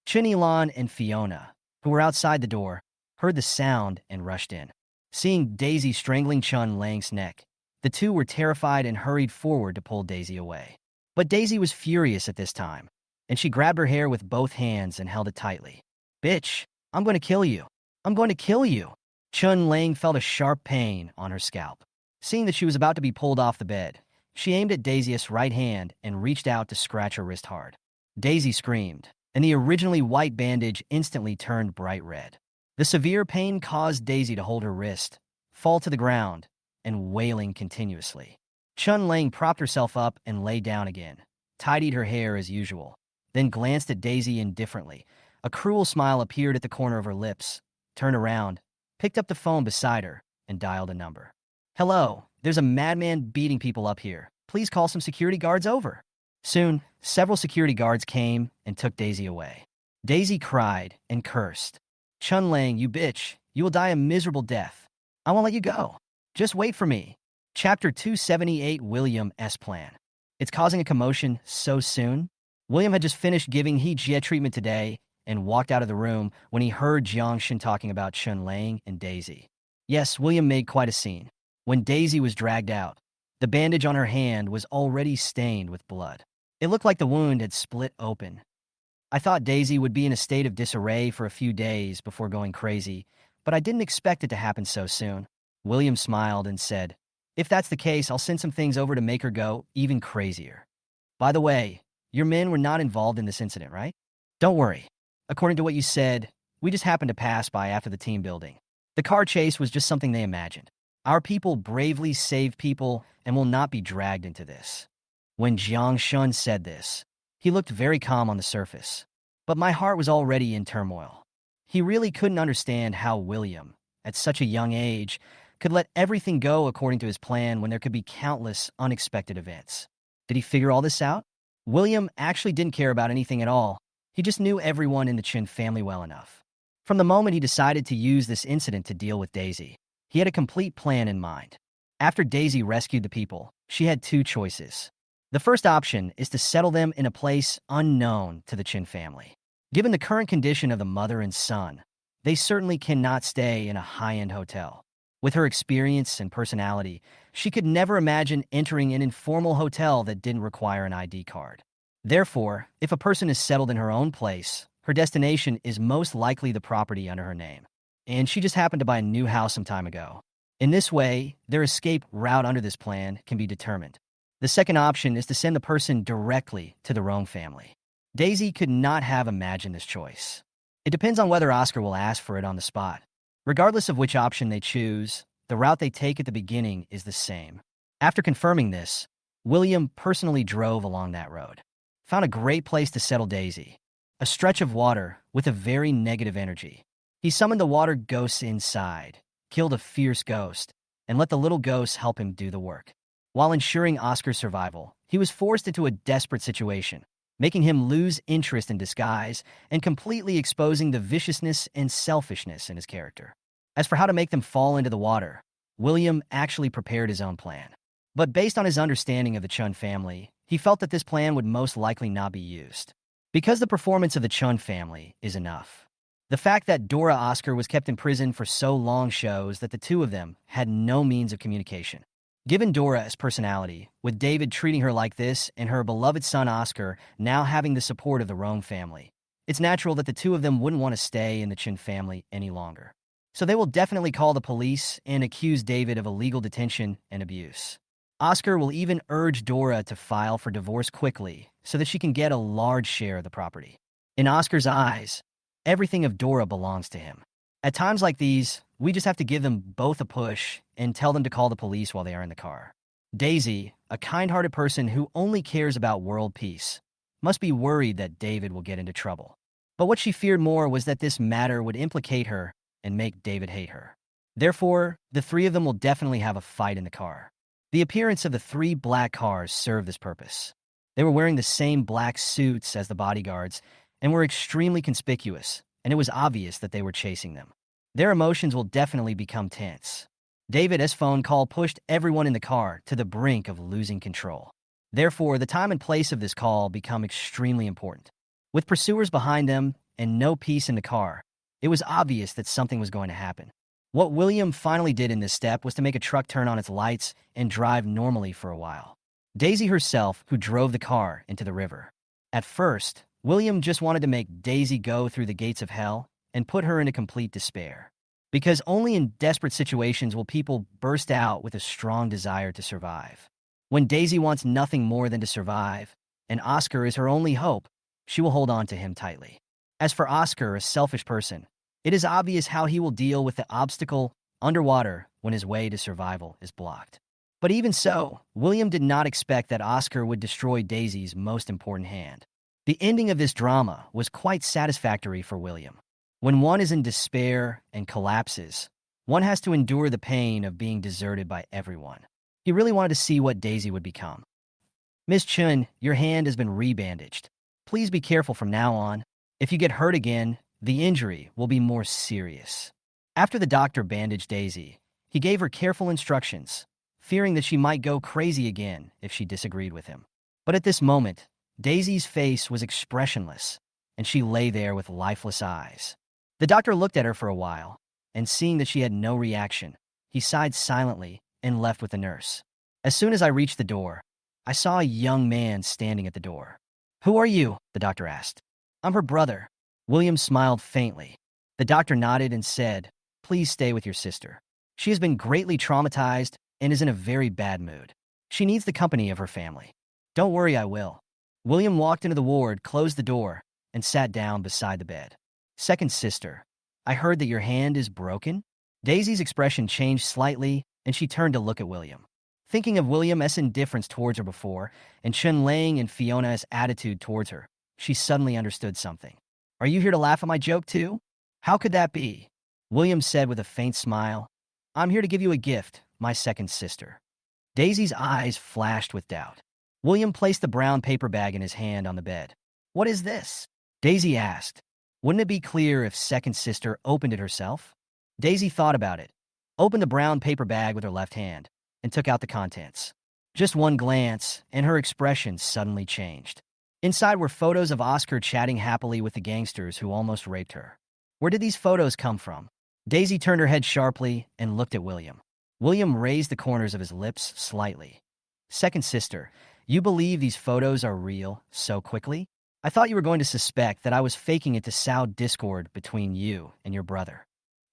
Chun Lang and Fiona, who were outside the door, heard the sound and rushed in. Seeing Daisy strangling Chun Lang's neck, the two were terrified and hurried forward to pull Daisy away. But Daisy was furious at this time, and she grabbed her hair with both hands and held it tightly. Bitch, I'm going to kill you. I'm going to kill you. Chun Lang felt a sharp pain on her scalp. Seeing that she was about to be pulled off the bed, she aimed at Daisy's right hand and reached out to scratch her wrist hard. Daisy screamed, and the originally white bandage instantly turned bright red. The severe pain caused Daisy to hold her wrist, fall to the ground, and wailing continuously. Chun Lang propped herself up and lay down again, tidied her hair as usual, then glanced at Daisy indifferently. A cruel smile appeared at the corner of her lips, turned around, picked up the phone beside her, and dialed a number. Hello, there's a madman beating people up here. Please call some security guards over. Soon, several security guards came and took Daisy away. Daisy cried and cursed. Chun Lang, you bitch, you will die a miserable death. I won't let you go. Just wait for me. Chapter 278, William's Plan. It's causing a commotion so soon. William had just finished giving He-Jie treatment today and walked out of the room when he heard Jiangshan talking about Chun Lang and Daisy. Yes, William made quite a scene. When Daisy was dragged out, the bandage on her hand was already stained with blood. It looked like the wound had split open. I thought Daisy would be in a state of disarray for a few days before going crazy, but I didn't expect it to happen so soon. William smiled and said, If that's the case, I'll send some things over to make her go even crazier. By the way, your men were not involved in this incident, right? Don't worry. According to what you said, we just happened to pass by after the team building. The car chase was just something they imagined. Our people bravely saved people and will not be dragged into this. When Jiang Shun said this, he looked very calm on the surface, but my heart was already in turmoil. He really couldn't understand how William, at such a young age, could let everything go according to his plan when there could be countless unexpected events. Did he figure all this out? William actually didn't care about anything at all. He just knew everyone in the Chun family well enough. From the moment he decided to use this incident to deal with Daisy, he had a complete plan in mind. After Daisy rescued the people, she had two choices. The first option is to settle them in a place unknown to the Chun family. Given the current condition of the mother and son, they certainly cannot stay in a high-end hotel. With her experience and personality, she could never imagine entering an informal hotel that didn't require an ID card. Therefore, if a person is settled in her own place, her destination is most likely the property under her name. And she just happened to buy a new house some time ago. In this way, their escape route under this plan can be determined. The second option is to send the person directly to the Rome family. Daisy could not have imagined this choice. It depends on whether Oscar will ask for it on the spot. Regardless of which option they choose, the route they take at the beginning is the same. After confirming this, William personally drove along that road. Found a great place to settle Daisy, a stretch of water with a very negative energy. He summoned the water ghosts inside, killed a fierce ghost, and let the little ghosts help him do the work. While ensuring Oscar's survival, he was forced into a desperate situation, making him lose interest in disguise and completely exposing the viciousness and selfishness in his character. As for how to make them fall into the water, William actually prepared his own plan. But based on his understanding of the Chun family, he felt that this plan would most likely not be used. Because the performance of the Chun family is enough. The fact that Dora Oscar was kept in prison for so long shows that the two of them had no means of communication. Given Dora's personality, with David treating her like this and her beloved son Oscar now having the support of the Rome family, it's natural that the two of them wouldn't want to stay in the Chun family any longer. So they will definitely call the police and accuse David of illegal detention and abuse. Oscar will even urge Dora to file for divorce quickly so that she can get a large share of the property. In Oscar's eyes, everything of Dora belongs to him. At times like these, we just have to give them both a push and tell them to call the police while they are in the car. Daisy, a kind-hearted person who only cares about world peace, must be worried that David will get into trouble. But what she feared more was that this matter would implicate her and make David hate her. Therefore, the three of them will definitely have a fight in the car. The appearance of the three black cars served this purpose. They were wearing the same black suits as the bodyguards and were extremely conspicuous, and it was obvious that they were chasing them. Their emotions will definitely become tense. David's phone call pushed everyone in the car to the brink of losing control. Therefore, the time and place of this call become extremely important. With pursuers behind them and no peace in the car, it was obvious that something was going to happen. What William finally did in this step was to make a truck turn on its lights and drive normally for a while. Daisy herself, who drove the car into the river. At first, William just wanted to make Daisy go through the gates of hell and put her into complete despair. Because only in desperate situations will people burst out with a strong desire to survive. When Daisy wants nothing more than to survive, and Oscar is her only hope, she will hold on to him tightly. As for Oscar, a selfish person, it is obvious how he will deal with the obstacle underwater when his way to survival is blocked. But even so, William did not expect that Oscar would destroy Daisy's most important hand. The ending of this drama was quite satisfactory for William. When one is in despair and collapses, one has to endure the pain of being deserted by everyone. He really wanted to see what Daisy would become. Miss Chun, your hand has been rebandaged. Please be careful from now on. If you get hurt again, the injury will be more serious. After the doctor bandaged Daisy, he gave her careful instructions, fearing that she might go crazy again if she disagreed with him. But at this moment, Daisy's face was expressionless, and she lay there with lifeless eyes. The doctor looked at her for a while, and seeing that she had no reaction, he sighed silently and left with the nurse. As soon as I reached the door, I saw a young man standing at the door. "Who are you?" the doctor asked. "I'm her brother." William smiled faintly. The doctor nodded and said, "Please stay with your sister. She has been greatly traumatized and is in a very bad mood. She needs the company of her family." "Don't worry, I will." William walked into the ward, closed the door, and sat down beside the bed. "Second sister, I heard that your hand is broken?" Daisy's expression changed slightly, and she turned to look at William. Thinking of William's indifference towards her before, and Chun Lang and Fiona's attitude towards her, she suddenly understood something. "Are you here to laugh at my joke too?" "How could that be?" William said with a faint smile. "I'm here to give you a gift, my second sister." Daisy's eyes flashed with doubt. William placed the brown paper bag in his hand on the bed. "What is this?" Daisy asked. Wouldn't it be clear if second sister opened it herself? Daisy thought about it, opened the brown paper bag with her left hand, and took out the contents. Just one glance, and her expression suddenly changed. Inside were photos of Oscar chatting happily with the gangsters who almost raped her. Where did these photos come from? Daisy turned her head sharply and looked at William. William raised the corners of his lips slightly. Second sister, you believe these photos are real so quickly? I thought you were going to suspect that I was faking it to sow discord between you and your brother.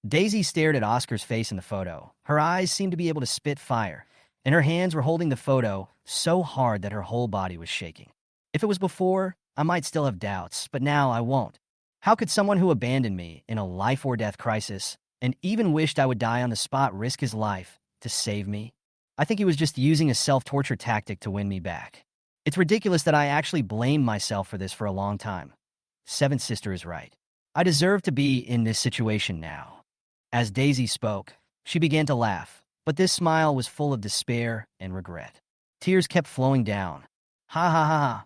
Daisy stared at Oscar's face in the photo. Her eyes seemed to be able to spit fire, and her hands were holding the photo so hard that her whole body was shaking. If it was before, I might still have doubts, but now I won't. How could someone who abandoned me in a life-or-death crisis and even wished I would die on the spot risk his life to save me? I think he was just using a self-torture tactic to win me back. It's ridiculous that I actually blamed myself for this for a long time. Seventh sister is right. I deserve to be in this situation now. As Daisy spoke, she began to laugh, but this smile was full of despair and regret. Tears kept flowing down. Ha ha ha ha.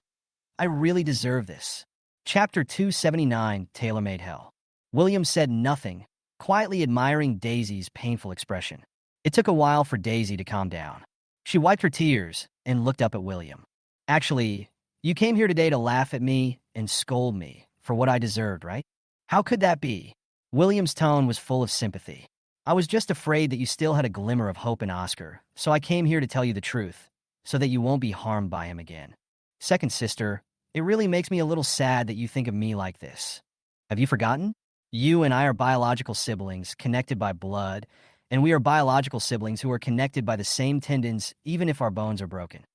I really deserve this. Chapter 279, Tailor-Made Hell. William said nothing, quietly admiring Daisy's painful expression. It took a while for Daisy to calm down. She wiped her tears and looked up at William. Actually, you came here today to laugh at me and scold me for what I deserved, right? How could that be? William's tone was full of sympathy. I was just afraid that you still had a glimmer of hope in Oscar, so I came here to tell you the truth, so that you won't be harmed by him again. Second sister, it really makes me a little sad that you think of me like this. Have you forgotten? You and I are biological siblings, connected by blood, and we are biological siblings who are connected by the same tendons even if our bones are broken.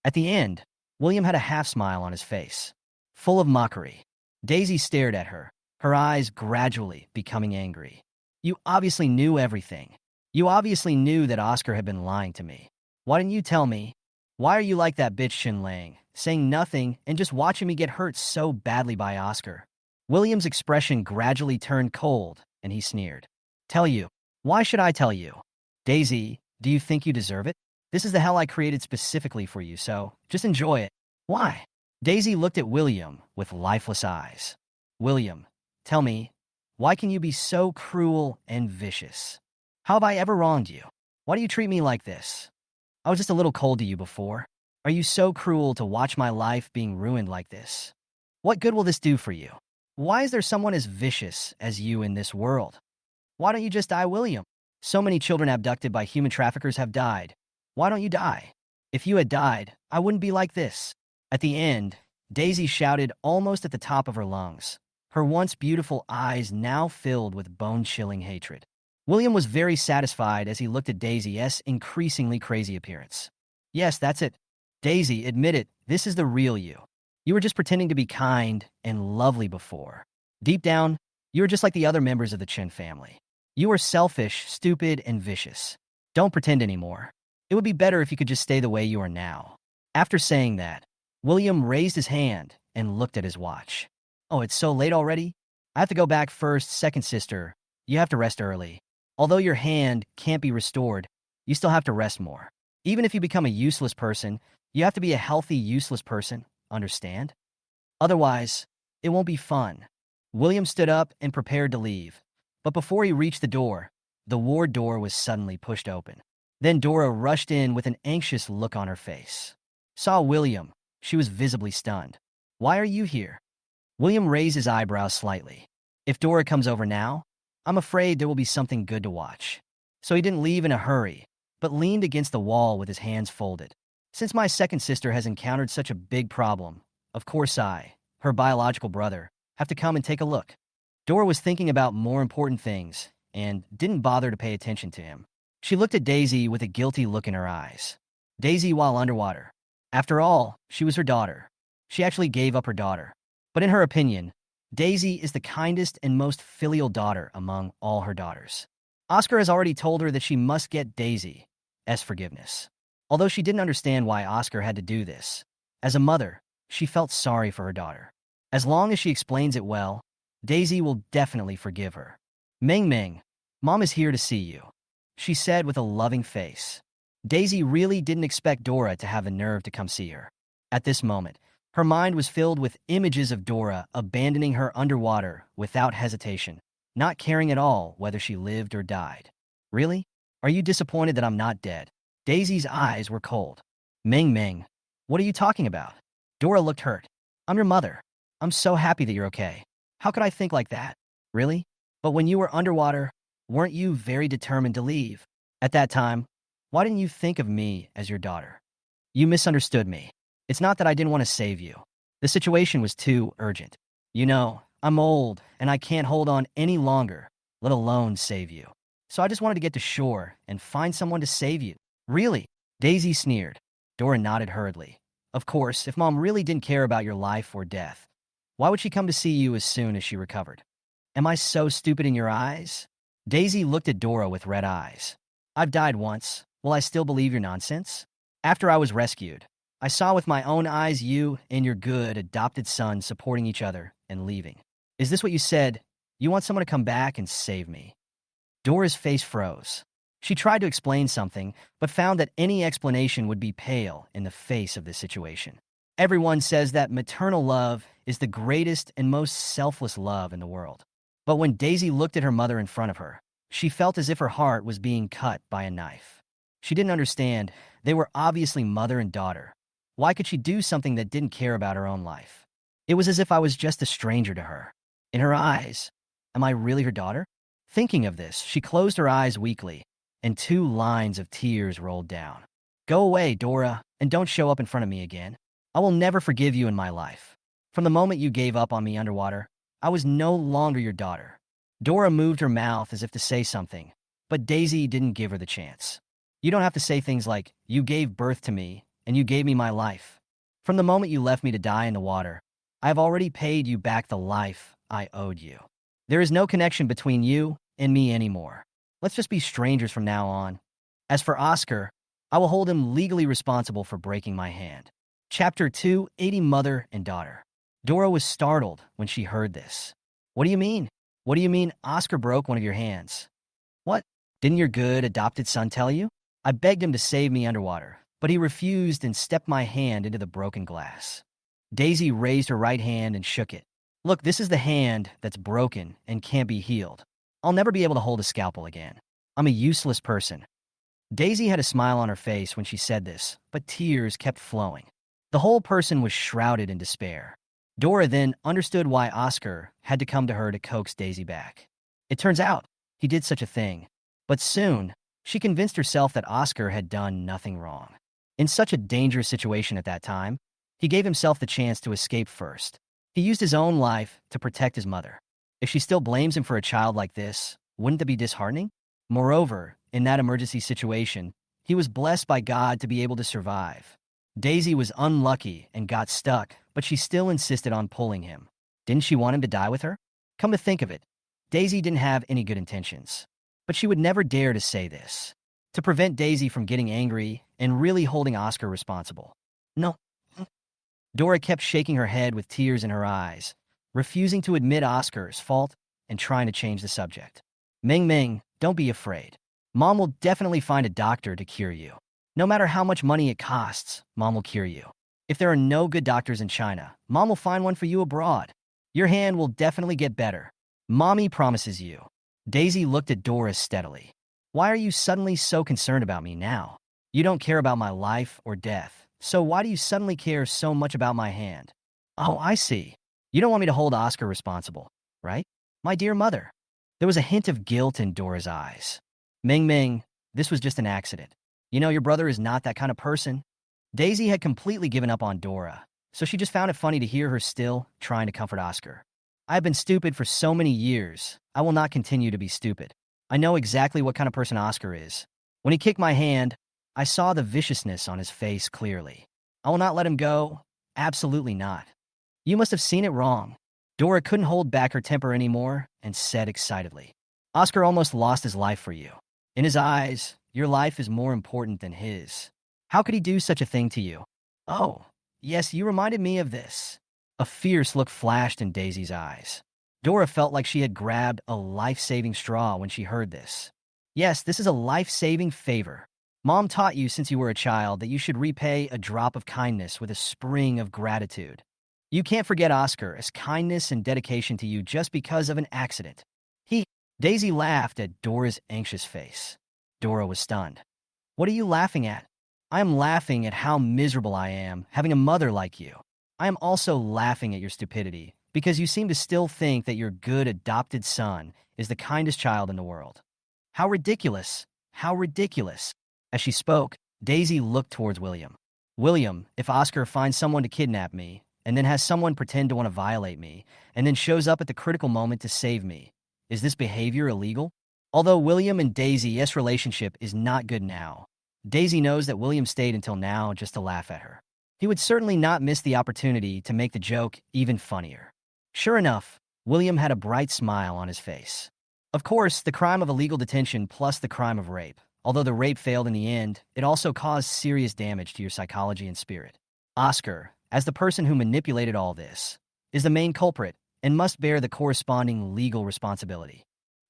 At the end, William had a half-smile on his face, full of mockery. Daisy stared at her, her eyes gradually becoming angry. You obviously knew everything. You obviously knew that Oscar had been lying to me. Why didn't you tell me? Why are you like that bitch Chun Lang, saying nothing and just watching me get hurt so badly by Oscar? William's expression gradually turned cold, and he sneered. Tell you? Why should I tell you? Daisy, do you think you deserve it? This is the hell I created specifically for you, so just enjoy it. Why? Daisy looked at William with lifeless eyes. William, tell me, why can you be so cruel and vicious? How have I ever wronged you? Why do you treat me like this? I was just a little cold to you before. Are you so cruel to watch my life being ruined like this? What good will this do for you? Why is there someone as vicious as you in this world? Why don't you just die, William? So many children abducted by human traffickers have died. Why don't you die? If you had died, I wouldn't be like this. At the end, Daisy shouted almost at the top of her lungs, her once beautiful eyes now filled with bone-chilling hatred. William was very satisfied as he looked at Daisy's increasingly crazy appearance. Yes, that's it. Daisy, admit it, this is the real you. You were just pretending to be kind and lovely before. Deep down, you were just like the other members of the Chen family. You were selfish, stupid, and vicious. Don't pretend anymore. It would be better if you could just stay the way you are now. After saying that, William raised his hand and looked at his watch. Oh, it's so late already? I have to go back first, second sister. You have to rest early. Although your hand can't be restored, you still have to rest more. Even if you become a useless person, you have to be a healthy, useless person, understand? Otherwise, it won't be fun. William stood up and prepared to leave. But before he reached the door, the ward door was suddenly pushed open. Then Dora rushed in with an anxious look on her face. Saw William. She was visibly stunned. Why are you here? William raised his eyebrows slightly. If Dora comes over now, I'm afraid there will be something good to watch. So he didn't leave in a hurry, but leaned against the wall with his hands folded. Since my second sister has encountered such a big problem, of course I, her biological brother, have to come and take a look. Dora was thinking about more important things and didn't bother to pay attention to him. She looked at Daisy with a guilty look in her eyes. Daisy while underwater. After all, she was her daughter. She actually gave up her daughter. But in her opinion, Daisy is the kindest and most filial daughter among all her daughters. Oscar has already told her that she must get Daisy's forgiveness. Although she didn't understand why Oscar had to do this, as a mother, she felt sorry for her daughter. As long as she explains it well, Daisy will definitely forgive her. Meng Meng, Mom is here to see you, she said with a loving face. Daisy really didn't expect Dora to have the nerve to come see her. At this moment, her mind was filled with images of Dora abandoning her underwater without hesitation, not caring at all whether she lived or died. Really? Are you disappointed that I'm not dead? Daisy's eyes were cold. Meng Meng, what are you talking about? Dora looked hurt. I'm your mother. I'm so happy that you're okay. How could I think like that? Really? But when you were underwater, weren't you very determined to leave? At that time, why didn't you think of me as your daughter? You misunderstood me. It's not that I didn't want to save you. The situation was too urgent. You know, I'm old, and I can't hold on any longer, let alone save you. So I just wanted to get to shore and find someone to save you. Really? Daisy sneered. Dora nodded hurriedly. Of course, if Mom really didn't care about your life or death, why would she come to see you as soon as she recovered? Am I so stupid in your eyes? Daisy looked at Dora with red eyes. I've died once. Will I still believe your nonsense? After I was rescued, I saw with my own eyes you and your good adopted son supporting each other and leaving. Is this what you said? You want someone to come back and save me? Dora's face froze. She tried to explain something, but found that any explanation would be pale in the face of this situation. Everyone says that maternal love is the greatest and most selfless love in the world. But when Daisy looked at her mother in front of her, she felt as if her heart was being cut by a knife. She didn't understand. They were obviously mother and daughter. Why could she do something that didn't care about her own life? It was as if I was just a stranger to her. In her eyes, am I really her daughter? Thinking of this, she closed her eyes weakly, and 2 lines of tears rolled down. Go away, Dora, and don't show up in front of me again. I will never forgive you in my life. From the moment you gave up on me underwater, I was no longer your daughter. Dora moved her mouth as if to say something, but Daisy didn't give her the chance. You don't have to say things like, you gave birth to me, and you gave me my life. From the moment you left me to die in the water, I have already paid you back the life I owed you. There is no connection between you and me anymore. Let's just be strangers from now on. As for Oscar, I will hold him legally responsible for breaking my hand. Chapter 280 Mother and Daughter. Dora was startled when she heard this. What do you mean? What do you mean Oscar broke one of your hands? What? Didn't your good adopted son tell you? I begged him to save me underwater, but he refused and stepped my hand into the broken glass. Daisy raised her right hand and shook it. Look, this is the hand that's broken and can't be healed. I'll never be able to hold a scalpel again. I'm a useless person. Daisy had a smile on her face when she said this, but tears kept flowing. The whole person was shrouded in despair. Dora then understood why Oscar had to come to her to coax Daisy back. It turns out he did such a thing, but soon she convinced herself that Oscar had done nothing wrong. In such a dangerous situation at that time, he gave himself the chance to escape first. He used his own life to protect his mother. If she still blames him for a child like this, wouldn't that be disheartening? Moreover, in that emergency situation, he was blessed by God to be able to survive. Daisy was unlucky and got stuck, but she still insisted on pulling him. Didn't she want him to die with her? Come to think of it, Daisy didn't have any good intentions. But she would never dare to say this, to prevent Daisy from getting angry and really holding Oscar responsible. No. Dora kept shaking her head with tears in her eyes, refusing to admit Oscar's fault and trying to change the subject. Ming Ming, don't be afraid. Mom will definitely find a doctor to cure you. No matter how much money it costs, Mom will cure you. If there are no good doctors in China, Mom will find one for you abroad. Your hand will definitely get better. Mommy promises you. Daisy looked at Dora steadily. Why are you suddenly so concerned about me now? You don't care about my life or death, so why do you suddenly care so much about my hand? Oh, I see. You don't want me to hold Oscar responsible, right? My dear mother. There was a hint of guilt in Dora's eyes. Ming Ming, this was just an accident. You know, your brother is not that kind of person. Daisy had completely given up on Dora, so she just found it funny to hear her still trying to comfort Oscar. I have been stupid for so many years. I will not continue to be stupid. I know exactly what kind of person Oscar is. When he kicked my hand, I saw the viciousness on his face clearly. I will not let him go. Absolutely not. You must have seen it wrong. Dora couldn't hold back her temper anymore and said excitedly, Oscar almost lost his life for you. In his eyes, your life is more important than his. How could he do such a thing to you? Oh, yes, you reminded me of this. A fierce look flashed in Daisy's eyes. Dora felt like she had grabbed a life-saving straw when she heard this. Yes, this is a life-saving favor. Mom taught you since you were a child that you should repay a drop of kindness with a spring of gratitude. You can't forget Oscar's kindness and dedication to you just because of an accident. Daisy laughed at Dora's anxious face. Dora was stunned. What are you laughing at? I am laughing at how miserable I am having a mother like you. I am also laughing at your stupidity because you seem to still think that your good adopted son is the kindest child in the world. How ridiculous! How ridiculous! As she spoke, Daisy looked towards William. William, if Oscar finds someone to kidnap me, and then has someone pretend to want to violate me, and then shows up at the critical moment to save me, is this behavior illegal? Although William and Daisy's relationship is not good now, Daisy knows that William stayed until now just to laugh at her. He would certainly not miss the opportunity to make the joke even funnier. Sure enough, William had a bright smile on his face. Of course, the crime of illegal detention plus the crime of rape. Although the rape failed in the end, it also caused serious damage to your psychology and spirit. Oscar, as the person who manipulated all this, is the main culprit and must bear the corresponding legal responsibility.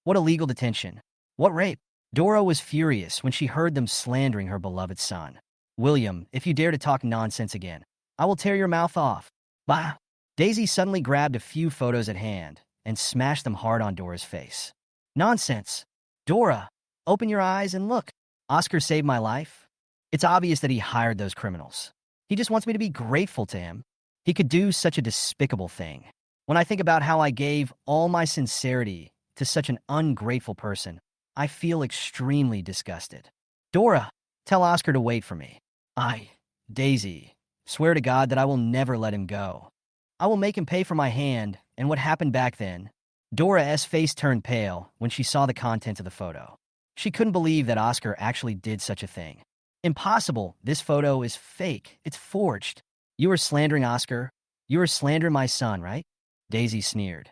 What illegal detention? What rape? Dora was furious when she heard them slandering her beloved son. William, if you dare to talk nonsense again, I will tear your mouth off. Bah! Daisy suddenly grabbed a few photos at hand and smashed them hard on Dora's face. Nonsense! Dora, open your eyes and look. Oscar saved my life. It's obvious that he hired those criminals. He just wants me to be grateful to him. He could do such a despicable thing. When I think about how I gave all my sincerity to such an ungrateful person, I feel extremely disgusted. Dora, tell Oscar to wait for me. Daisy, swear to God that I will never let him go. I will make him pay for my hand and what happened back then. Dora's face turned pale when she saw the content of the photo. She couldn't believe that Oscar actually did such a thing. Impossible. This photo is fake. It's forged. You are slandering Oscar. You are slandering my son, right? Daisy sneered.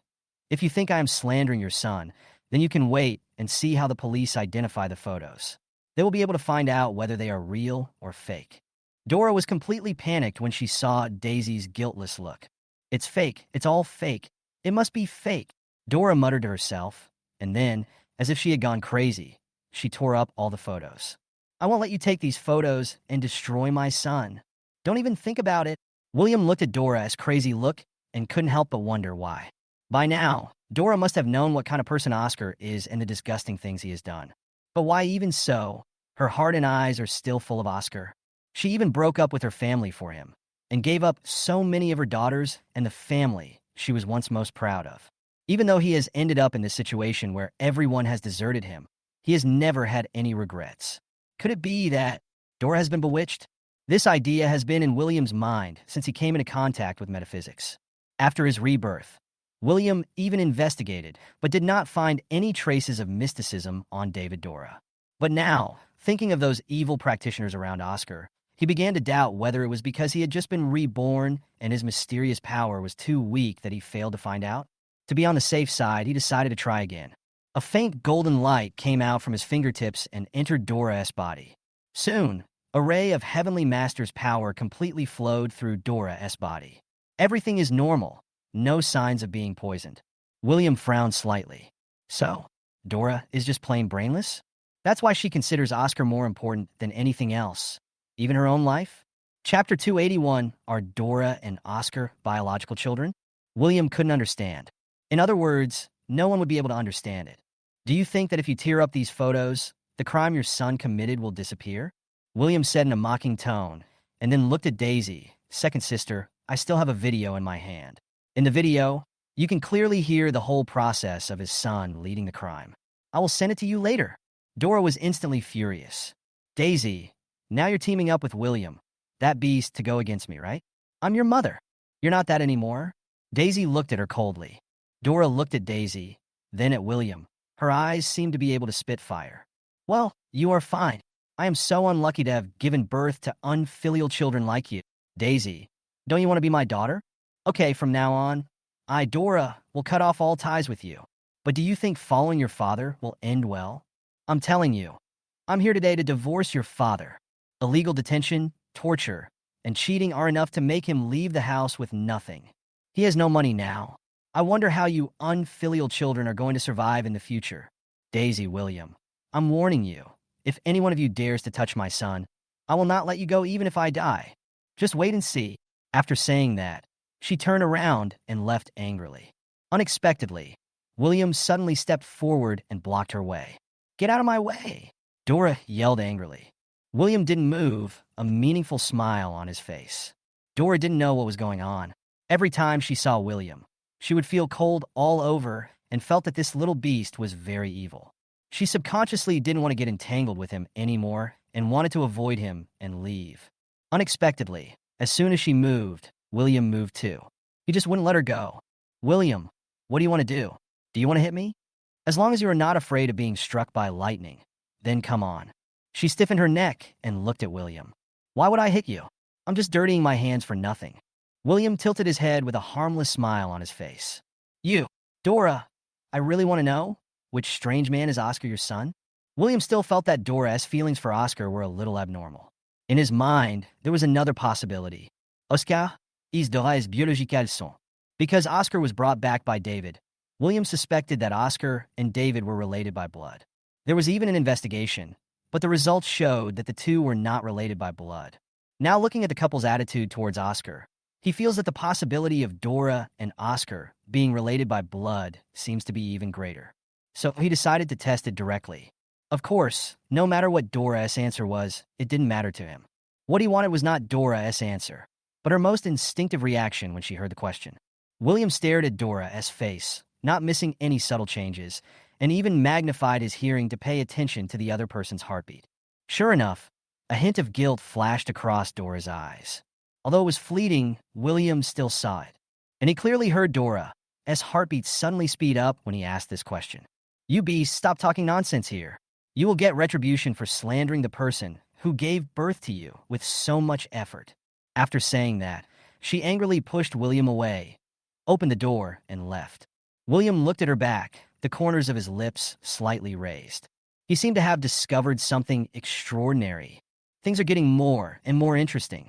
If you think I am slandering your son, then you can wait and see how the police identify the photos. They will be able to find out whether they are real or fake. Dora was completely panicked when she saw Daisy's guiltless look. It's fake. It's all fake. It must be fake. Dora muttered to herself, and then, as if she had gone crazy, she tore up all the photos. I won't let you take these photos and destroy my son. Don't even think about it. William looked at Dora's crazy look and couldn't help but wonder why. By now, Dora must have known what kind of person Oscar is and the disgusting things he has done. But why even so? Her heart and eyes are still full of Oscar. She even broke up with her family for him and gave up so many of her daughters and the family she was once most proud of. Even though he has ended up in this situation where everyone has deserted him, he has never had any regrets. Could it be that Dora has been bewitched? This idea has been in William's mind since he came into contact with metaphysics. After his rebirth, William even investigated, but did not find any traces of mysticism on David Dora. But now, thinking of those evil practitioners around Oscar, he began to doubt whether it was because he had just been reborn and his mysterious power was too weak that he failed to find out. To be on the safe side, he decided to try again. A faint golden light came out from his fingertips and entered Dora's body. Soon, a ray of Heavenly Master's power completely flowed through Dora's body. Everything is normal. No signs of being poisoned. William frowned slightly. So, Dora is just plain brainless? That's why she considers Oscar more important than anything else, even her own life? Chapter 281, Are Dora and Oscar biological children? William couldn't understand. In other words, no one would be able to understand it. Do you think that if you tear up these photos, the crime your son committed will disappear? William said in a mocking tone, and then looked at Daisy. Second sister, I still have a video in my hand. In the video, you can clearly hear the whole process of his son leading the crime. I will send it to you later. Dora was instantly furious. Daisy, now you're teaming up with William, that beast, to go against me, right? I'm your mother. You're not that anymore. Daisy looked at her coldly. Dora looked at Daisy, then at William. Her eyes seemed to be able to spit fire. Well, you are fine. I am so unlucky to have given birth to unfilial children like you. Daisy, don't you want to be my daughter? Okay, from now on, I, Dora, will cut off all ties with you. But do you think following your father will end well? I'm telling you, I'm here today to divorce your father. Illegal detention, torture, and cheating are enough to make him leave the house with nothing. He has no money now. I wonder how you unfilial children are going to survive in the future. Daisy, William, I'm warning you. If any one of you dares to touch my son, I will not let you go even if I die. Just wait and see. After saying that, she turned around and left angrily. Unexpectedly, William suddenly stepped forward and blocked her way. Get out of my way! Dora yelled angrily. William didn't move, a meaningful smile on his face. Dora didn't know what was going on. Every time she saw William, she would feel cold all over and felt that this little beast was very evil. She subconsciously didn't want to get entangled with him anymore and wanted to avoid him and leave. Unexpectedly, as soon as she moved, William moved too. He just wouldn't let her go. William, what do you want to do? Do you want to hit me? As long as you are not afraid of being struck by lightning, then come on. She stiffened her neck and looked at William. Why would I hit you? I'm just dirtying my hands for nothing. William tilted his head with a harmless smile on his face. You, Dora, I really want to know, which strange man is Oscar your son? William still felt that Dora's feelings for Oscar were a little abnormal. In his mind, there was another possibility. Oscar is Dora's biological son. Because Oscar was brought back by David, William suspected that Oscar and David were related by blood. There was even an investigation, but the results showed that the two were not related by blood. Now looking at the couple's attitude towards Oscar, he feels that the possibility of Dora and Oscar being related by blood seems to be even greater. So he decided to test it directly. Of course, no matter what Dora's answer was, it didn't matter to him. What he wanted was not Dora's answer, but her most instinctive reaction when she heard the question. William stared at Dora's face, not missing any subtle changes, and even magnified his hearing to pay attention to the other person's heartbeat. Sure enough, a hint of guilt flashed across Dora's eyes. Although it was fleeting, William still saw it. And he clearly heard Dora's heartbeat suddenly speed up when he asked this question. You beast, stop talking nonsense here. You will get retribution for slandering the person who gave birth to you with so much effort. After saying that, she angrily pushed William away, opened the door, and left. William looked at her back, the corners of his lips slightly raised. He seemed to have discovered something extraordinary. Things are getting more and more interesting.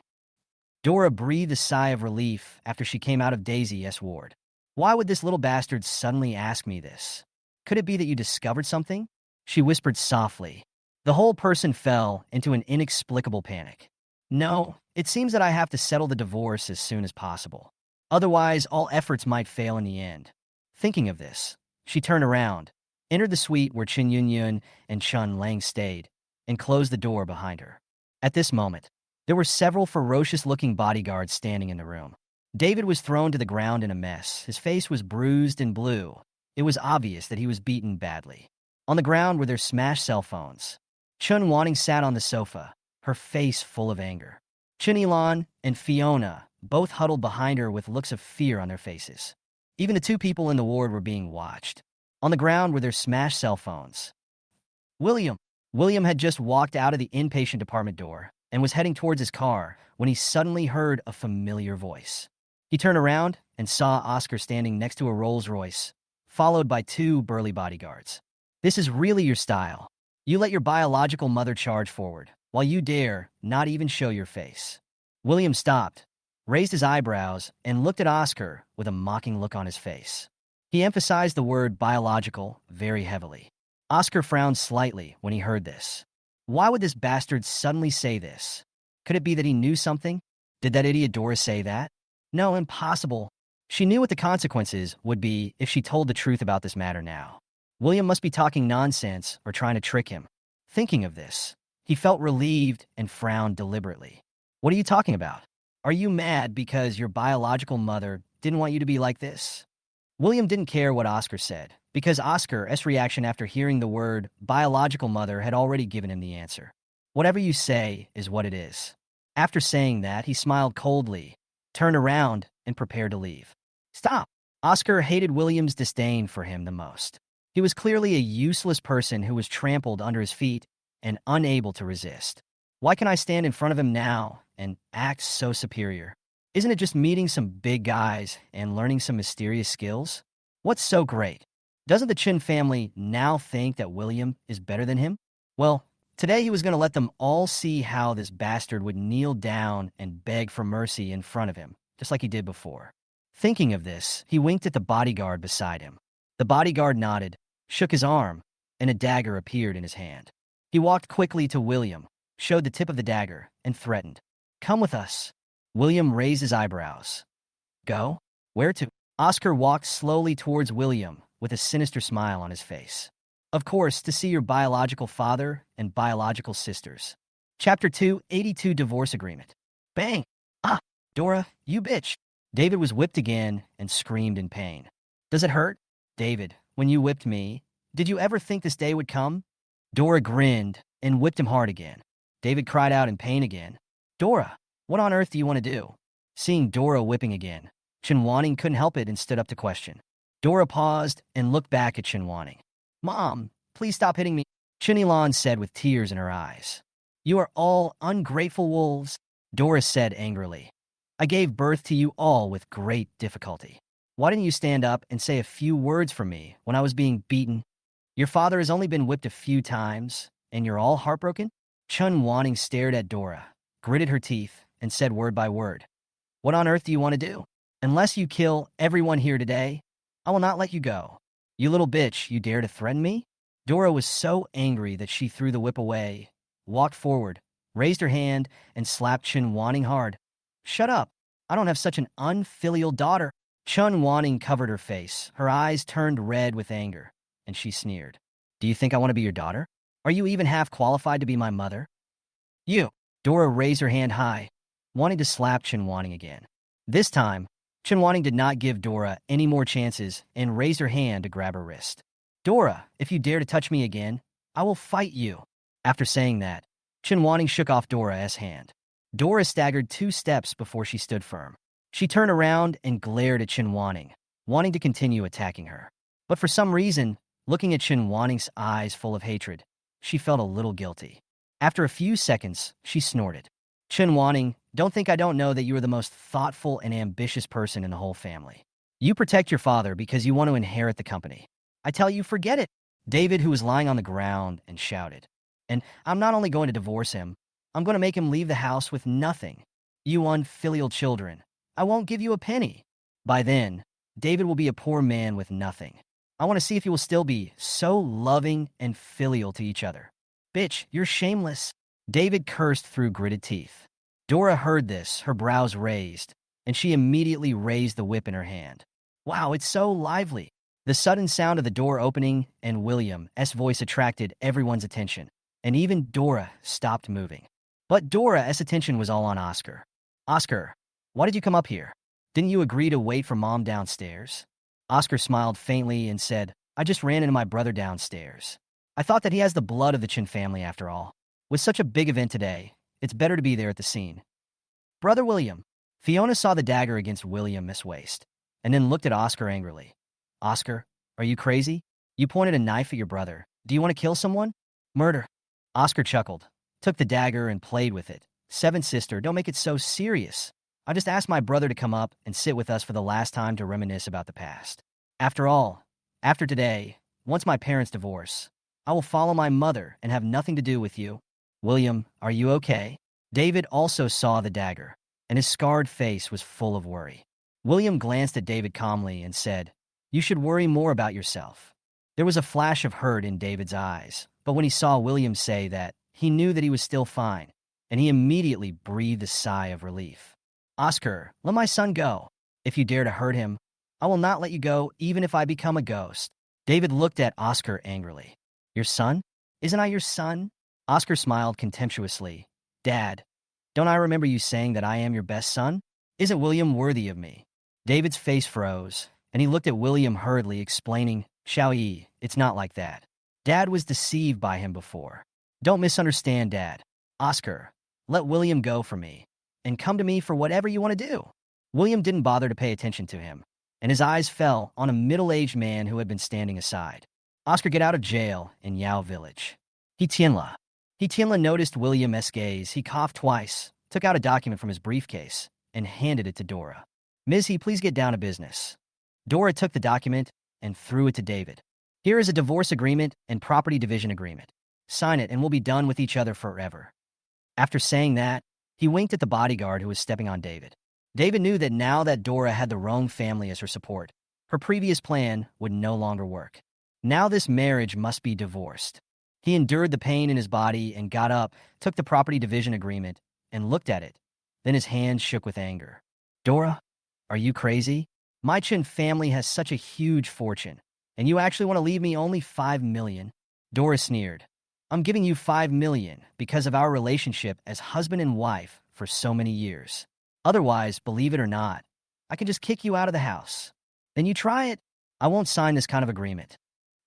Dora breathed a sigh of relief after she came out of Daisy's ward. Why would this little bastard suddenly ask me this? Could it be that you discovered something? She whispered softly. The whole person fell into an inexplicable panic. No, it seems that I have to settle the divorce as soon as possible. Otherwise, all efforts might fail in the end. Thinking of this, she turned around, entered the suite where Ling Yuan and Chun Lang stayed, and closed the door behind her. At this moment, there were several ferocious-looking bodyguards standing in the room. David was thrown to the ground in a mess. His face was bruised and blue. It was obvious that he was beaten badly. On the ground were their smashed cell phones. Chun Wanting sat on the sofa, her face full of anger. Chun Lan and Fiona both huddled behind her with looks of fear on their faces. Even the two people in the ward were being watched. On the ground were their smashed cell phones. William had just walked out of the inpatient department door and was heading towards his car when he suddenly heard a familiar voice. He turned around and saw Oscar standing next to a Rolls-Royce, followed by two burly bodyguards. This is really your style. You let your biological mother charge forward, while you dare not even show your face. William stopped, raised his eyebrows, and looked at Oscar with a mocking look on his face. He emphasized the word biological very heavily. Oscar frowned slightly when he heard this. Why would this bastard suddenly say this? Could it be that he knew something? Did that idiot Dora say that? No, impossible. She knew what the consequences would be if she told the truth about this matter now. William must be talking nonsense or trying to trick him. Thinking of this, he felt relieved and frowned deliberately. What are you talking about? Are you mad because your biological mother didn't want you to be like this? William didn't care what Oscar said, because Oscar's reaction after hearing the word biological mother had already given him the answer. Whatever you say is what it is. After saying that, he smiled coldly, turned around, and prepared to leave. Stop! Oscar hated William's disdain for him the most. He was clearly a useless person who was trampled under his feet and unable to resist. Why can I stand in front of him now and act so superior? Isn't it just meeting some big guys and learning some mysterious skills? What's so great? Doesn't the Chin family now think that William is better than him? Well, today he was going to let them all see how this bastard would kneel down and beg for mercy in front of him, just like he did before. Thinking of this, he winked at the bodyguard beside him. The bodyguard nodded, shook his arm, and a dagger appeared in his hand. He walked quickly to William, showed the tip of the dagger, and threatened. Come with us. William raised his eyebrows. Go? Where to? Oscar walked slowly towards William with a sinister smile on his face. Of course, to see your biological father and biological sisters. Chapter 2, 82 Divorce Agreement. Bang! Ah! Dora, you bitch! David was whipped again and screamed in pain. Does it hurt? David, when you whipped me, Did you ever think this day would come? Dora grinned and whipped him hard again. David cried out in pain again. Dora, what on earth do you want to do? Seeing Dora whipping again, Chun Lang couldn't help it and stood up to question. Dora paused and looked back at Chun Lang. Mom, please stop hitting me, Chun Lang said with tears in her eyes. You are all ungrateful wolves, Dora said angrily. I gave birth to you all with great difficulty. Why didn't you stand up and say a few words for me when I was being beaten? Your father has only been whipped a few times, and you're all heartbroken? Chun Lang stared at Dora, gritted her teeth, and said word by word. What on earth do you want to do? Unless you kill everyone here today, I will not let you go. You little bitch, you dare to threaten me? Dora was so angry that she threw the whip away, walked forward, raised her hand, and slapped Chun Lang hard. Shut up. I don't have such an unfilial daughter. Chun Lang covered her face. Her eyes turned red with anger, and she sneered. Do you think I want to be your daughter? Are you even half qualified to be my mother? You. Dora raised her hand high, wanting to slap Chun Lang again. This time, Chun Lang did not give Dora any more chances and raised her hand to grab her wrist. Dora, if you dare to touch me again, I will fight you. After saying that, Chun Lang shook off Dora's hand. Dora staggered 2 steps before she stood firm. She turned around and glared at Chun Lang, wanting to continue attacking her. But for some reason, looking at Chun Lang's eyes full of hatred, she felt a little guilty. After a few seconds, she snorted. Chun Lang, don't think I don't know that you are the most thoughtful and ambitious person in the whole family. You protect your father because you want to inherit the company. I tell you, forget it. David, who was lying on the ground, and shouted. And I'm not only going to divorce him, I'm going to make him leave the house with nothing. You unfilial children, I won't give you a penny. By then, David will be a poor man with nothing. I want to see if you will still be so loving and filial to each other. Bitch, you're shameless. David cursed through gritted teeth. Dora heard this, her brows raised, and she immediately raised the whip in her hand. Wow, it's so lively. The sudden sound of the door opening and William's voice attracted everyone's attention, and even Dora stopped moving. But Dora's attention was all on Oscar. Oscar, why did you come up here? Didn't you agree to wait for Mom downstairs? Oscar smiled faintly and said, I just ran into my brother downstairs. I thought that he has the blood of the Chun family after all. With such a big event today, it's better to be there at the scene. Brother William. Fiona saw the dagger against William's waist, and then looked at Oscar angrily. Oscar, are you crazy? You pointed a knife at your brother. Do you want to kill someone? Murder. Oscar chuckled, took the dagger and played with it. Seven sister, don't make it so serious. I just asked my brother to come up and sit with us for the last time to reminisce about the past. After all, after today, once my parents divorce, I will follow my mother and have nothing to do with you. William, are you okay? David also saw the dagger, and his scarred face was full of worry. William glanced at David calmly and said, You should worry more about yourself. There was a flash of hurt in David's eyes, but when he saw William say that, he knew that he was still fine, and he immediately breathed a sigh of relief. Oscar, let my son go. If you dare to hurt him, I will not let you go even if I become a ghost. David looked at Oscar angrily. Your son? Isn't I your son? Oscar smiled contemptuously. Dad, don't I remember you saying that I am your best son? Isn't William worthy of me? David's face froze, and he looked at William hurriedly, explaining, Xiao Yi, it's not like that. Dad was deceived by him before. Don't misunderstand, Dad. Oscar, let William go for me, and come to me for whatever you want to do. William didn't bother to pay attention to him, and his eyes fell on a middle-aged man who had been standing aside. Oscar, get out of jail in Yao Village. He Tianla noticed William's gaze. He coughed twice, took out a document from his briefcase, and handed it to Dora. Ms. He, please get down to business. Dora took the document and threw it to David. Here is a divorce agreement and property division agreement. Sign it and we'll be done with each other forever. After saying that, he winked at the bodyguard who was stepping on David. David knew that now that Dora had the wrong family as her support, her previous plan would no longer work. Now this marriage must be divorced. He endured the pain in his body and got up, took the property division agreement, and looked at it. Then his hands shook with anger. Dora, are you crazy? My Chun family has such a huge fortune, and you actually want to leave me only 5 million? Dora sneered. I'm giving you 5 million because of our relationship as husband and wife for so many years. Otherwise, believe it or not, I can just kick you out of the house. Then you try it. I won't sign this kind of agreement.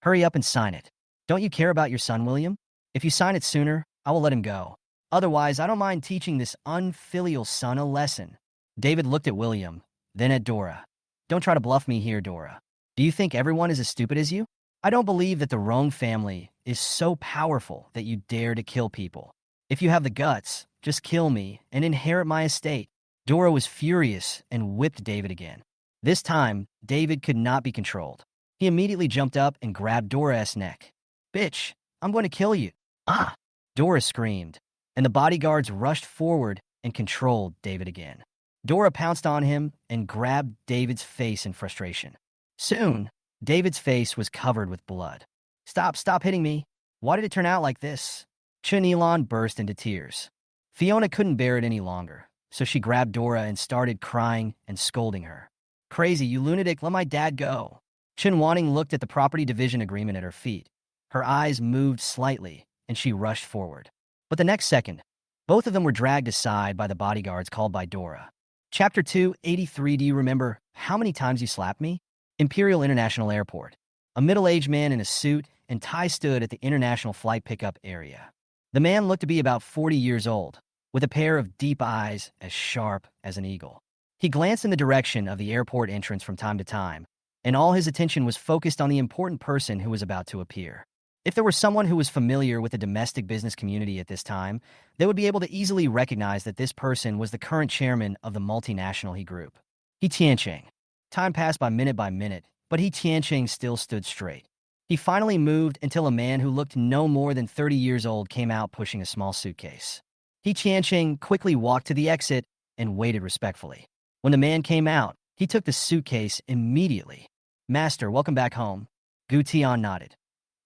Hurry up and sign it. Don't you care about your son, William? If you sign it sooner, I will let him go. Otherwise, I don't mind teaching this unfilial son a lesson. David looked at William, then at Dora. Don't try to bluff me here, Dora. Do you think everyone is as stupid as you? I don't believe that the Roan family is so powerful that you dare to kill people. If you have the guts, just kill me and inherit my estate. Dora was furious and whipped David again. This time, David could not be controlled. He immediately jumped up and grabbed Dora's neck. Bitch, I'm going to kill you. Ah! Dora screamed, and the bodyguards rushed forward and controlled David again. Dora pounced on him and grabbed David's face in frustration. Soon, David's face was covered with blood. Stop hitting me. Why did it turn out like this? Chun Lang burst into tears. Fiona couldn't bear it any longer, so she grabbed Dora and started crying and scolding her. Crazy, you lunatic, let my dad go. Chun Lang looked at the property division agreement at her feet. Her eyes moved slightly, and she rushed forward. But the next second, both of them were dragged aside by the bodyguards called by Dora. Chapter 283. Do you remember how many times you slapped me? Imperial International Airport. A middle-aged man in a suit and tie stood at the international flight pickup area. The man looked to be about 40 years old, with a pair of deep eyes as sharp as an eagle. He glanced in the direction of the airport entrance from time to time, and all his attention was focused on the important person who was about to appear. If there were someone who was familiar with the domestic business community at this time, they would be able to easily recognize that this person was the current chairman of the multinational He Group. He Tiancheng. Time passed by minute, but He Tiancheng still stood straight. He finally moved until a man who looked no more than 30 years old came out pushing a small suitcase. He Tiancheng quickly walked to the exit and waited respectfully. When the man came out, he took the suitcase immediately. Master, welcome back home. Gu Tian nodded.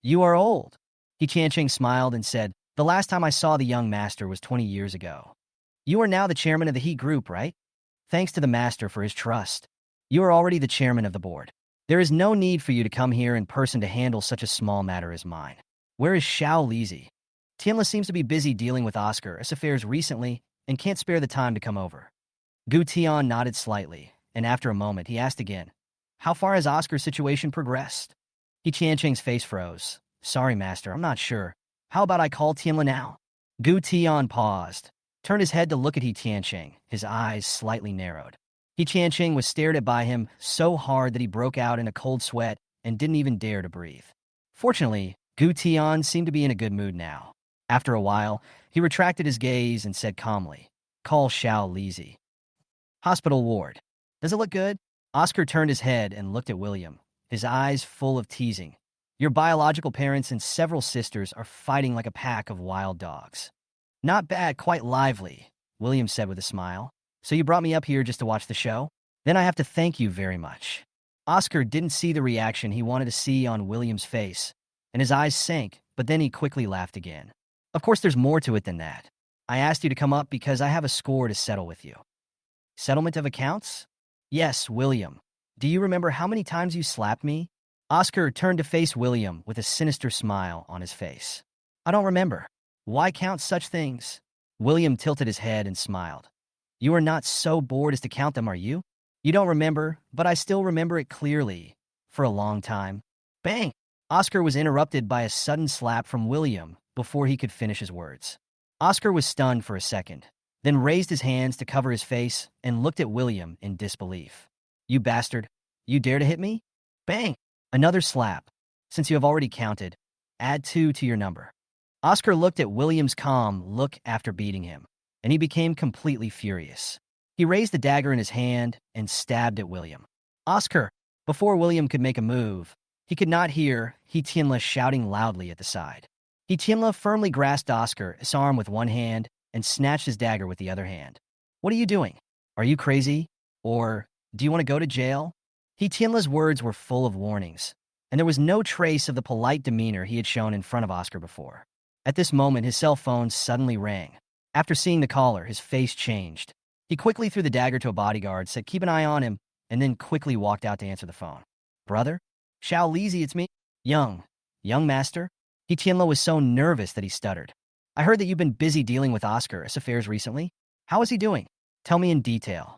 You are old. He Tiancheng smiled and said, the last time I saw the young master was 20 years ago. You are now the chairman of the He Group, right? Thanks to the master for his trust. You are already the chairman of the board. There is no need for you to come here in person to handle such a small matter as mine. Where is Xiao Lizi? Tianla seems to be busy dealing with Oscar's affairs recently and can't spare the time to come over. Gu Tian nodded slightly, and after a moment he asked again, how far has Oscar's situation progressed? He Tiancheng's face froze. Sorry, master, I'm not sure. How about I call Tianla now? Gu Tian paused, turned his head to look at He Tiancheng, his eyes slightly narrowed. He Tiancheng was stared at by him so hard that he broke out in a cold sweat and didn't even dare to breathe. Fortunately, Gu Tian seemed to be in a good mood now. After a while, he retracted his gaze and said calmly, call Xiao Lizi. Hospital ward. Does it look good? Oscar turned his head and looked at William, his eyes full of teasing. Your biological parents and several sisters are fighting like a pack of wild dogs. Not bad, quite lively, William said with a smile. So you brought me up here just to watch the show? Then I have to thank you very much. Oscar didn't see the reaction he wanted to see on William's face, and his eyes sank, but then he quickly laughed again. Of course, there's more to it than that. I asked you to come up because I have a score to settle with you. Settlement of accounts? Yes, William. Do you remember how many times you slapped me? Oscar turned to face William with a sinister smile on his face. I don't remember. Why count such things? William tilted his head and smiled. You are not so bored as to count them, are you? You don't remember, but I still remember it clearly. For a long time. Bang! Oscar was interrupted by a sudden slap from William before he could finish his words. Oscar was stunned for a second, then raised his hands to cover his face and looked at William in disbelief. You bastard! You dare to hit me? Bang! Another slap. Since you have already counted, add 2 to your number. Oscar looked at William's calm look after beating him, and he became completely furious. He raised the dagger in his hand and stabbed at William. Oscar! Before William could make a move, he could not hear He Tianla shouting loudly at the side. He Tianla firmly grasped Oscar's arm with one hand and snatched his dagger with the other hand. What are you doing? Are you crazy? Or do you want to go to jail? He Tianla's words were full of warnings, and there was no trace of the polite demeanor he had shown in front of Oscar before. At this moment, his cell phone suddenly rang. After seeing the caller, his face changed. He quickly threw the dagger to a bodyguard, said keep an eye on him, and then quickly walked out to answer the phone. Brother? Xiao Lizi, it's me. Young master? He Tianla was so nervous that he stuttered. I heard that you've been busy dealing with Oscar's affairs recently. How is he doing? Tell me in detail.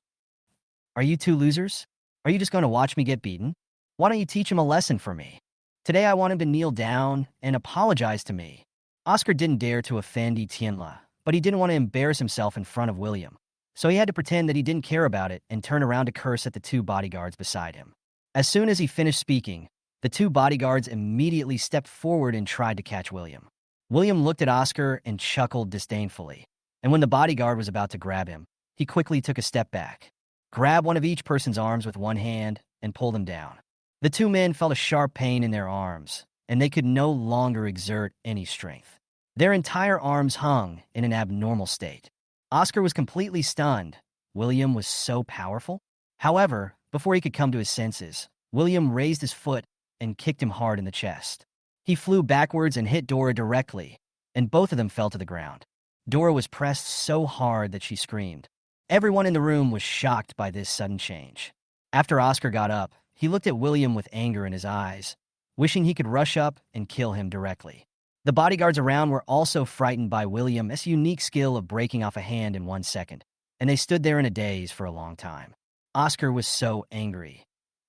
Are you two losers? Are you just going to watch me get beaten? Why don't you teach him a lesson for me? Today I want him to kneel down and apologize to me. Oscar didn't dare to offend Tianla, but he didn't want to embarrass himself in front of William. So he had to pretend that he didn't care about it and turn around to curse at the two bodyguards beside him. As soon as he finished speaking, the two bodyguards immediately stepped forward and tried to catch William. William looked at Oscar and chuckled disdainfully, and when the bodyguard was about to grab him, he quickly took a step back, grabbed one of each person's arms with one hand, and pulled them down. The two men felt a sharp pain in their arms, and they could no longer exert any strength. Their entire arms hung in an abnormal state. Oscar was completely stunned. William was so powerful. However, before he could come to his senses, William raised his foot and kicked him hard in the chest. He flew backwards and hit Dora directly, and both of them fell to the ground. Dora was pressed so hard that she screamed. Everyone in the room was shocked by this sudden change. After Oscar got up, he looked at William with anger in his eyes, wishing he could rush up and kill him directly. The bodyguards around were also frightened by William's unique skill of breaking off a hand in 1 second, and they stood there in a daze for a long time. Oscar was so angry.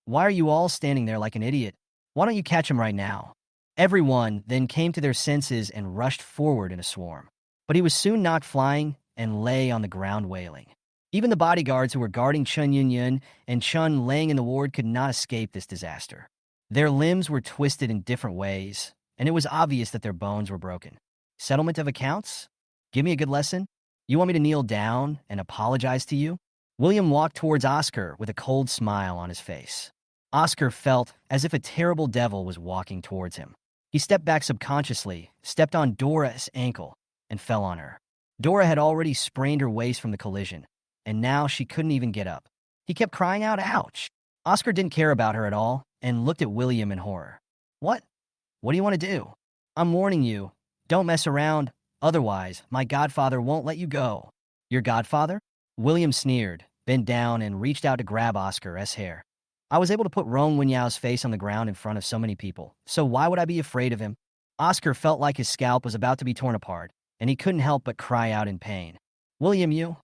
"Why are you all standing there like an idiot? Why don't you catch him right now?" Everyone then came to their senses and rushed forward in a swarm. But he was soon knocked flying and lay on the ground wailing. Even the bodyguards who were guarding Chun Yuan and Chun Lang in the ward could not escape this disaster. Their limbs were twisted in different ways, and it was obvious that their bones were broken. Settlement of accounts? Give me a good lesson? You want me to kneel down and apologize to you? William walked towards Oscar with a cold smile on his face. Oscar felt as if a terrible devil was walking towards him. He stepped back subconsciously, stepped on Dora's ankle, and fell on her. Dora had already sprained her waist from the collision, and now she couldn't even get up. He kept crying out, "Ouch!" Oscar didn't care about her at all and looked at William in horror. What do you want to do? I'm warning you, don't mess around, otherwise my godfather won't let you go." "Your godfather?" William sneered, bent down, and reached out to grab Oscar's hair. "I was able to put Rong Wenyao's face on the ground in front of so many people, so why would I be afraid of him?" Oscar felt like his scalp was about to be torn apart, and he couldn't help but cry out in pain. "William, you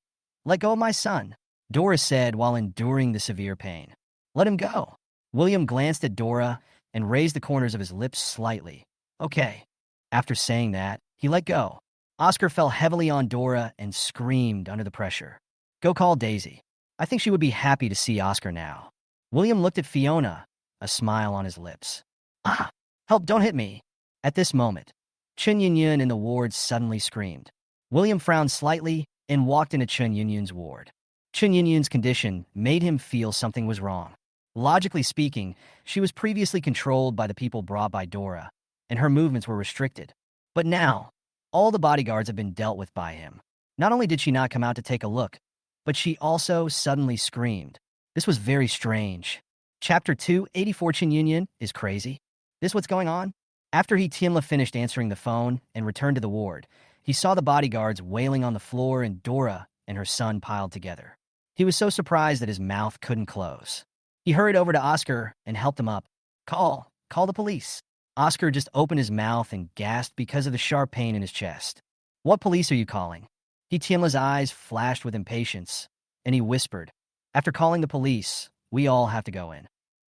let go of my son," Dora said while enduring the severe pain. "Let him go." William glanced at Dora and raised the corners of his lips slightly. "Okay." After saying that, he let go. Oscar fell heavily on Dora and screamed under the pressure. "Go call Daisy. I think she would be happy to see Oscar now." William looked at Fiona, a smile on his lips. "Ah, help, don't hit me." At this moment, Chun Yunyun in the ward suddenly screamed. William frowned slightly and walked into Chun Yunyun's ward. Chun Yunyun's condition made him feel something was wrong. Logically speaking, she was previously controlled by the people brought by Dora, and her movements were restricted. But now, all the bodyguards have been dealt with by him. Not only did she not come out to take a look, but she also suddenly screamed. This was very strange. Chapter 284 Chun Yunyun is crazy. This what's going on? After Tianla finished answering the phone and returned to the ward, he saw the bodyguards wailing on the floor and Dora and her son piled together. He was so surprised that his mouth couldn't close. He hurried over to Oscar and helped him up. Call the police." Oscar just opened his mouth and gasped because of the sharp pain in his chest. "What police are you calling?" Tianla's eyes flashed with impatience, and he whispered, "After calling the police, we all have to go in."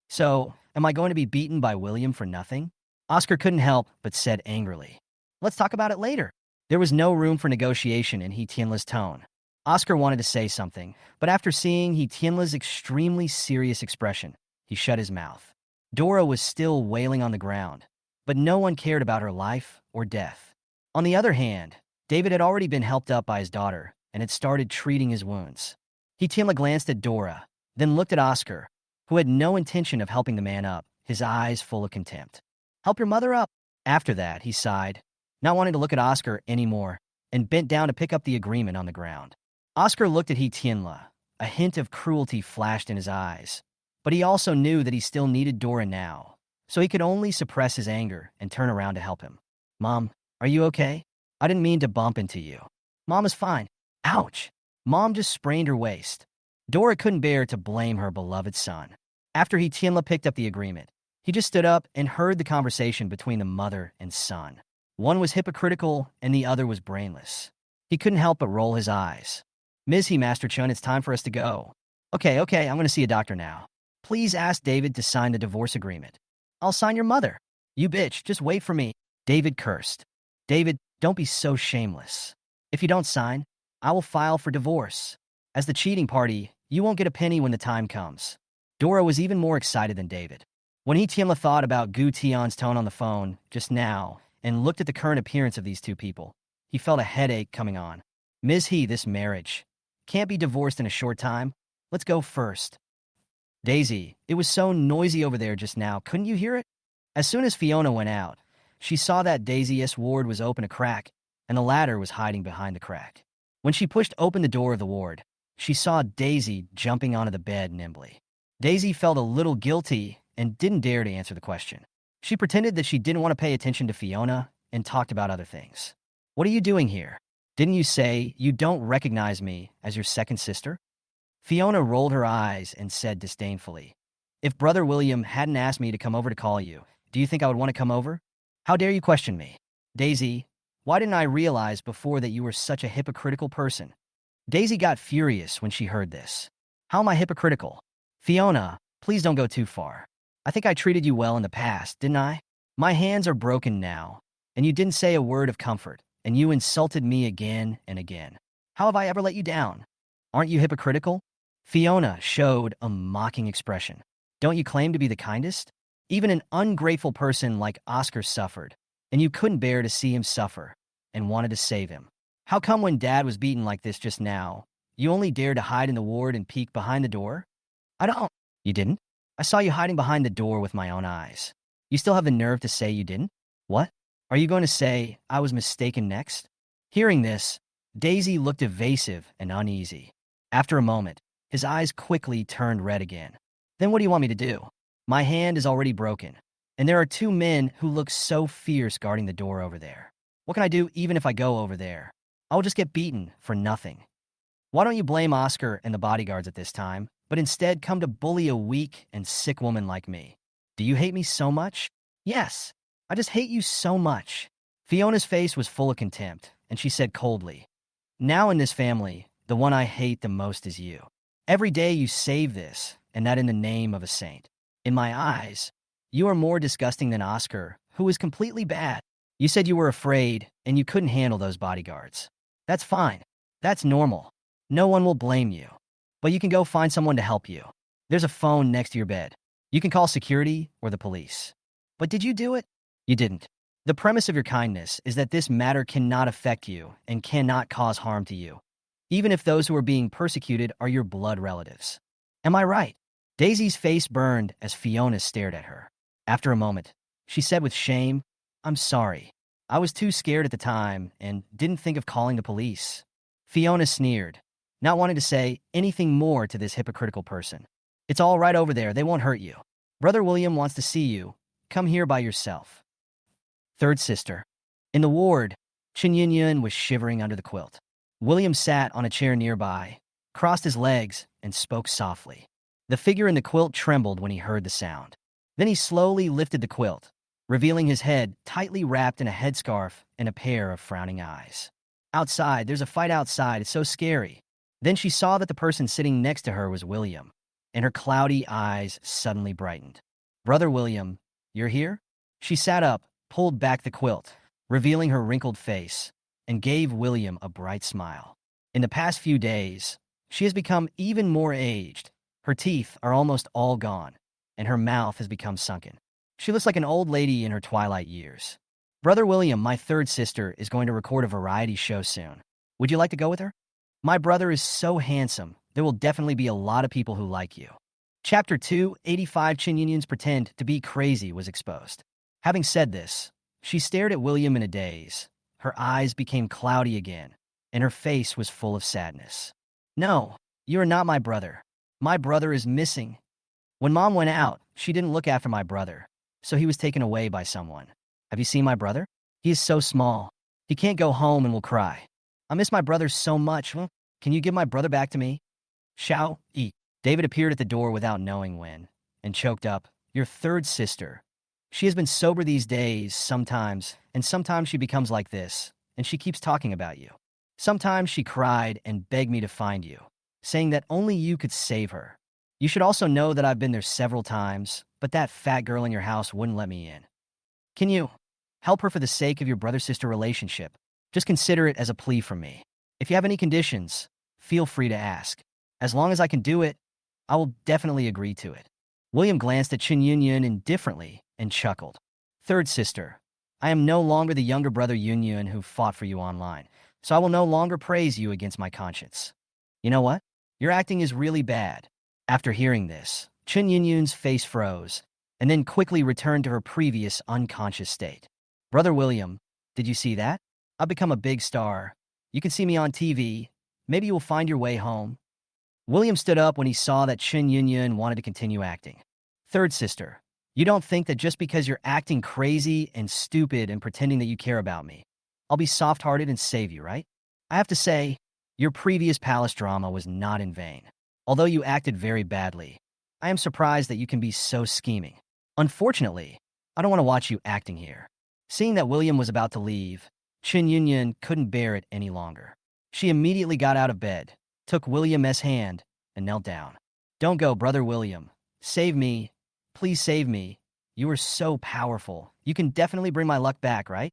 "So, am I going to be beaten by William for nothing?" Oscar couldn't help but said angrily. "Let's talk about it later." There was no room for negotiation in Tianla's tone. Oscar wanted to say something, but after seeing Tianla's extremely serious expression, he shut his mouth. Dora was still wailing on the ground, but no one cared about her life or death. On the other hand, David had already been helped up by his daughter and had started treating his wounds. Tianla glanced at Dora, then looked at Oscar, who had no intention of helping the man up, his eyes full of contempt. "Help your mother up." After that, he sighed, not wanting to look at Oscar anymore, and bent down to pick up the agreement on the ground. Oscar looked at Tianla. A hint of cruelty flashed in his eyes, but he also knew that he still needed Dora now, so he could only suppress his anger and turn around to help him. "Mom, are you okay? I didn't mean to bump into you." "Mom is fine." "Ouch." Mom just sprained her waist. Dora couldn't bear to blame her beloved son. After Tianla picked up the agreement, he just stood up and heard the conversation between the mother and son. One was hypocritical and the other was brainless. He couldn't help but roll his eyes. "Ms. Master Chun, it's time for us to go." Okay, I'm going to see a doctor now. Please ask David to sign the divorce agreement." "I'll sign your mother." You bitch, just wait for me. David cursed. David, don't be so shameless. If you don't sign, I will file for divorce. As the cheating party, you won't get a penny when the time comes. Dora was even more excited than David. When he Tianla thought about Gu Tian's tone on the phone just now and looked at the current appearance of these two people, he felt a headache coming on. Ms. He, this marriage can't be divorced in a short time. Let's go first. Daisy, it was so noisy over there just now, couldn't you hear it? As soon as Fiona went out, she saw that Daisy's ward was open a crack, and the ladder was hiding behind the crack. When she pushed open the door of the ward, she saw Daisy jumping onto the bed nimbly. Daisy felt a little guilty and didn't dare to answer the question. She pretended that she didn't want to pay attention to Fiona and talked about other things. What are you doing here? Didn't you say you don't recognize me as your second sister? Fiona rolled her eyes and said disdainfully, if Brother William hadn't asked me to come over to call you, do you think I would want to come over? How dare you question me? Daisy, why didn't I realize before that you were such a hypocritical person? Daisy got furious when she heard this. How am I hypocritical? Fiona, please don't go too far. I think I treated you well in the past, didn't I? My hands are broken now, and you didn't say a word of comfort, and you insulted me again and again. How have I ever let you down? Aren't you hypocritical? Fiona showed a mocking expression. Don't you claim to be the kindest? Even an ungrateful person like Oscar suffered, and you couldn't bear to see him suffer and wanted to save him. How come when Dad was beaten like this just now, you only dared to hide in the ward and peek behind the door? I don't. You didn't? I saw you hiding behind the door with my own eyes. You still have the nerve to say you didn't? What? Are you going to say I was mistaken next? Hearing this, Daisy looked evasive and uneasy. After a moment, his eyes quickly turned red again. Then what do you want me to do? My hand is already broken, and there are two men who look so fierce guarding the door over there. What can I do even if I go over there? I'll just get beaten for nothing. Why don't you blame Oscar and the bodyguards at this time, but instead come to bully a weak and sick woman like me? Do you hate me so much? Yes, I just hate you so much. Fiona's face was full of contempt, and she said coldly, now in this family, the one I hate the most is you. Every day you save this, and that in the name of a saint. In my eyes, you are more disgusting than Oscar, who is completely bad. You said you were afraid, and you couldn't handle those bodyguards. That's fine. That's normal. No one will blame you. But you can go find someone to help you. There's a phone next to your bed. You can call security or the police. But did you do it? You didn't. The premise of your kindness is that this matter cannot affect you and cannot cause harm to you, even if those who are being persecuted are your blood relatives. Am I right? Daisy's face burned as Fiona stared at her. After a moment, she said with shame, I'm sorry. I was too scared at the time and didn't think of calling the police. Fiona sneered, not wanting to say anything more to this hypocritical person. It's all right over there. They won't hurt you. Brother William wants to see you. Come here by yourself. Third sister. In the ward, Chun Lang was shivering under the quilt. William sat on a chair nearby, crossed his legs, and spoke softly. The figure in the quilt trembled when he heard the sound. Then he slowly lifted the quilt, revealing his head tightly wrapped in a headscarf and a pair of frowning eyes. Outside, there's a fight outside. It's so scary. Then she saw that the person sitting next to her was William, and her cloudy eyes suddenly brightened. Brother William, you're here? She sat up, pulled back the quilt, revealing her wrinkled face, and gave William a bright smile. In the past few days, she has become even more aged. Her teeth are almost all gone, and her mouth has become sunken. She looks like an old lady in her twilight years. Brother William, my third sister, is going to record a variety show soon. Would you like to go with her? My brother is so handsome, there will definitely be a lot of people who like you. Chapter 285 Chun Lang's pretend to be crazy was exposed. Having said this, she stared at William in a daze. Her eyes became cloudy again, and her face was full of sadness. No, you are not my brother. My brother is missing. When Mom went out, she didn't look after my brother, so he was taken away by someone. Have you seen my brother? He is so small. He can't go home and will cry. I miss my brother so much. Can you give my brother back to me? Shao, eat. David appeared at the door without knowing when, and choked up, your third sister. She has been sober these days sometimes, and sometimes she becomes like this, and she keeps talking about you. Sometimes she cried and begged me to find you, saying that only you could save her. You should also know that I've been there several times, but that fat girl in your house wouldn't let me in. Can you help her for the sake of your brother-sister relationship? Just consider it as a plea from me. If you have any conditions, feel free to ask. As long as I can do it, I will definitely agree to it. William glanced at Chun Yunyun indifferently and chuckled. Third sister, I am no longer the younger brother Yunyun who fought for you online, so I will no longer praise you against my conscience. You know what? Your acting is really bad. After hearing this, Chun Yunyun's face froze, and then quickly returned to her previous unconscious state. Brother William, did you see that? I've become a big star. You can see me on TV. Maybe you will find your way home. William stood up when he saw that Chun Yunyun wanted to continue acting. Third sister, you don't think that just because you're acting crazy and stupid and pretending that you care about me, I'll be soft-hearted and save you, right? I have to say, your previous palace drama was not in vain. Although you acted very badly, I am surprised that you can be so scheming. Unfortunately, I don't want to watch you acting here. Seeing that William was about to leave, Chun Yunyun couldn't bear it any longer. She immediately got out of bed, took William's hand, and knelt down. Don't go, Brother William. Save me. Please save me. You are so powerful. You can definitely bring my luck back, right?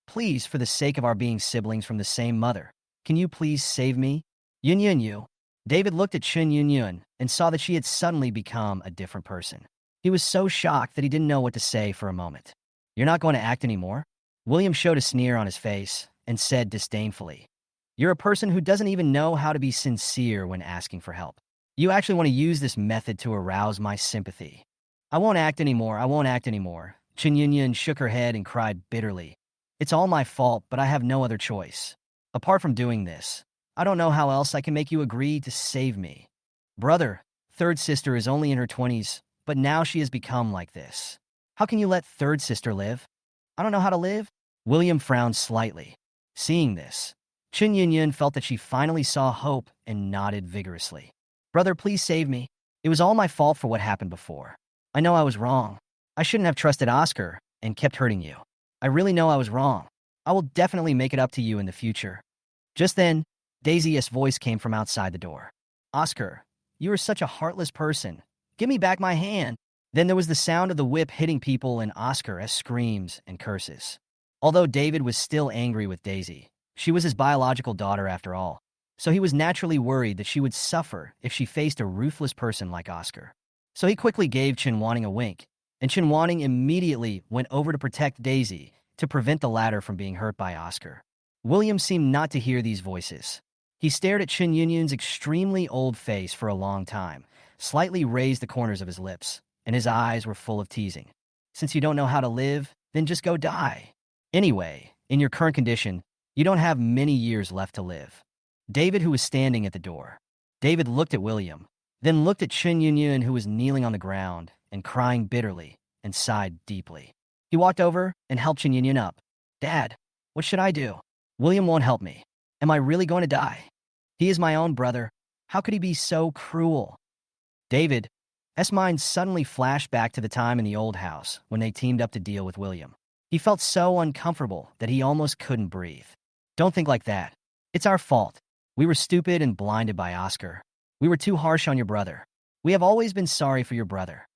Please, for the sake of our being siblings from the same mother, can you please save me? Yunyun. David looked at Chun Yunyun and saw that she had suddenly become a different person. He was so shocked that he didn't know what to say for a moment. You're not going to act anymore? William showed a sneer on his face and said disdainfully, You're a person who doesn't even know how to be sincere when asking for help. You actually want to use this method to arouse my sympathy. I won't act anymore. I won't act anymore. Chun Yunyun shook her head and cried bitterly. It's all my fault, but I have no other choice. Apart from doing this, I don't know how else I can make you agree to save me. Brother, third sister is only in her 20s, but now she has become like this. How can you let third sister live? I don't know how to live. William frowned slightly. Seeing this, Chun Yunyun felt that she finally saw hope and nodded vigorously. Brother, please save me. It was all my fault for what happened before. I know I was wrong. I shouldn't have trusted Oscar and kept hurting you. I really know I was wrong. I will definitely make it up to you in the future. Just then, Daisy's voice came from outside the door. Oscar, you are such a heartless person. Give me back my hand. Then there was the sound of the whip hitting people and Oscar's screams and curses. Although David was still angry with Daisy, she was his biological daughter after all, so he was naturally worried that she would suffer if she faced a ruthless person like Oscar. So he quickly gave Chinwaning a wink, and Chinwaning immediately went over to protect Daisy to prevent the latter from being hurt by Oscar. William seemed not to hear these voices. He stared at Chun Yunyun's extremely old face for a long time, slightly raised the corners of his lips, and his eyes were full of teasing. Since you don't know how to live, then just go die. Anyway, in your current condition, you don't have many years left to live. David, who was standing at the door. David looked at William, then looked at Chun Yunyun, who was kneeling on the ground and crying bitterly, and sighed deeply. He walked over and helped Chun Yunyun up. Dad, what should I do? William won't help me. Am I really going to die? He is my own brother. How could he be so cruel? David's mind suddenly flashed back to the time in the old house when they teamed up to deal with William. He felt so uncomfortable that he almost couldn't breathe. Don't think like that. It's our fault. We were stupid and blinded by Oscar. We were too harsh on your brother. We have always been sorry for your brother.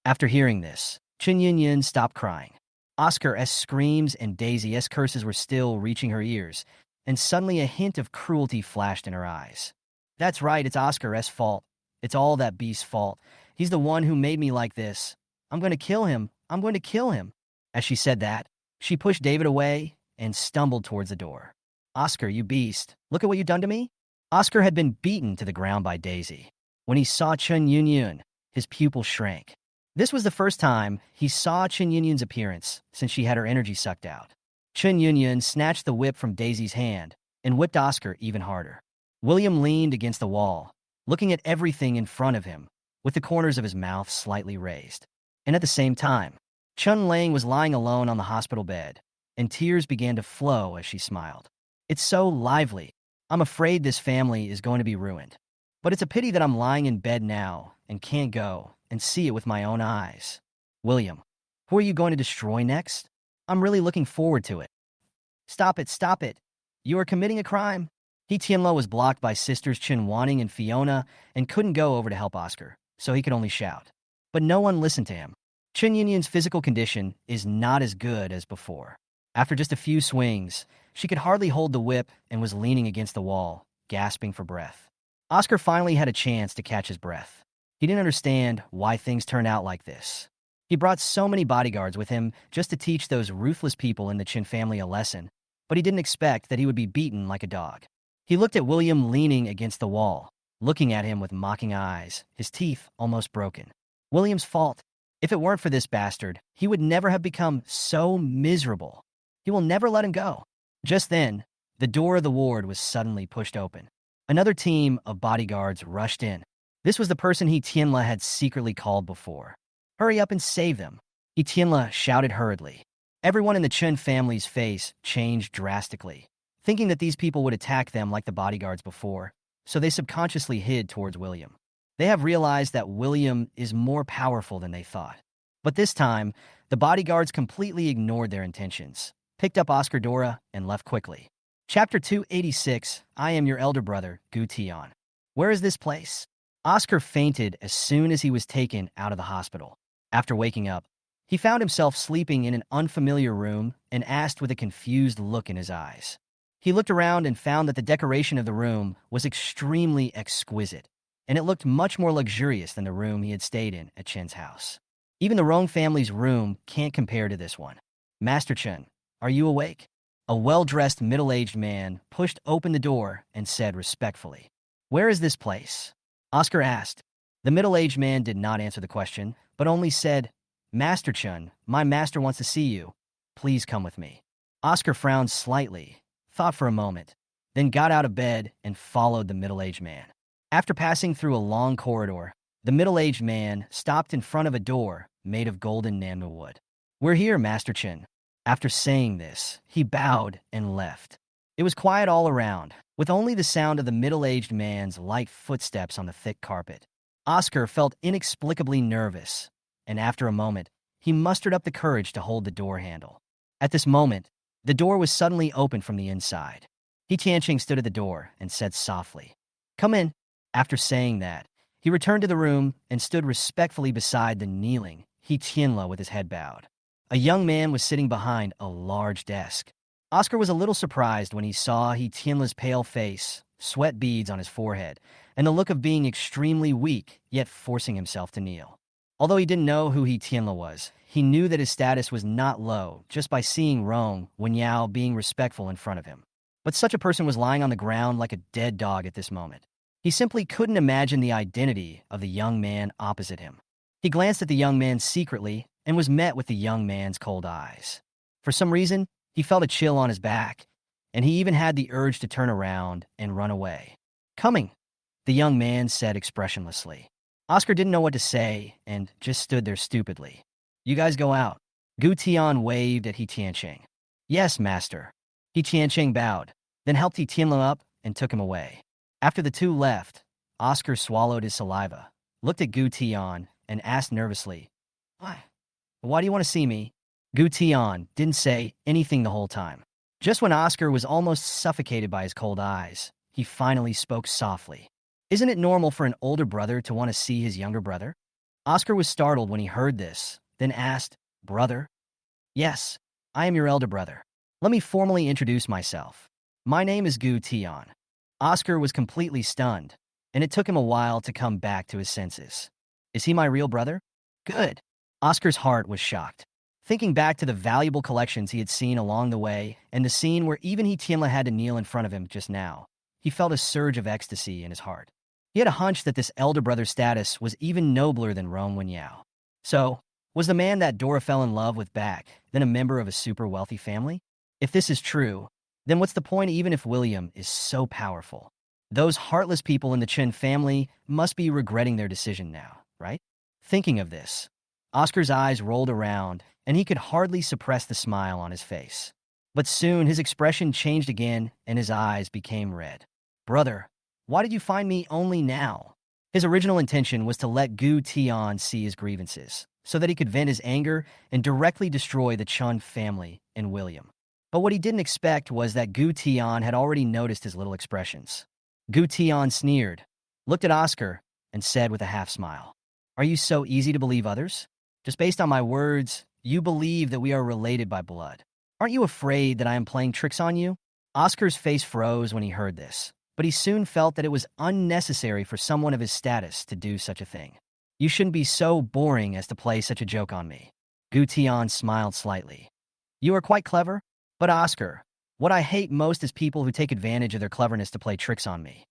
After hearing this, Chun Yunyun stopped crying. Oscar's screams and Daisy's curses were still reaching her ears, and suddenly a hint of cruelty flashed in her eyes. That's right, it's Oscar's fault. It's all that beast's fault. He's the one who made me like this. I'm going to kill him. I'm going to kill him. As she said that, she pushed David away and stumbled towards the door. Oscar, you beast. Look at what you've done to me. Oscar had been beaten to the ground by Daisy. When he saw Chun Yunyun, his pupil shrank. This was the first time he saw Chun Yunyun's appearance since she had her energy sucked out. Chun Yunyun snatched the whip from Daisy's hand and whipped Oscar even harder. William leaned against the wall, looking at everything in front of him, with the corners of his mouth slightly raised. And at the same time, Chun Lang was lying alone on the hospital bed, and tears began to flow as she smiled. It's so lively. I'm afraid this family is going to be ruined. But it's a pity that I'm lying in bed now and can't go and see it with my own eyes. William, who are you going to destroy next? I'm really looking forward to it. Stop it, stop it. You are committing a crime. He Tianlo was blocked by sisters Chin Wanning and Fiona and couldn't go over to help Oscar, so he could only shout. But no one listened to him. Chun Yunyan's physical condition is not as good as before. After just a few swings, she could hardly hold the whip and was leaning against the wall, gasping for breath. Oscar finally had a chance to catch his breath. He didn't understand why things turned out like this. He brought so many bodyguards with him just to teach those ruthless people in the Chin family a lesson, but he didn't expect that he would be beaten like a dog. He looked at William leaning against the wall, looking at him with mocking eyes, his teeth almost broken. William's fault. If it weren't for this bastard, he would never have become so miserable. He will never let him go. Just then, the door of the ward was suddenly pushed open. Another team of bodyguards rushed in. This was the person He Tianla had secretly called before. Hurry up and save them, He Tianla shouted hurriedly. Everyone in the Chun family's face changed drastically, thinking that these people would attack them like the bodyguards before, so they subconsciously hid towards William. They have realized that William is more powerful than they thought. But this time, the bodyguards completely ignored their intentions, picked up Oscar Dora, and left quickly. Chapter 286, I Am Your Elder Brother, Gu Tian. Where is this place? Oscar fainted as soon as he was taken out of the hospital. After waking up, he found himself sleeping in an unfamiliar room and asked with a confused look in his eyes. He looked around and found that the decoration of the room was extremely exquisite, and it looked much more luxurious than the room he had stayed in at Chen's house. Even the Rong family's room can't compare to this one. Master Chen, are you awake? A well-dressed middle-aged man pushed open the door and said respectfully, Where is this place? Oscar asked. The middle-aged man did not answer the question, but only said, Master Chen, my master wants to see you. Please come with me. Oscar frowned slightly, thought for a moment, then got out of bed and followed the middle-aged man. After passing through a long corridor, the middle-aged man stopped in front of a door made of golden manhwa wood. We're here, Master Chen. After saying this, he bowed and left. It was quiet all around, with only the sound of the middle-aged man's light footsteps on the thick carpet. Oscar felt inexplicably nervous, and after a moment, he mustered up the courage to hold the door handle. At this moment, the door was suddenly opened from the inside. He Tianqing stood at the door and said softly, Come in. After saying that, he returned to the room and stood respectfully beside the kneeling He Tianla with his head bowed. A young man was sitting behind a large desk. Oscar was a little surprised when he saw He Tianla's pale face, sweat beads on his forehead, and the look of being extremely weak, yet forcing himself to kneel. Although he didn't know who He Tianla was, he knew that his status was not low just by seeing Rong Wenyao being respectful in front of him. But such a person was lying on the ground like a dead dog at this moment. He simply couldn't imagine the identity of the young man opposite him. He glanced at the young man secretly and was met with the young man's cold eyes. For some reason, he felt a chill on his back, and he even had the urge to turn around and run away. Coming, the young man said expressionlessly. Oscar didn't know what to say and just stood there stupidly. You guys go out. Gu Tian waved at He Tianqing. Yes, master. He Tianqing bowed, then helped He Tianla up and took him away. After the two left, Oscar swallowed his saliva, looked at Gu Tian, and asked nervously, Why do you want to see me? Gu Tian didn't say anything the whole time. Just when Oscar was almost suffocated by his cold eyes, he finally spoke softly. Isn't it normal for an older brother to want to see his younger brother? Oscar was startled when he heard this, then asked, Brother? Yes, I am your elder brother. Let me formally introduce myself. My name is Gu Tian. Oscar was completely stunned, and it took him a while to come back to his senses. Is he my real brother? Good. Oscar's heart was shocked. Thinking back to the valuable collections he had seen along the way and the scene where even He Tianla had to kneel in front of him just now, he felt a surge of ecstasy in his heart. He had a hunch that this elder brother status was even nobler than Rong Wenyao. So, was the man that Dora fell in love with back then a member of a super wealthy family? If this is true, then what's the point even if William is so powerful? Those heartless people in the Chen family must be regretting their decision now, right? Thinking of this, Oscar's eyes rolled around, and he could hardly suppress the smile on his face. But soon his expression changed again, and his eyes became red. Brother, why did you find me only now? His original intention was to let Gu Tian see his grievances, so that he could vent his anger and directly destroy the Chun family and William. But what he didn't expect was that Gu Tian had already noticed his little expressions. Gu Tian sneered, looked at Oscar, and said with a half-smile, Are you so easy to believe others? Just based on my words, you believe that we are related by blood. Aren't you afraid that I am playing tricks on you? Oscar's face froze when he heard this, but he soon felt that it was unnecessary for someone of his status to do such a thing. You shouldn't be so boring as to play such a joke on me. Gu Tian smiled slightly. You are quite clever, but Oscar, what I hate most is people who take advantage of their cleverness to play tricks on me.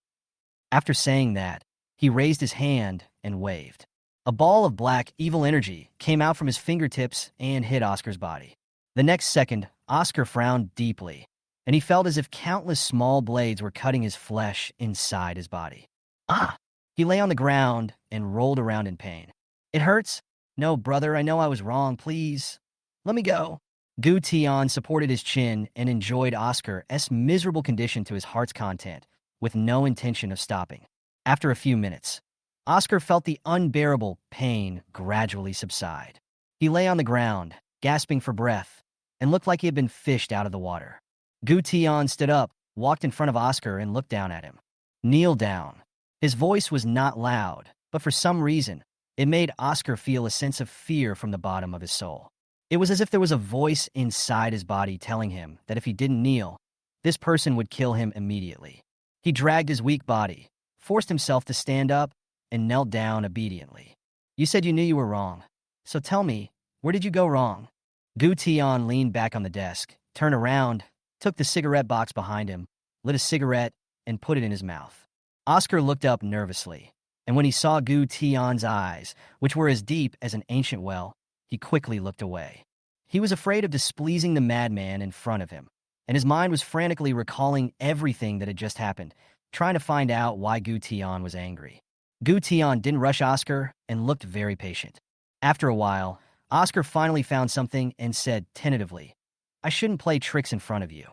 After saying that, he raised his hand and waved. A ball of black, evil energy came out from his fingertips and hit Oscar's body. The next second, Oscar frowned deeply, and he felt as if countless small blades were cutting his flesh inside his body. Ah! He lay on the ground and rolled around in pain. It hurts? No, brother, I know I was wrong. Please, let me go. Gu Tian supported his chin and enjoyed Oscar's miserable condition to his heart's content, with no intention of stopping. After a few minutes, Oscar felt the unbearable pain gradually subside. He lay on the ground, gasping for breath, and looked like he had been fished out of the water. Gu Tian stood up, walked in front of Oscar, and looked down at him. Kneel down. His voice was not loud, but for some reason, it made Oscar feel a sense of fear from the bottom of his soul. It was as if there was a voice inside his body telling him that if he didn't kneel, this person would kill him immediately. He dragged his weak body, forced himself to stand up, and knelt down obediently. You said you knew you were wrong. So tell me, where did you go wrong? Gu Tian leaned back on the desk, turned around, took the cigarette box behind him, lit a cigarette, and put it in his mouth. Oscar looked up nervously, and when he saw Gu Tian's eyes, which were as deep as an ancient well, he quickly looked away. He was afraid of displeasing the madman in front of him, and his mind was frantically recalling everything that had just happened, trying to find out why Gu Tian was angry. Gu Tian didn't rush Oscar and looked very patient. After a while, Oscar finally found something and said tentatively, I shouldn't play tricks in front of you.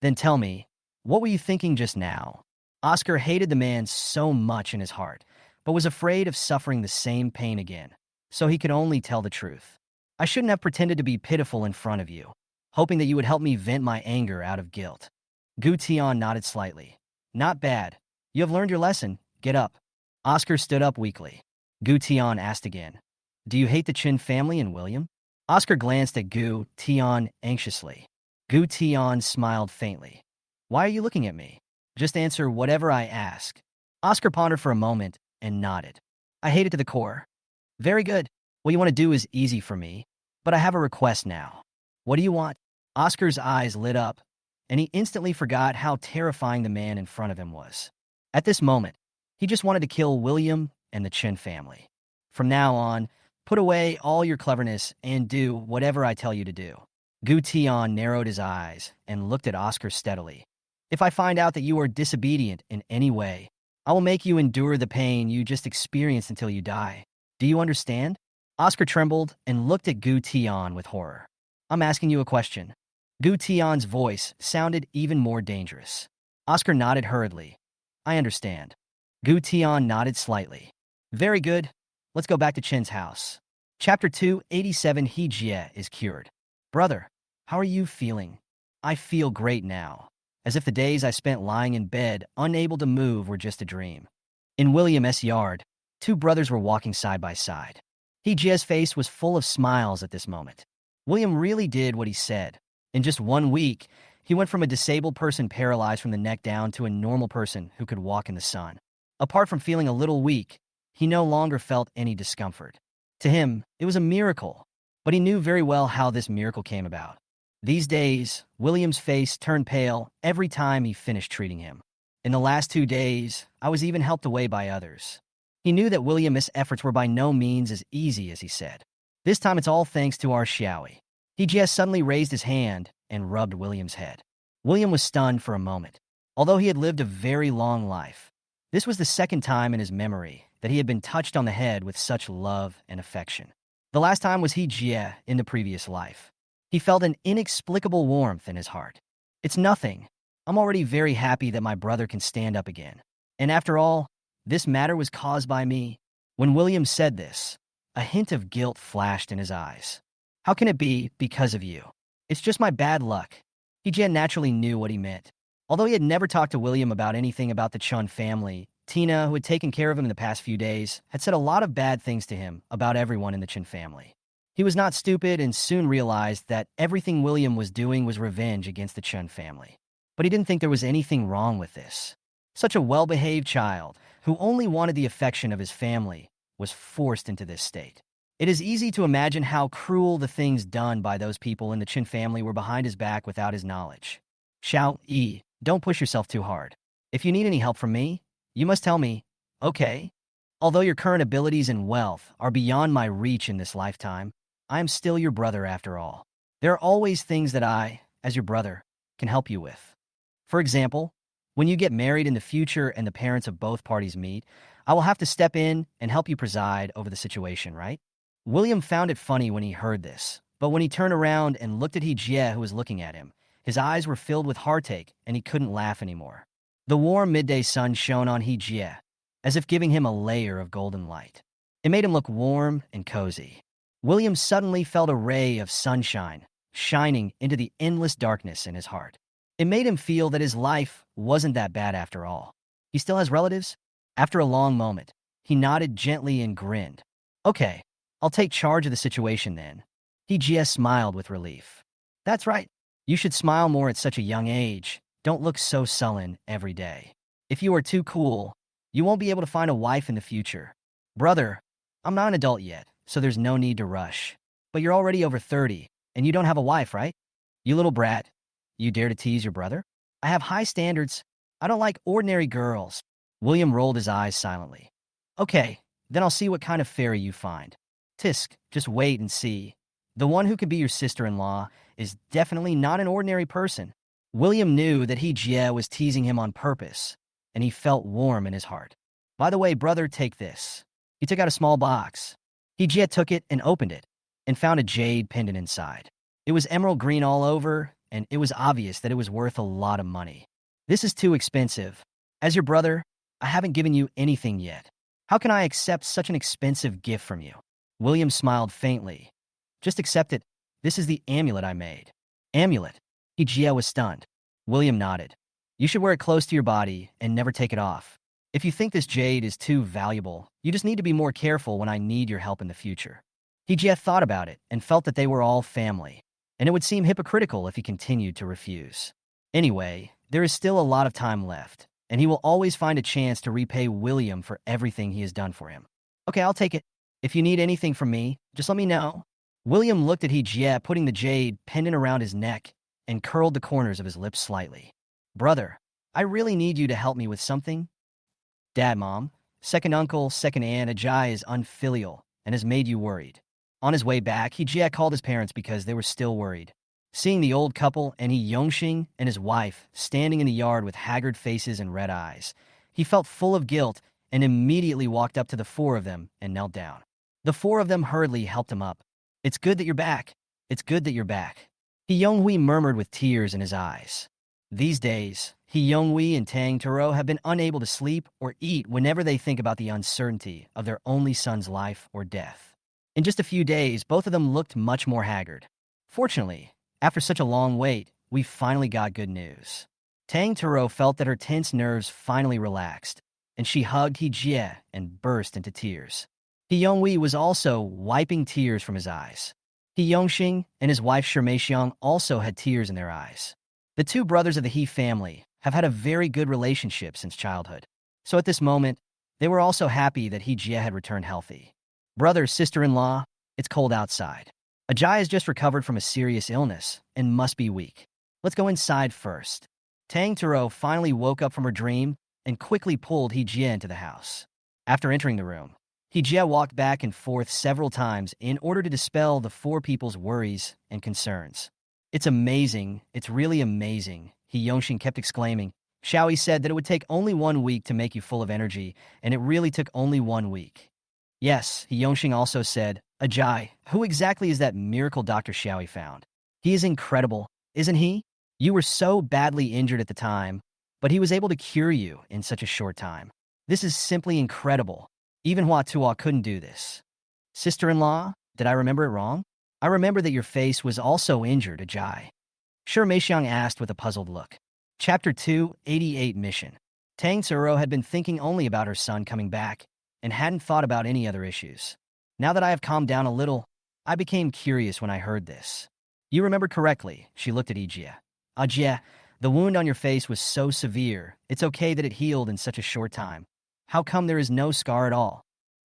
Then tell me, what were you thinking just now? Oscar hated the man so much in his heart, but was afraid of suffering the same pain again, so he could only tell the truth. I shouldn't have pretended to be pitiful in front of you, hoping that you would help me vent my anger out of guilt. Gu Tian nodded slightly. Not bad. You have learned your lesson. Get up. Oscar stood up weakly. Gu Tian asked again, do you hate the Chun family and William? Oscar glanced at Gu Tian anxiously. Gu Tian smiled faintly. Why are you looking at me? Just answer whatever I ask. Oscar pondered for a moment and nodded. I hate it to the core. Very good. What you want to do is easy for me, but I have a request now. What do you want? Oscar's eyes lit up, and he instantly forgot how terrifying the man in front of him was. At this moment, he just wanted to kill William and the Chun family. From now on, put away all your cleverness and do whatever I tell you to do. Gu Tian narrowed his eyes and looked at Oscar steadily. If I find out that you are disobedient in any way, I will make you endure the pain you just experienced until you die. Do you understand? Oscar trembled and looked at Gu Tian with horror. I'm asking you a question. Gu Tian's voice sounded even more dangerous. Oscar nodded hurriedly. I understand. Gu Tian nodded slightly. Very good. Let's go back to Chen's house. Chapter 287 He Jie is cured. Brother, how are you feeling? I feel great now, as if the days I spent lying in bed, unable to move, were just a dream. In William's yard, two brothers were walking side by side. He Jie's face was full of smiles at this moment. William really did what he said. In just 1 week, he went from a disabled person paralyzed from the neck down to a normal person who could walk in the sun. Apart from feeling a little weak, he no longer felt any discomfort. To him, it was a miracle, but he knew very well how this miracle came about. These days, William's face turned pale every time he finished treating him. In the last 2 days, I was even helped away by others. He knew that William's efforts were by no means as easy as he said. This time it's all thanks to our Xiaoi. He just suddenly raised his hand and rubbed William's head. William was stunned for a moment. Although he had lived a very long life, this was the second time in his memory that he had been touched on the head with such love and affection. The last time was He Jie in the previous life. He felt an inexplicable warmth in his heart. It's nothing. I'm already very happy that my brother can stand up again. And after all, this matter was caused by me. When William said this, a hint of guilt flashed in his eyes. How can it be because of you? It's just my bad luck. He Jie naturally knew what he meant. Although he had never talked to William about anything about the Chun family, Tina, who had taken care of him in the past few days, had said a lot of bad things to him about everyone in the Chun family. He was not stupid and soon realized that everything William was doing was revenge against the Chun family. But he didn't think there was anything wrong with this. Such a well-behaved child, who only wanted the affection of his family, was forced into this state. It is easy to imagine how cruel the things done by those people in the Chin family were behind his back without his knowledge. Xiao Yi, don't push yourself too hard. If you need any help from me, you must tell me, okay? Although your current abilities and wealth are beyond my reach in this lifetime, I am still your brother after all. There are always things that I, as your brother, can help you with. For example, when you get married in the future and the parents of both parties meet, I will have to step in and help you preside over the situation, right? William found it funny when he heard this, but when he turned around and looked at He Jie, who was looking at him, his eyes were filled with heartache and he couldn't laugh anymore. The warm midday sun shone on He Jie, as if giving him a layer of golden light. It made him look warm and cozy. William suddenly felt a ray of sunshine shining into the endless darkness in his heart. It made him feel that his life wasn't that bad after all. He still has relatives? After a long moment, he nodded gently and grinned. Okay, I'll take charge of the situation then. He just smiled with relief. That's right. You should smile more at such a young age. Don't look so sullen every day. If you are too cool, you won't be able to find a wife in the future. Brother, I'm not an adult yet, so there's no need to rush. But you're already over 30, and you don't have a wife, right? You little brat. You dare to tease your brother? I have high standards. I don't like ordinary girls. William rolled his eyes silently. Okay, then I'll see what kind of fairy you find. Tisk, just wait and see. The one who could be your sister-in-law is definitely not an ordinary person. William knew that He Jie was teasing him on purpose, and he felt warm in his heart. By the way, brother, take this. He took out a small box. He Jie took it and opened it, and found a jade pendant inside. It was emerald green all over, and it was obvious that it was worth a lot of money. This is too expensive. As your brother, I haven't given you anything yet. How can I accept such an expensive gift from you? William smiled faintly. Just accept it. This is the amulet I made. Amulet? He Jie was stunned. William nodded. You should wear it close to your body and never take it off. If you think this jade is too valuable, you just need to be more careful when I need your help in the future. He Jie thought about it and felt that they were all family, and it would seem hypocritical if he continued to refuse. Anyway, there is still a lot of time left, and he will always find a chance to repay William for everything he has done for him. Okay, I'll take it. If you need anything from me, just let me know. William looked at He Jie, putting the jade pendant around his neck, and curled the corners of his lips slightly. Brother, I really need you to help me with something. Dad, Mom, second uncle, second aunt, Ajay is unfilial and has made you worried. On his way back, He Jie called his parents because they were still worried. Seeing the old couple and He Yongxing and his wife standing in the yard with haggard faces and red eyes, he felt full of guilt and immediately walked up to the four of them and knelt down. The four of them hurriedly helped him up. It's good that you're back. It's good that you're back. He Yonghui murmured with tears in his eyes. These days, He Yonghui and Tang Taro have been unable to sleep or eat whenever they think about the uncertainty of their only son's life or death. In just a few days, both of them looked much more haggard. Fortunately, after such a long wait, we finally got good news. Tang Taro felt that her tense nerves finally relaxed, and she hugged He Jie and burst into tears. He Yonghui was also wiping tears from his eyes. He Yongxing and his wife Shimei also had tears in their eyes. The two brothers of the He family have had a very good relationship since childhood. So at this moment, they were also happy that He Jie had returned healthy. Brother, sister-in-law, it's cold outside. Ajay has just recovered from a serious illness and must be weak. Let's go inside first. Tang Taro finally woke up from her dream and quickly pulled He Jie into the house. After entering the room, He Jie walked back and forth several times in order to dispel the four people's worries and concerns. It's amazing, it's really amazing, He Yongxing kept exclaiming. Xiaoyi said that it would take only 1 week to make you full of energy, and it really took only 1 week. Yes, He Yongxing also said, Ajay, who exactly is that miracle Dr. Xiaoyi found? He is incredible, isn't he? You were so badly injured at the time, but he was able to cure you in such a short time. This is simply incredible. Even Hua Tuo couldn't do this. Sister-in-law, did I remember it wrong? I remember that your face was also injured, Ajay. Sure, Meixiang asked with a puzzled look. Chapter 2, 88 Mission. Tang Tsuro had been thinking only about her son coming back and hadn't thought about any other issues. Now that I have calmed down a little, I became curious when I heard this. You remember correctly, she looked at Ijie. Ajie, the wound on your face was so severe, it's okay that it healed in such a short time. How come there is no scar at all?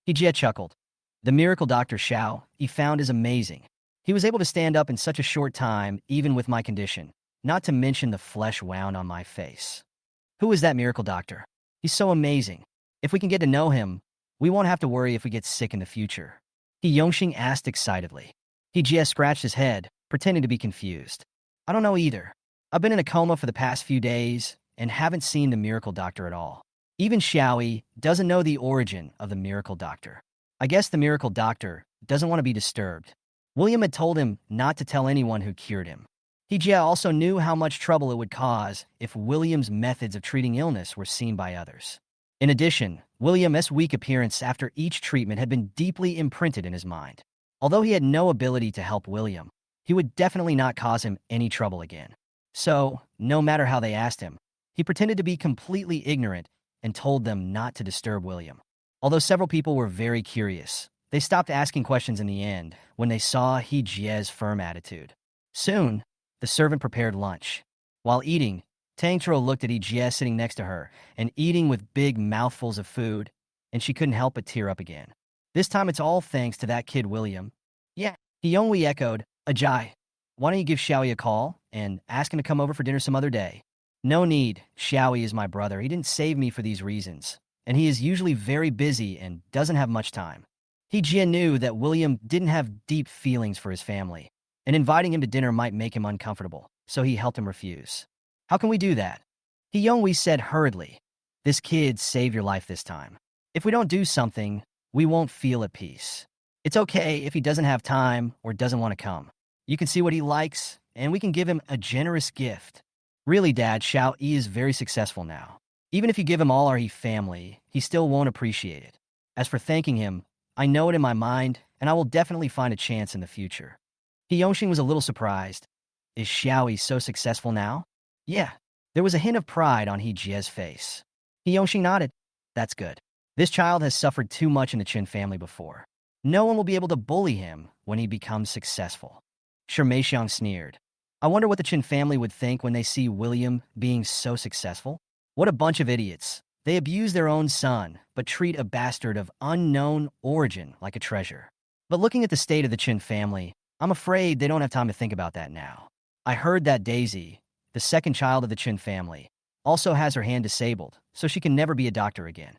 Ijie chuckled. The miracle Dr. Xiao he found is amazing. He was able to stand up in such a short time, even with my condition, not to mention the flesh wound on my face. Who is that miracle doctor? He's so amazing. If we can get to know him, we won't have to worry if we get sick in the future. He Yongxing asked excitedly. He just scratched his head, pretending to be confused. I don't know either. I've been in a coma for the past few days and haven't seen the miracle doctor at all. Even Xiaoyi doesn't know the origin of the miracle doctor. I guess the miracle doctor doesn't want to be disturbed. William had told him not to tell anyone who cured him. Jia also knew how much trouble it would cause if William's methods of treating illness were seen by others. In addition, William's weak appearance after each treatment had been deeply imprinted in his mind. Although he had no ability to help William, he would definitely not cause him any trouble again. So, no matter how they asked him, he pretended to be completely ignorant and told them not to disturb William. Although several people were very curious, they stopped asking questions in the end when they saw He Jie's firm attitude. Soon, the servant prepared lunch. While eating, Tang Tro looked at He Jie sitting next to her and eating with big mouthfuls of food, and she couldn't help but tear up again. This time it's all thanks to that kid William. Yeah, He Yonghui echoed, Ajay, why don't you give Xiaoyi a call and ask him to come over for dinner some other day? No need, Xiaoyi is my brother. He didn't save me for these reasons, and he is usually very busy and doesn't have much time. He Jie knew that William didn't have deep feelings for his family, and inviting him to dinner might make him uncomfortable, so he helped him refuse. How can we do that? He Yonghui said hurriedly, this kid saved your life this time. If we don't do something, we won't feel at peace. It's okay if he doesn't have time or doesn't want to come. You can see what he likes, and we can give him a generous gift. Really, Dad, Xiao Yi is very successful now. Even if you give him all our family, he still won't appreciate it. As for thanking him, I know it in my mind, and I will definitely find a chance in the future. He Yongxing was a little surprised. Is Xiaoyi so successful now? Yeah. There was a hint of pride on He Jie's face. He Yongxing nodded. That's good. This child has suffered too much in the Qin family before. No one will be able to bully him when he becomes successful. Mei Xiang sneered. I wonder what the Qin family would think when they see William being so successful. What a bunch of idiots. They abuse their own son, but treat a bastard of unknown origin like a treasure. But looking at the state of the Qin family, I'm afraid they don't have time to think about that now. I heard that Daisy, the second child of the Qin family, also has her hand disabled, so she can never be a doctor again.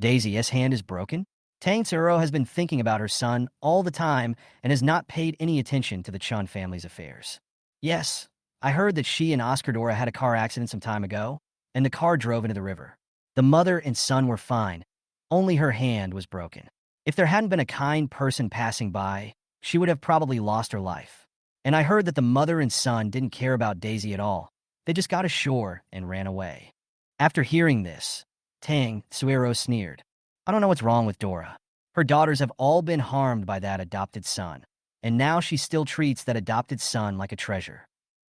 Daisy's hand is broken? Tang Tsuro has been thinking about her son all the time and has not paid any attention to the Chun family's affairs. Yes, I heard that she and Oscar Dora had a car accident some time ago, and the car drove into the river. The mother and son were fine. Only her hand was broken. If there hadn't been a kind person passing by, she would have probably lost her life. And I heard that the mother and son didn't care about Daisy at all. They just got ashore and ran away. After hearing this, Tang Tsuero sneered. I don't know what's wrong with Dora. Her daughters have all been harmed by that adopted son, and now she still treats that adopted son like a treasure.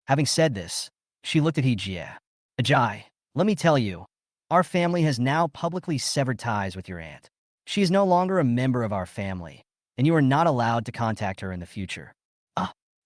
Having said this, she looked at He Jie. Ajay, let me tell you, our family has now publicly severed ties with your aunt. She is no longer a member of our family, and you are not allowed to contact her in the future.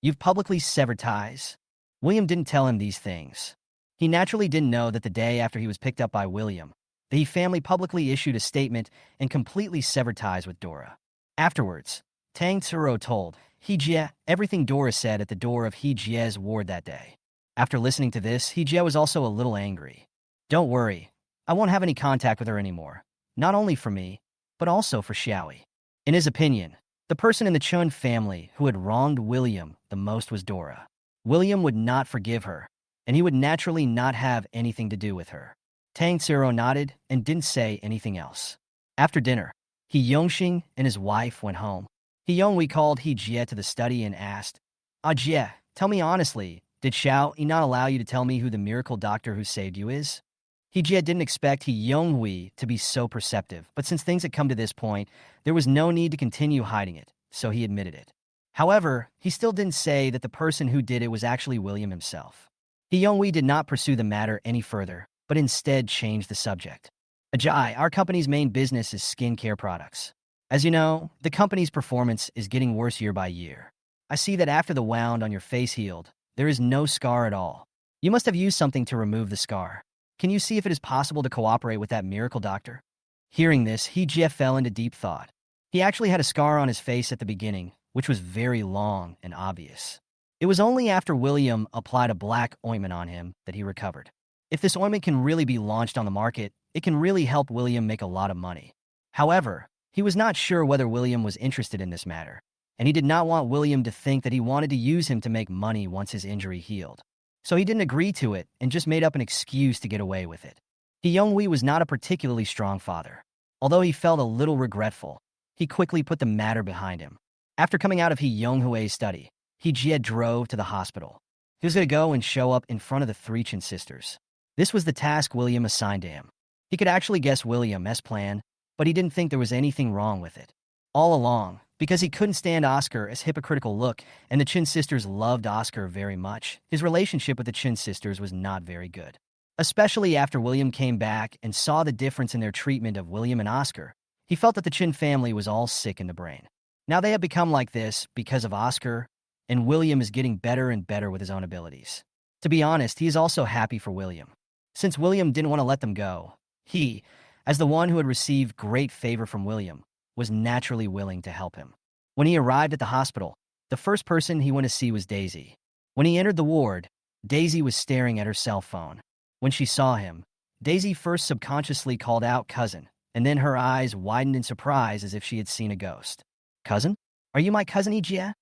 You've publicly severed ties? William didn't tell him these things. He naturally didn't know that the day after he was picked up by William, the He family publicly issued a statement and completely severed ties with Dora. Afterwards, Tang Tsuro told He Jie everything Dora said at the door of He Jie's ward that day. After listening to this, He Jie was also a little angry. Don't worry, I won't have any contact with her anymore, not only for me, but also for Xiaoyi. In his opinion, the person in the Chun family who had wronged William the most was Dora. William would not forgive her, and he would naturally not have anything to do with her. Tang Tsuro nodded and didn't say anything else. After dinner, He Yongxing and his wife went home. He Yonghui called He Jie to the study and asked, Jie, tell me honestly, did Xiao Yi not allow you to tell me who the miracle doctor who saved you is? He Jie didn't expect He Yonghui to be so perceptive, but since things had come to this point, there was no need to continue hiding it, so he admitted it. However, he still didn't say that the person who did it was actually William himself. He Yonghui did not pursue the matter any further, but instead changed the subject. Ajay, our company's main business is skincare products. As you know, the company's performance is getting worse year by year. I see that after the wound on your face healed, there is no scar at all. You must have used something to remove the scar. Can you see if it is possible to cooperate with that miracle doctor? Hearing this, Hee-jie fell into deep thought. He actually had a scar on his face at the beginning, which was very long and obvious. It was only after William applied a black ointment on him that he recovered. If this ointment can really be launched on the market, it can really help William make a lot of money. However, he was not sure whether William was interested in this matter, and he did not want William to think that he wanted to use him to make money once his injury healed. So he didn't agree to it and just made up an excuse to get away with it. He Young-wee was not a particularly strong father. Although he felt a little regretful, he quickly put the matter behind him. After coming out of Hee Young-hwee's study, Hee-jie drove to the hospital. He was going to go and show up in front of the three Chun sisters. This was the task William assigned to him. He could actually guess William's plan, but he didn't think there was anything wrong with it. All along, because he couldn't stand Oscar's hypocritical look, and the Chun sisters loved Oscar very much, his relationship with the Chun sisters was not very good. Especially after William came back and saw the difference in their treatment of William and Oscar, he felt that the Chun family was all sick in the brain. Now they have become like this because of Oscar, and William is getting better and better with his own abilities. To be honest, he is also happy for William. Since William didn't want to let them go, he, as the one who had received great favor from William, was naturally willing to help him. When he arrived at the hospital, the first person he went to see was Daisy. When he entered the ward, Daisy was staring at her cell phone. When she saw him, Daisy first subconsciously called out cousin, and then her eyes widened in surprise as if she had seen a ghost. Cousin? Are you my cousin, Hee-jie?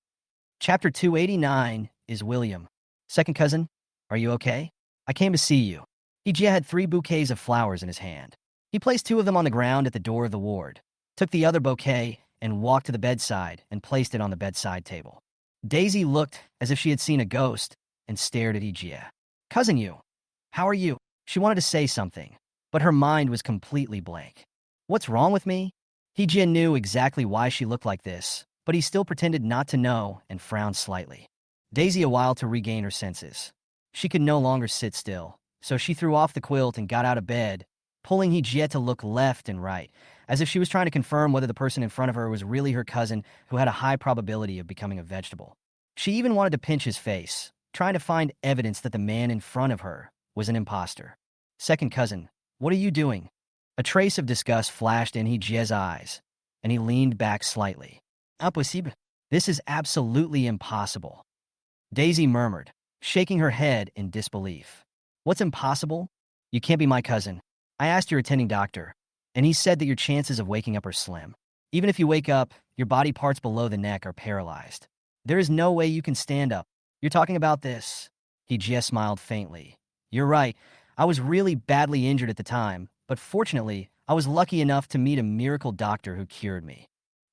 Chapter 289 is William. Second cousin, are you okay? I came to see you. Hee-jie had 3 bouquets of flowers in his hand. He placed 2 of them on the ground at the door of the ward, took the other bouquet, and walked to the bedside and placed it on the bedside table. Daisy looked as if she had seen a ghost and stared at Hee-jie. Cousin you, how are you? She wanted to say something, but her mind was completely blank. What's wrong with me? Hee-jie knew exactly why she looked like this, but he still pretended not to know and frowned slightly. Daisy a while to regain her senses. She could no longer sit still, so she threw off the quilt and got out of bed, pulling Hee-jie to look left and right, as if she was trying to confirm whether the person in front of her was really her cousin who had a high probability of becoming a vegetable. She even wanted to pinch his face, trying to find evidence that the man in front of her was an imposter. Second cousin, what are you doing? A trace of disgust flashed in Hee-jie's eyes, and he leaned back slightly. Impossible. This is absolutely impossible. Daisy murmured, shaking her head in disbelief. What's impossible? You can't be my cousin. I asked your attending doctor, and he said that your chances of waking up are slim. Even if you wake up, your body parts below the neck are paralyzed. There is no way you can stand up. You're talking about this. Hee-jie smiled faintly. You're right. I was really badly injured at the time, but fortunately, I was lucky enough to meet a miracle doctor who cured me.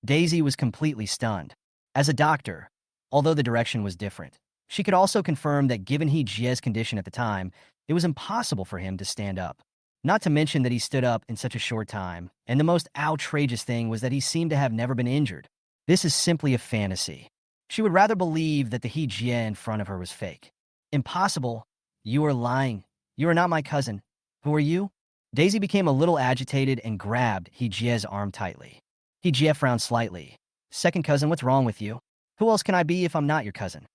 Daisy was completely stunned. As a doctor, although the direction was different, she could also confirm that given Hee-jie's condition at the time, it was impossible for him to stand up. Not to mention that he stood up in such a short time, and the most outrageous thing was that he seemed to have never been injured. This is simply a fantasy. She would rather believe that the Hee-jie in front of her was fake. Impossible. You are lying. You are not my cousin. Who are you? Daisy became a little agitated and grabbed Hee-jie's arm tightly. Hee-jie frowned slightly. Second cousin, what's wrong with you? Who else can I be if I'm not your cousin?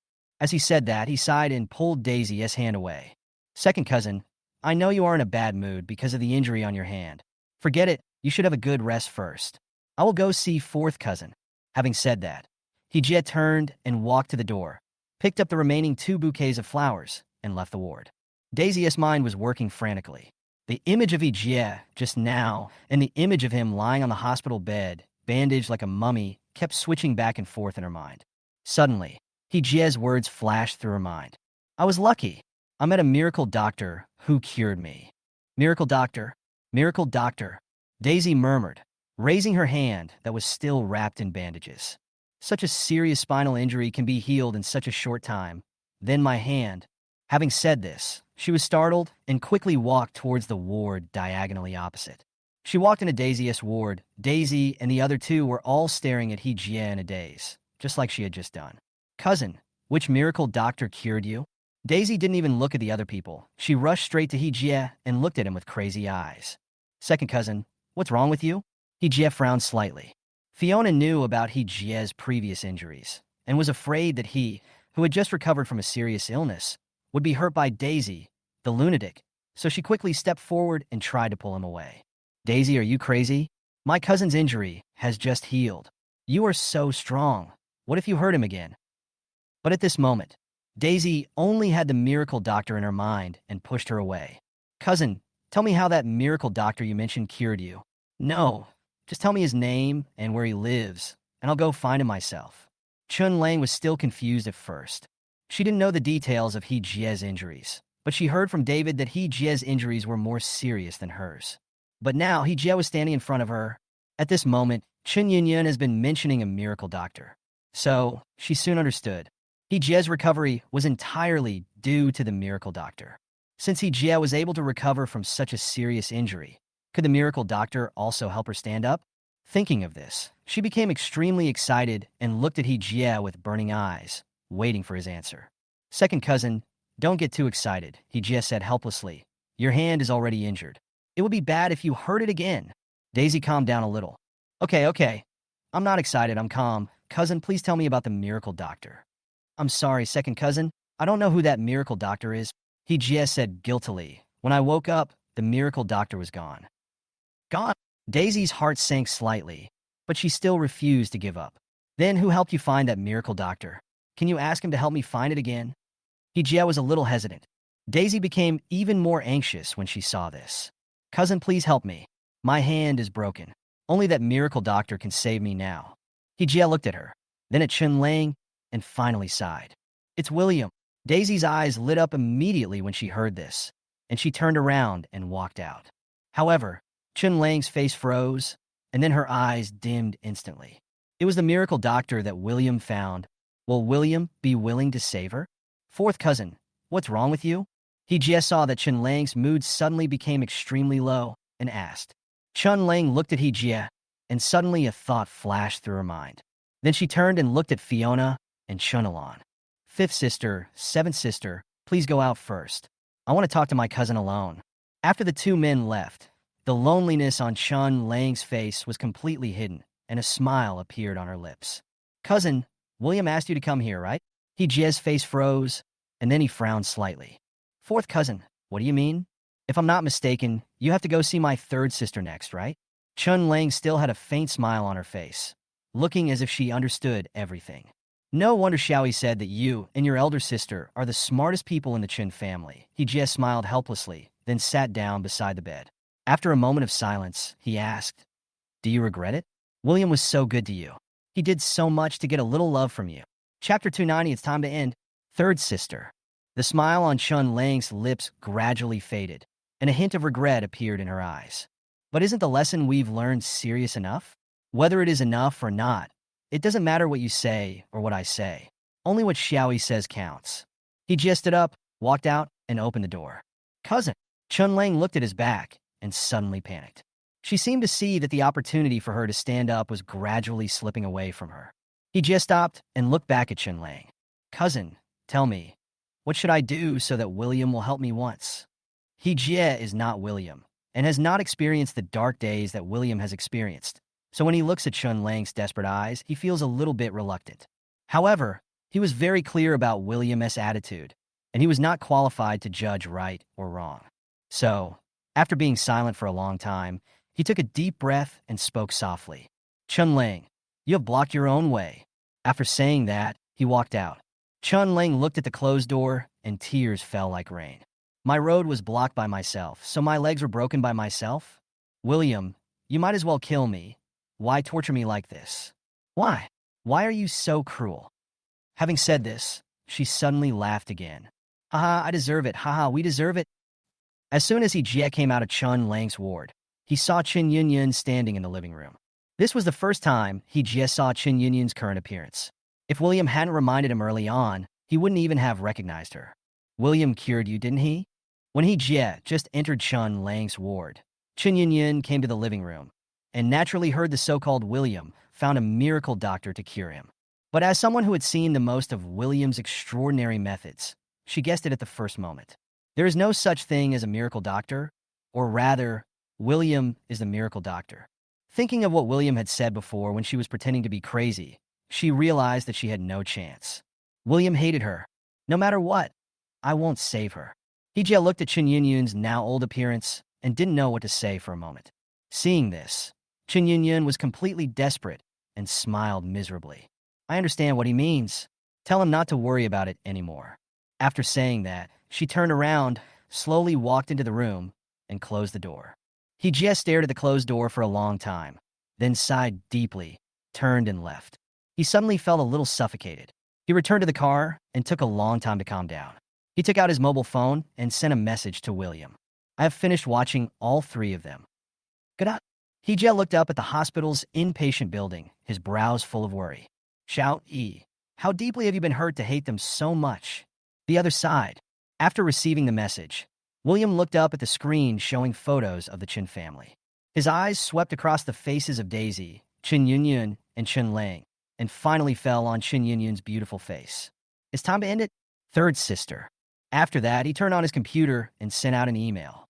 As he said that, he sighed and pulled Daisy's hand away. Second cousin, I know you are in a bad mood because of the injury on your hand. Forget it, you should have a good rest first. I will go see fourth cousin. Having said that, Hee-jie turned and walked to the door, picked up the remaining 2 bouquets of flowers, and left the ward. Daisy's mind was working frantically. The image of Hee-jie just now and the image of him lying on the hospital bed, bandaged like a mummy, kept switching back and forth in her mind. Suddenly, Hee-jie's words flashed through her mind. I was lucky. I met a miracle doctor who cured me. Miracle doctor, miracle doctor, Daisy murmured, raising her hand that was still wrapped in bandages. Such a serious spinal injury can be healed in such a short time. Then my hand. Having said this, she was startled and quickly walked towards the ward diagonally opposite. She walked into Daisy's ward. Daisy and the other 2 were all staring at Hee-jie in a daze, just like she had just done. Cousin, which miracle doctor cured you? Daisy didn't even look at the other people. She rushed straight to Hee-jie and looked at him with crazy eyes. Second cousin, what's wrong with you? Hee-jie frowned slightly. Fiona knew about He Jie's previous injuries and was afraid that he, who had just recovered from a serious illness, would be hurt by Daisy, the lunatic, so she quickly stepped forward and tried to pull him away. Daisy, are you crazy? My cousin's injury has just healed. You are so strong. What if you hurt him again? But at this moment, Daisy only had the miracle doctor in her mind and pushed her away. Cousin, tell me how that miracle doctor you mentioned cured you. No, just tell me his name and where he lives, and I'll go find him myself. Chun Lang was still confused at first. She didn't know the details of He Jie's injuries, but she heard from David that He Jie's injuries were more serious than hers. But now He Jie was standing in front of her. At this moment, Chun Yuan has been mentioning a miracle doctor. So, she soon understood. He Jie's recovery was entirely due to the miracle doctor. Since He Jie was able to recover from such a serious injury, could the miracle doctor also help her stand up? Thinking of this, she became extremely excited and looked at He Jie with burning eyes, waiting for his answer. Second cousin, don't get too excited, He Jie said helplessly. Your hand is already injured. It would be bad if you hurt it again. Daisy calmed down a little. Okay. I'm not excited, I'm calm. Cousin, please tell me about the miracle doctor. I'm sorry, second cousin. I don't know who that miracle doctor is, He Jie said guiltily. When I woke up, the miracle doctor was gone. Gone? Daisy's heart sank slightly, but she still refused to give up. Then who helped you find that miracle doctor? Can you ask him to help me find it again? He Jie was a little hesitant. Daisy became even more anxious when she saw this. Cousin, please help me. My hand is broken. Only that miracle doctor can save me now. He Jie looked at her, then at Chun Lang, and finally sighed. It's William. Daisy's eyes lit up immediately when she heard this, and she turned around and walked out. However, Chun Lang's face froze, and then her eyes dimmed instantly. It was the miracle doctor that William found. Will William be willing to save her? Fourth cousin, what's wrong with you? He just saw that Chun Lang's mood suddenly became extremely low and asked. Chun Lang looked at He Jie, and suddenly a thought flashed through her mind. Then she turned and looked at Fiona and Chun Lan. Fifth sister, seventh sister, please go out first. I want to talk to my cousin alone. After the two men left, the loneliness on Chun Lang's face was completely hidden, and a smile appeared on her lips. Cousin, William asked you to come here, right? He Jie's face froze, and then he frowned slightly. Fourth cousin, what do you mean? If I'm not mistaken, you have to go see my third sister next, right? Chun Lang still had a faint smile on her face, looking as if she understood everything. No wonder Xiaoyi said that you and your elder sister are the smartest people in the Chin family. He just smiled helplessly, then sat down beside the bed. After a moment of silence, he asked, do you regret it? William was so good to you. He did so much to get a little love from you. Chapter 290, it's time to end. Third sister. The smile on Chun Lang's lips gradually faded, and a hint of regret appeared in her eyes. But isn't the lesson we've learned serious enough? Whether it is enough or not, it doesn't matter what you say or what I say. Only what Xiaoyi says counts. He just stood up, walked out, and opened the door. Cousin. Chun Lang looked at his back and suddenly panicked. She seemed to see that the opportunity for her to stand up was gradually slipping away from her. He just stopped and looked back at Chun Lang. Cousin, tell me, what should I do so that William will help me once? He Jie is not William, and has not experienced the dark days that William has experienced. So when he looks at Chun Lang's desperate eyes, he feels a little bit reluctant. However, he was very clear about William's attitude, and he was not qualified to judge right or wrong. So, after being silent for a long time, he took a deep breath and spoke softly. Chun Lang, you have blocked your own way. After saying that, he walked out. Chun Lang looked at the closed door, and tears fell like rain. My road was blocked by myself, so my legs were broken by myself? William, you might as well kill me. Why torture me like this? Why? Why are you so cruel? Having said this, she suddenly laughed again. Haha, I deserve it. Haha, we deserve it. As soon as He Jie came out of Chun Lang's ward, he saw Chun Yuan standing in the living room. This was the first time He Jie saw Chun Yuan's current appearance. If William hadn't reminded him early on, he wouldn't even have recognized her. William cured you, didn't he? When He Jie just entered Chun Lang's ward, Chun Yuan came to the living room, and naturally heard the so-called William found a miracle doctor to cure him. But as someone who had seen the most of William's extraordinary methods, she guessed it at the first moment. There is no such thing as a miracle doctor, or rather, William is the miracle doctor. Thinking of what William had said before when she was pretending to be crazy, she realized that she had no chance. William hated her. No matter what, I won't save her. Hijia looked at Chun Yunyun's now old appearance and didn't know what to say for a moment. Seeing this, Chun Yunyun was completely desperate and smiled miserably. I understand what he means. Tell him not to worry about it anymore. After saying that, she turned around, slowly walked into the room, and closed the door. He just stared at the closed door for a long time, then sighed deeply, turned and left. He suddenly felt a little suffocated. He returned to the car and took a long time to calm down. He took out his mobile phone and sent a message to William. I have finished watching all 3 of them. Good up. Hijia looked up at the hospital's inpatient building, his brows full of worry. Shout, how deeply have you been hurt to hate them so much? The other side. After receiving the message, William looked up at the screen showing photos of the Chun family. His eyes swept across the faces of Daisy, Chun Yunyun, and Chun Lang, and finally fell on Chun Yunyun's beautiful face. It's time to end it. Third sister. After that, he turned on his computer and sent out an email.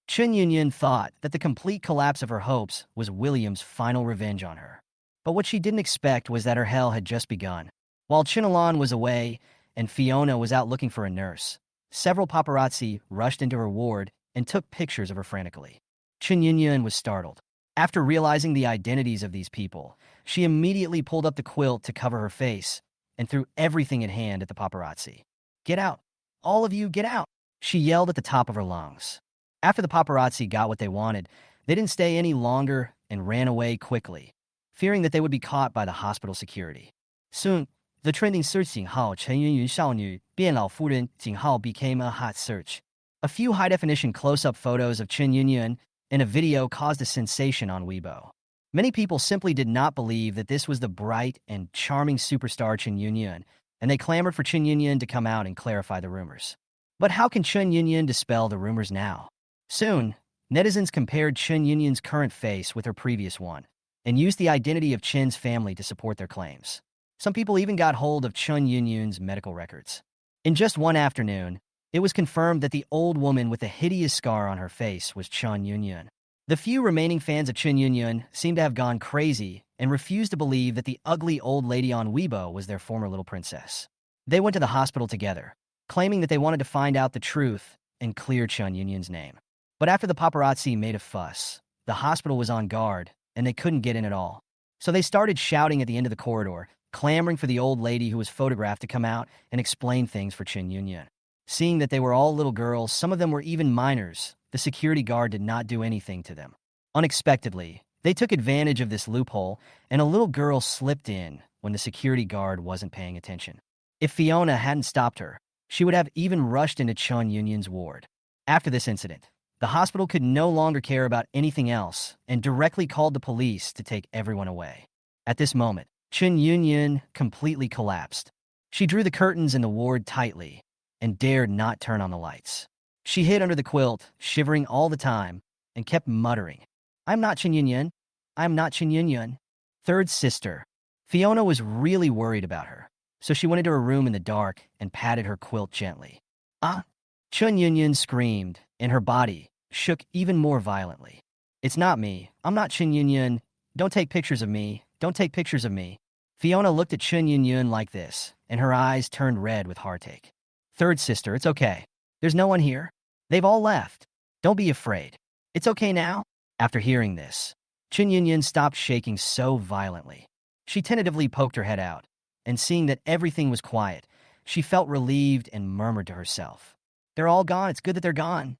Chun Yunyun thought that the complete collapse of her hopes was William's final revenge on her. But what she didn't expect was that her hell had just begun. While Chun Lang was away and Fiona was out looking for a nurse, several paparazzi rushed into her ward and took pictures of her frantically. Chun Yunyun was startled. After realizing the identities of these people, she immediately pulled up the quilt to cover her face and threw everything at hand at the paparazzi. Get out! All of you, get out! She yelled at the top of her lungs. After the paparazzi got what they wanted, they didn't stay any longer and ran away quickly, fearing that they would be caught by the hospital security. Soon, the trending search 井号陈云云少女变老妇人井号 became a hot search. A few high-definition close-up photos of Chun Yunyun in a video caused a sensation on Weibo. Many people simply did not believe that this was the bright and charming superstar Chun Yunyun, and they clamored for Chun Yunyun to come out and clarify the rumors. But how can Chun Yunyun dispel the rumors now? Soon, netizens compared Chun Yunyun's current face with her previous one, and used the identity of Chin's family to support their claims. Some people even got hold of Chun Yunyun's medical records. In just one afternoon, it was confirmed that the old woman with the hideous scar on her face was Chun Yunyun. The few remaining fans of Chun Yunyun seemed to have gone crazy and refused to believe that the ugly old lady on Weibo was their former little princess. They went to the hospital together, claiming that they wanted to find out the truth and clear Chun Yunyun's name. But after the paparazzi made a fuss, the hospital was on guard, and they couldn't get in at all. So they started shouting at the end of the corridor, clamoring for the old lady who was photographed to come out and explain things for Chun Yunyun. Seeing that they were all little girls, some of them were even minors, the security guard did not do anything to them. Unexpectedly, they took advantage of this loophole, and a little girl slipped in when the security guard wasn't paying attention. If Fiona hadn't stopped her, she would have even rushed into Chun Yunyun's ward. After this incident, the hospital could no longer care about anything else and directly called the police to take everyone away. At this moment, Chun Yunyun completely collapsed. She drew the curtains in the ward tightly and dared not turn on the lights. She hid under the quilt, shivering all the time, and kept muttering, I'm not Chun Yunyun. I'm not Chun Yunyun. Third sister. Fiona was really worried about her, so she went into her room in the dark and patted her quilt gently. Ah! Chun Yunyun screamed, and her body shook even more violently. It's not me. I'm not Chun Yunyun. Don't take pictures of me. Don't take pictures of me. Fiona looked at Chun Yunyun like this, and her eyes turned red with heartache. Third sister, it's okay. There's no one here. They've all left. Don't be afraid. It's okay now. After hearing this, Chun Yunyun stopped shaking so violently. She tentatively poked her head out, and seeing that everything was quiet, she felt relieved and murmured to herself, They're all gone. It's good that they're gone.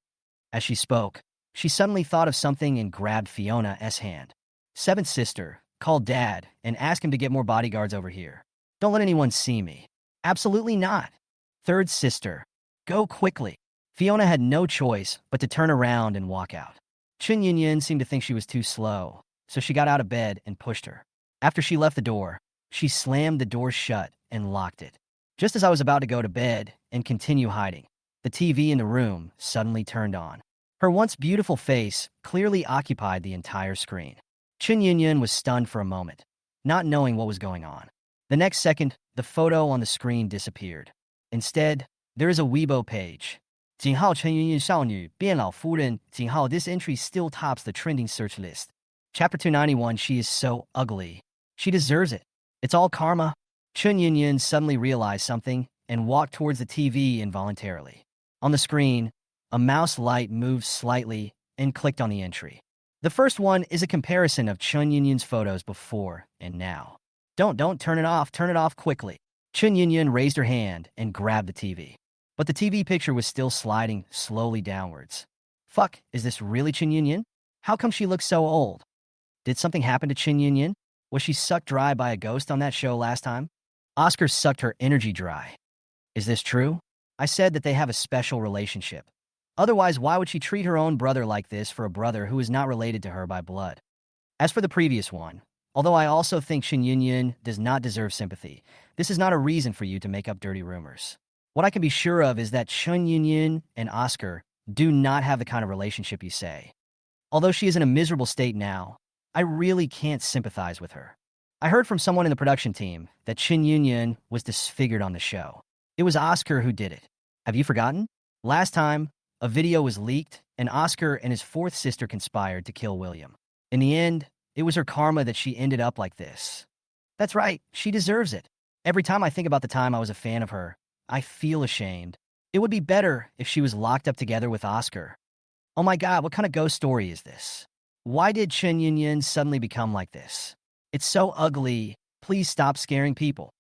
As she spoke, she suddenly thought of something and grabbed Fiona's hand. Seventh sister, call Dad and ask him to get more bodyguards over here. Don't let anyone see me. Absolutely not. Third sister, go quickly. Fiona had no choice but to turn around and walk out. Chun Yunyun seemed to think she was too slow, so she got out of bed and pushed her. After she left the door, she slammed the door shut and locked it. Just as I was about to go to bed and continue hiding, the TV in the room suddenly turned on. Her once beautiful face clearly occupied the entire screen. Chun Yunyun was stunned for a moment, not knowing what was going on. The next second, the photo on the screen disappeared. Instead, there is a Weibo page. 井号陈云云少女变老夫人井号 This entry still tops the trending search list. Chapter 291, she is so ugly. She deserves it. It's all karma. Chun Yun suddenly realized something and walked towards the TV involuntarily. On the screen, a mouse light moved slightly and clicked on the entry. The first one is a comparison of Chun Yun's photos before and now. Don't turn it off quickly. Chun Yun raised her hand and grabbed the TV. But the TV picture was still sliding slowly downwards. Fuck, is this really Chun Yun? How come she looks so old? Did something happen to Chun Yun? Was she sucked dry by a ghost on that show last time? Oscar sucked her energy dry. Is this true? I said that they have a special relationship. Otherwise, why would she treat her own brother like this for a brother who is not related to her by blood? As for the previous one, although I also think Chun Yun does not deserve sympathy, this is not a reason for you to make up dirty rumors. What I can be sure of is that Chun Yun and Oscar do not have the kind of relationship you say. Although she is in a miserable state now, I really can't sympathize with her. I heard from someone in the production team that Chun Yun was disfigured on the show. It was Oscar who did it. Have you forgotten? Last time, a video was leaked, and Oscar and his fourth sister conspired to kill William. In the end, it was her karma that she ended up like this. That's right, she deserves it. Every time I think about the time I was a fan of her, I feel ashamed. It would be better if she was locked up together with Oscar. Oh my god, what kind of ghost story is this? Why did Chun Yun suddenly become like this? It's so ugly. Please stop scaring people.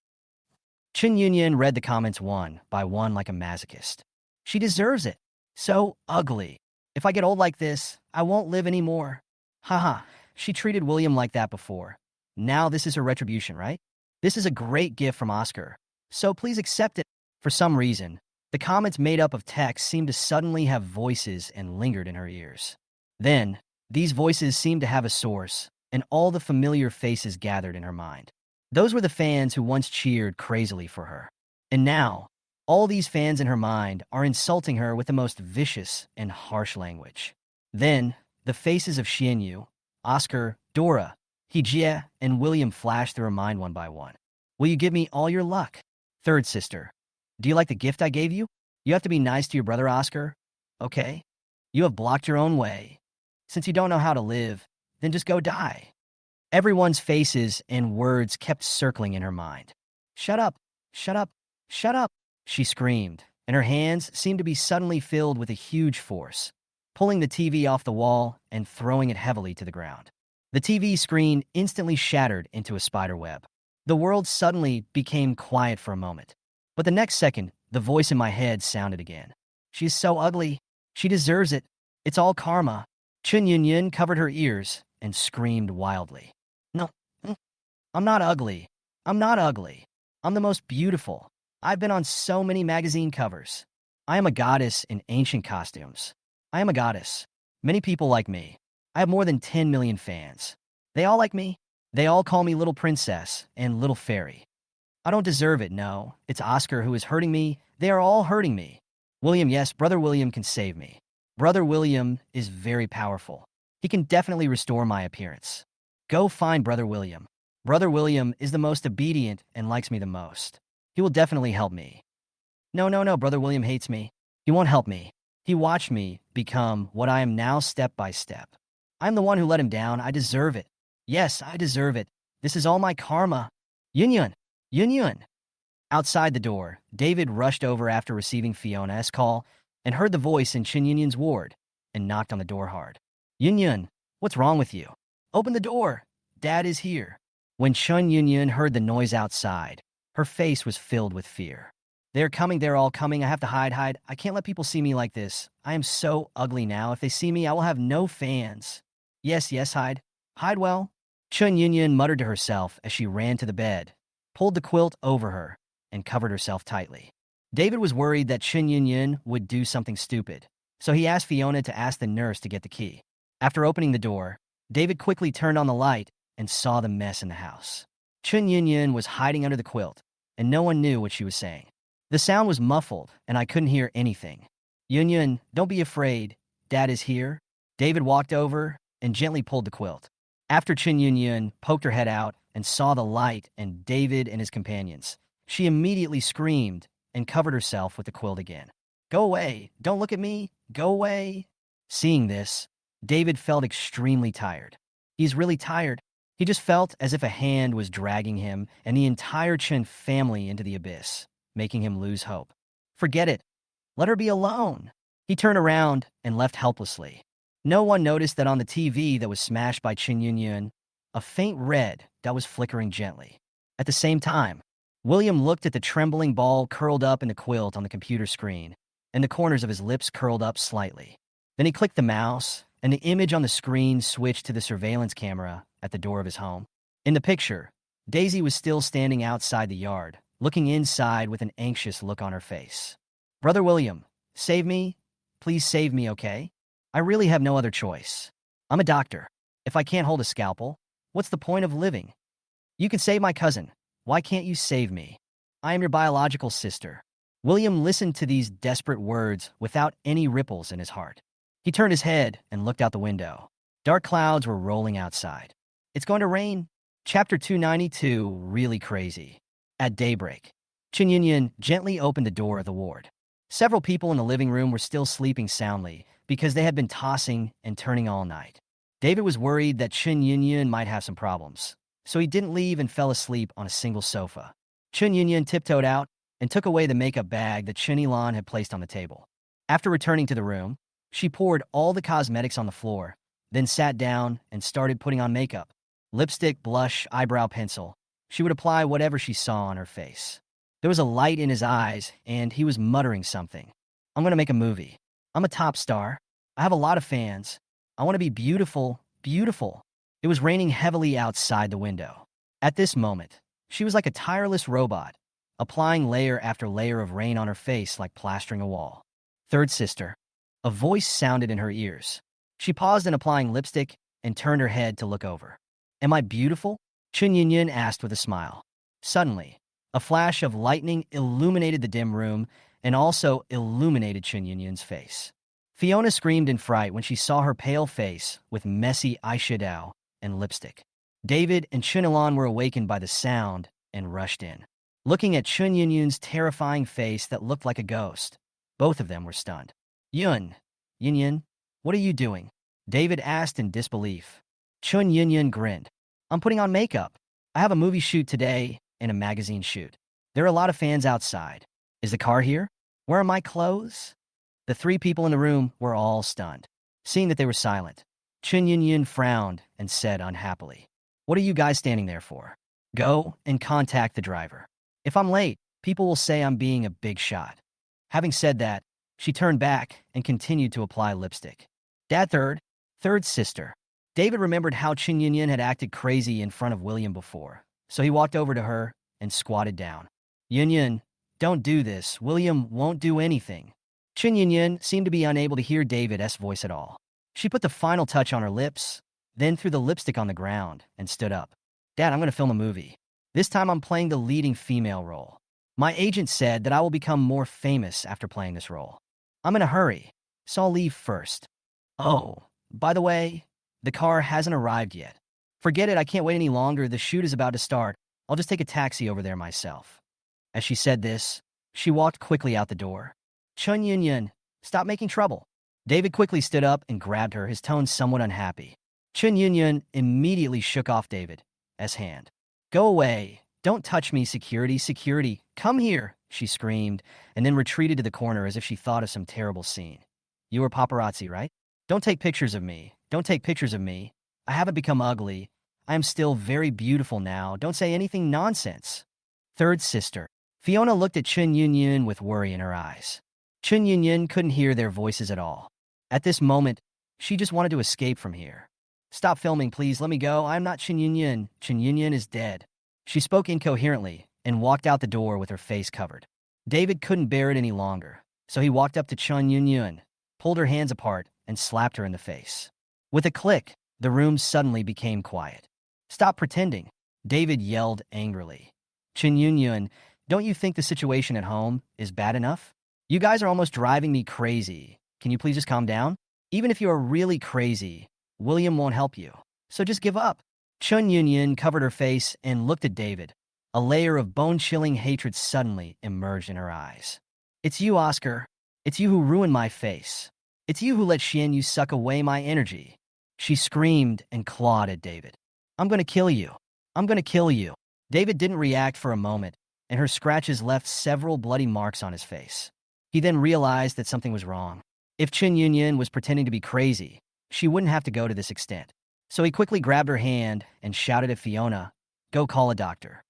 Chun Yun read the comments one by one like a masochist. She deserves it. So ugly. If I get old like this, I won't live anymore. Haha, she treated William like that before. Now this is her retribution, right? This is a great gift from Oscar. So please accept it. For some reason, the comments made up of text seemed to suddenly have voices and lingered in her ears. Then, these voices seemed to have a source, and all the familiar faces gathered in her mind. Those were the fans who once cheered crazily for her. And now, all these fans in her mind are insulting her with the most vicious and harsh language. Then, the faces of Shinu, Oscar, Dora, Hijie, and William flashed through her mind one by one. Will you give me all your luck? Third sister. Do you like the gift I gave you? You have to be nice to your brother, Oscar. Okay? You have blocked your own way. Since you don't know how to live, then just go die. Everyone's faces and words kept circling in her mind. Shut up, shut up, shut up, she screamed, and her hands seemed to be suddenly filled with a huge force, pulling the TV off the wall and throwing it heavily to the ground. The TV screen instantly shattered into a spider web. The world suddenly became quiet for a moment. But the next second, the voice in my head sounded again. She's so ugly. She deserves it. It's all karma. Chun Yun covered her ears and screamed wildly. No, I'm not ugly. I'm not ugly. I'm the most beautiful. I've been on so many magazine covers. I am a goddess in ancient costumes. I am a goddess. Many people like me. I have more than 10 million fans. They all like me. They all call me Little Princess and Little Fairy. I don't deserve it, no. It's Oscar who is hurting me. They are all hurting me. William, yes, Brother William can save me. Brother William is very powerful. He can definitely restore my appearance. Go find Brother William. Brother William is the most obedient and likes me the most. He will definitely help me. No, Brother William hates me. He won't help me. He watched me become what I am now step by step. I'm the one who let him down. I deserve it. Yes, I deserve it. This is all my karma. Yun. Outside the door, David rushed over after receiving Fiona's call and heard the voice in Chun Yun's ward and knocked on the door hard. Yun, what's wrong with you? Open the door. Dad is here. When Chun Yun heard the noise outside, her face was filled with fear. They're coming, they're all coming. I have to hide. I can't let people see me like this. I am so ugly now. If they see me, I will have no fans. Yes, hide. Hide well. Chun Yun muttered to herself as she ran to the bed, pulled the quilt over her, and covered herself tightly. David was worried that Chun Yun would do something stupid, so he asked Fiona to ask the nurse to get the key. After opening the door, David quickly turned on the light and saw the mess in the house. Chun Yun was hiding under the quilt, and no one knew what she was saying. The sound was muffled, and I couldn't hear anything. Yun, don't be afraid. Dad is here. David walked over and gently pulled the quilt. After Chun Yun poked her head out and saw the light and David and his companions, she immediately screamed and covered herself with the quilt again. Go away. Don't look at me. Go away. Seeing this, David felt extremely tired. He's really tired. He just felt as if a hand was dragging him and the entire Chen family into the abyss, making him lose hope. Forget it. Let her be alone. He turned around and left helplessly. No one noticed that on the TV that was smashed by Chen Yunyun, a faint red that was flickering gently. At the same time, William looked at the trembling ball curled up in the quilt on the computer screen, and the corners of his lips curled up slightly. Then he clicked the mouse, and the image on the screen switched to the surveillance camera at the door of his home. In the picture, Daisy was still standing outside the yard, looking inside with an anxious look on her face. "Brother William, save me. Please save me, okay? I really have no other choice. I'm a doctor. If I can't hold a scalpel, what's the point of living? You can save my cousin. Why can't you save me? I am your biological sister." William listened to these desperate words without any ripples in his heart. He turned his head and looked out the window. Dark clouds were rolling outside. It's going to rain. Chapter 292, Really Crazy. At daybreak, Chen Yunyun gently opened the door of the ward. Several people in the living room were still sleeping soundly because they had been tossing and turning all night. David was worried that Chen Yunyun might have some problems, so he didn't leave and fell asleep on a single sofa. Chen Yunyun tiptoed out and took away the makeup bag that Chen Lan had placed on the table. After returning to the room, she poured all the cosmetics on the floor, then sat down and started putting on makeup. Lipstick, blush, eyebrow pencil. She would apply whatever she saw on her face. There was a light in his eyes, and he was muttering something. "I'm going to make a movie. I'm a top star. I have a lot of fans. I want to be beautiful, beautiful." It was raining heavily outside the window. At this moment, she was like a tireless robot, applying layer after layer of rain on her face like plastering a wall. "Third sister." A voice sounded in her ears. She paused in applying lipstick and turned her head to look over. "Am I beautiful?" Chen Yunyun asked with a smile. Suddenly, a flash of lightning illuminated the dim room and also illuminated Chen Yunyun's face. Fiona screamed in fright when she saw her pale face with messy eyeshadow and lipstick. David and Chen Lan were awakened by the sound and rushed in. Looking at Chen Yunyun's terrifying face that looked like a ghost, both of them were stunned. Yunyun, what are you doing?" David asked in disbelief. Chen Yunyun grinned. "I'm putting on makeup. I have a movie shoot today and a magazine shoot. There are a lot of fans outside. Is the car here? Where are my clothes?" The three people in the room were all stunned. Seeing that they were silent, Chen Yunyun frowned and said unhappily, "What are you guys standing there for? Go and contact the driver. If I'm late, people will say I'm being a big shot." Having said that, she turned back and continued to apply lipstick. Third sister. David remembered how Chen Yunyun had acted crazy in front of William before, so he walked over to her and squatted down. "Yunyun, don't do this. William won't do anything." Chen Yunyun seemed to be unable to hear David's voice at all. She put the final touch on her lips, then threw the lipstick on the ground and stood up. "Dad, I'm going to film a movie. This time I'm playing the leading female role. My agent said that I will become more famous after playing this role. I'm in a hurry, so I'll leave first. Oh, by the way, the car hasn't arrived yet. Forget it, I can't wait any longer. The shoot is about to start. I'll just take a taxi over there myself." As she said this, she walked quickly out the door. "Chen Yunyun, stop making trouble." David quickly stood up and grabbed her, his tone somewhat unhappy. Chen Yunyun immediately shook off David's hand. "Go away. Don't touch me, security, security. Come here," she screamed, and then retreated to the corner as if she thought of some terrible scene. "You are paparazzi, right? Don't take pictures of me. Don't take pictures of me. I haven't become ugly. I am still very beautiful now. Don't say anything nonsense." Third sister. Fiona looked at Chen Yunyun with worry in her eyes. Chen Yunyun couldn't hear their voices at all. At this moment, she just wanted to escape from here. "Stop filming, please. Let me go. I'm not Chen Yunyun. Chen Yunyun is dead." She spoke incoherently and walked out the door with her face covered. David couldn't bear it any longer, so he walked up to Chen Yunyun, pulled her hands apart, and slapped her in the face. With a click, the room suddenly became quiet. "Stop pretending," David yelled angrily. "Chen Yunyun, don't you think the situation at home is bad enough? You guys are almost driving me crazy. Can you please just calm down? Even if you are really crazy, William won't help you. So just give up." Chen Yunyun covered her face and looked at David. A layer of bone-chilling hatred suddenly emerged in her eyes. "It's you, Oscar. It's you who ruined my face. It's you who let Xian Yu suck away my energy. She screamed and clawed at David. I'm going to kill you. I'm going to kill you. David didn't react for a moment, and her scratches left several bloody marks on his face. He then realized that something was wrong. If Chun Yunyun was pretending to be crazy, she wouldn't have to go to this extent. So he quickly grabbed her hand and shouted at Fiona, "Go call a doctor."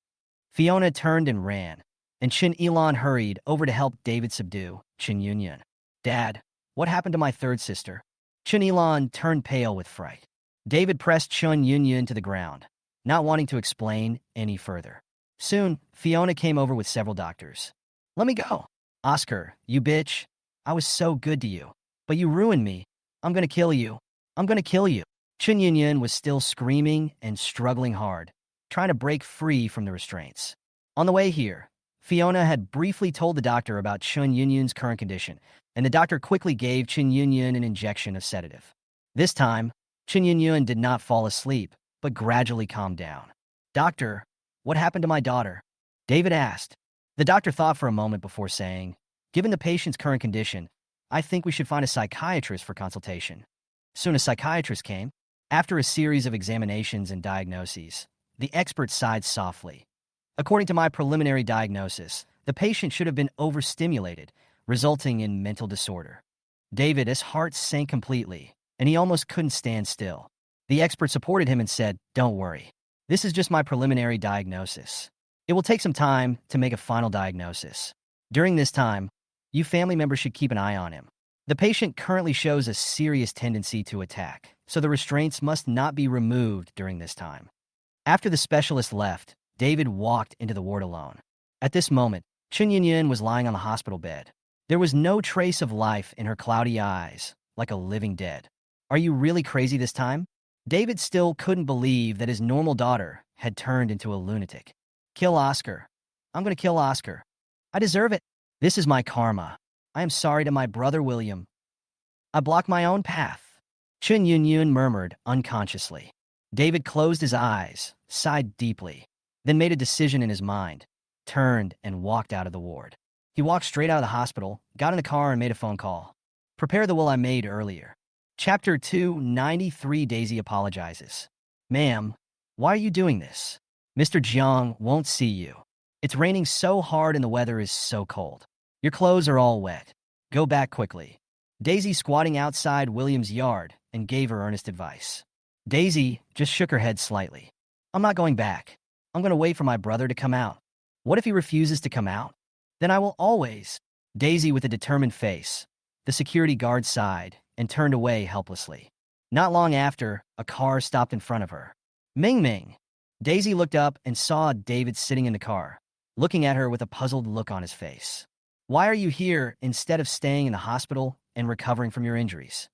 Fiona turned and ran, and Chun Elan hurried over to help David subdue Chun Yunyun. "Dad, what happened to my third sister?" Chun Elan turned pale with fright. David pressed Chun Yunyun to the ground, not wanting to explain any further. Soon, Fiona came over with several doctors. "Let me go. Oscar, you bitch. I was so good to you. But you ruined me. I'm gonna kill you. I'm gonna kill you." Chun Yunyun was still screaming and struggling hard, trying to break free from the restraints. On the way here, Fiona had briefly told the doctor about Chun Yunyun's current condition, and the doctor quickly gave Chun Yunyun an injection of sedative. This time, Chun Yunyun did not fall asleep, but gradually calmed down. "Doctor, what happened to my daughter?" David asked. The doctor thought for a moment before saying, "Given the patient's current condition, I think we should find a psychiatrist for consultation." Soon a psychiatrist came. After a series of examinations and diagnoses, the expert sighed softly. "According to my preliminary diagnosis, the patient should have been overstimulated, resulting in mental disorder." David's heart sank completely, and he almost couldn't stand still. The expert supported him and said, "Don't worry. This is just my preliminary diagnosis. It will take some time to make a final diagnosis. During this time, you family members should keep an eye on him. The patient currently shows a serious tendency to attack, so the restraints must not be removed during this time." After the specialist left, David walked into the ward alone. At this moment, Chun Yunyun was lying on the hospital bed. There was no trace of life in her cloudy eyes, like a living dead. "Are you really crazy this time?" David still couldn't believe that his normal daughter had turned into a lunatic. "Kill Oscar. I'm going to kill Oscar. I deserve it. This is my karma. I am sorry to my brother William. I blocked my own path." Chun Yunyun murmured unconsciously. David closed his eyes, sighed deeply, then made a decision in his mind, turned and walked out of the ward. He walked straight out of the hospital, got in the car and made a phone call. "Prepare the will I made earlier." Chapter 293. Daisy apologizes. "Ma'am, why are you doing this? Mr. Jiang won't see you. It's raining so hard and the weather is so cold. Your clothes are all wet. Go back quickly." Daisy squatting outside William's yard and gave her earnest advice. Daisy just shook her head slightly. "I'm not going back. I'm going to wait for my brother to come out. What if he refuses to come out? Then I will always—" Daisy with a determined face. The security guard sighed and turned away helplessly. Not long after, a car stopped in front of her. "Ming Ming." Daisy looked up and saw David sitting in the car, looking at her with a puzzled look on his face. "Why are you here instead of staying in the hospital and recovering from your injuries?"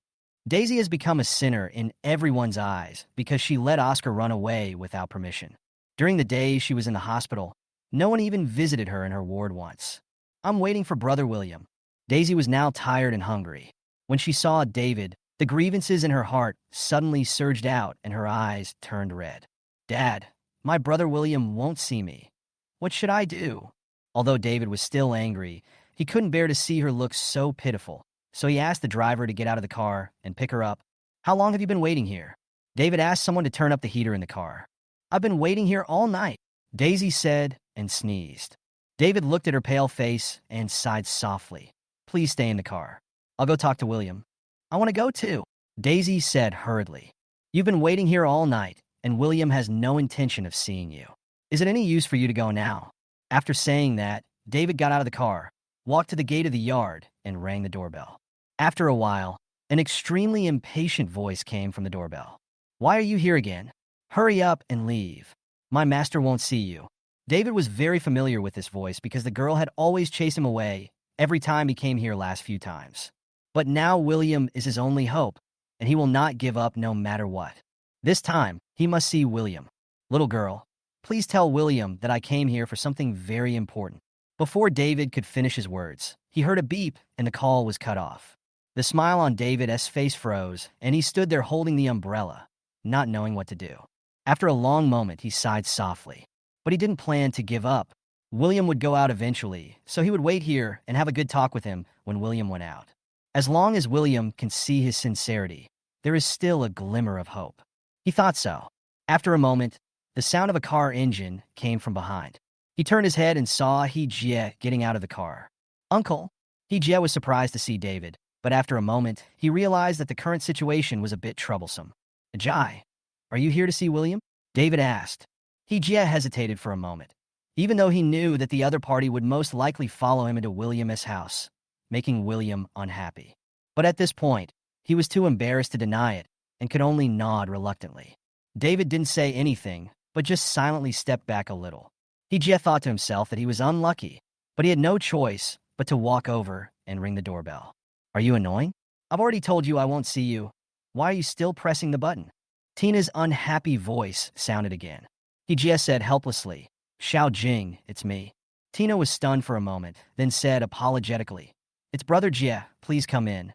Daisy has become a sinner in everyone's eyes because she let Oscar run away without permission. During the days she was in the hospital, no one even visited her in her ward once. "I'm waiting for Brother William." Daisy was now tired and hungry. When she saw David, the grievances in her heart suddenly surged out and her eyes turned red. "Dad, my brother William won't see me. What should I do?" Although David was still angry, he couldn't bear to see her look so pitiful, so he asked the driver to get out of the car and pick her up. "How long have you been waiting here?" David asked someone to turn up the heater in the car. "I've been waiting here all night," Daisy said and sneezed. David looked at her pale face and sighed softly. "Please stay in the car. I'll go talk to William." "I want to go too," Daisy said hurriedly. "You've been waiting here all night, and William has no intention of seeing you. Is it any use for you to go now?" After saying that, David got out of the car, walked to the gate of the yard, and rang the doorbell. After a while, an extremely impatient voice came from the doorbell. "Why are you here again? Hurry up and leave. My master won't see you." David was very familiar with this voice because the girl had always chased him away every time he came here last few times. But now William is his only hope, and he will not give up no matter what. This time, he must see William. "Little girl, please tell William that I came here for something very important." Before David could finish his words, he heard a beep and the call was cut off. The smile on David's face froze, and he stood there holding the umbrella, not knowing what to do. After a long moment, he sighed softly. But he didn't plan to give up. William would go out eventually, so he would wait here and have a good talk with him when William went out. As long as William can see his sincerity, there is still a glimmer of hope. He thought so. After a moment, the sound of a car engine came from behind. He turned his head and saw He Jie getting out of the car. Uncle! He Jie was surprised to see David, but after a moment, he realized that the current situation was a bit troublesome. Jai, are you here to see William? David asked. He Jie hesitated for a moment, even though he knew that the other party would most likely follow him into William's house, making William unhappy. But at this point, he was too embarrassed to deny it and could only nod reluctantly. David didn't say anything, but just silently stepped back a little. He Jie thought to himself that he was unlucky, but he had no choice but to walk over and ring the doorbell. Are you annoying? I've already told you I won't see you. Why are you still pressing the button? Tina's unhappy voice sounded again. He Jie said helplessly, Xiao Jing, it's me. Tina was stunned for a moment, then said apologetically, It's Brother Jie, please come in.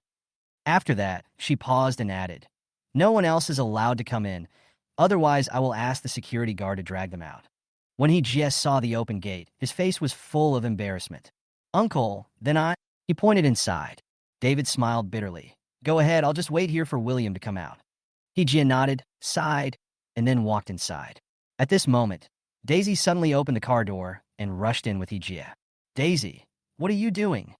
After that, she paused and added, No one else is allowed to come in, otherwise I will ask the security guard to drag them out. When He Jie saw the open gate, his face was full of embarrassment. Uncle, then I... He pointed inside. David smiled bitterly. Go ahead, I'll just wait here for William to come out. He Jie nodded, sighed, and then walked inside. At this moment, Daisy suddenly opened the car door and rushed in with He Jie. Daisy, what are you doing?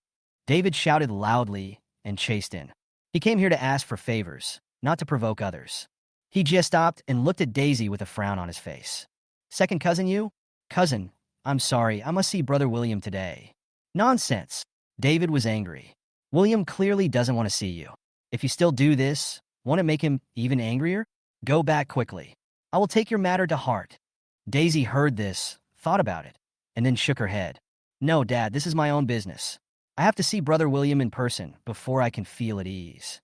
David shouted loudly and chased in. He came here to ask for favors, not to provoke others. He Jie stopped and looked at Daisy with a frown on his face. Second cousin you? Cousin, I'm sorry, I must see Brother William today. Nonsense. David was angry. William clearly doesn't want to see you. If you still do this, want to make him even angrier? Go back quickly. I will take your matter to heart. Daisy heard this, thought about it, and then shook her head. No, Dad, this is my own business. I have to see Brother William in person before I can feel at ease.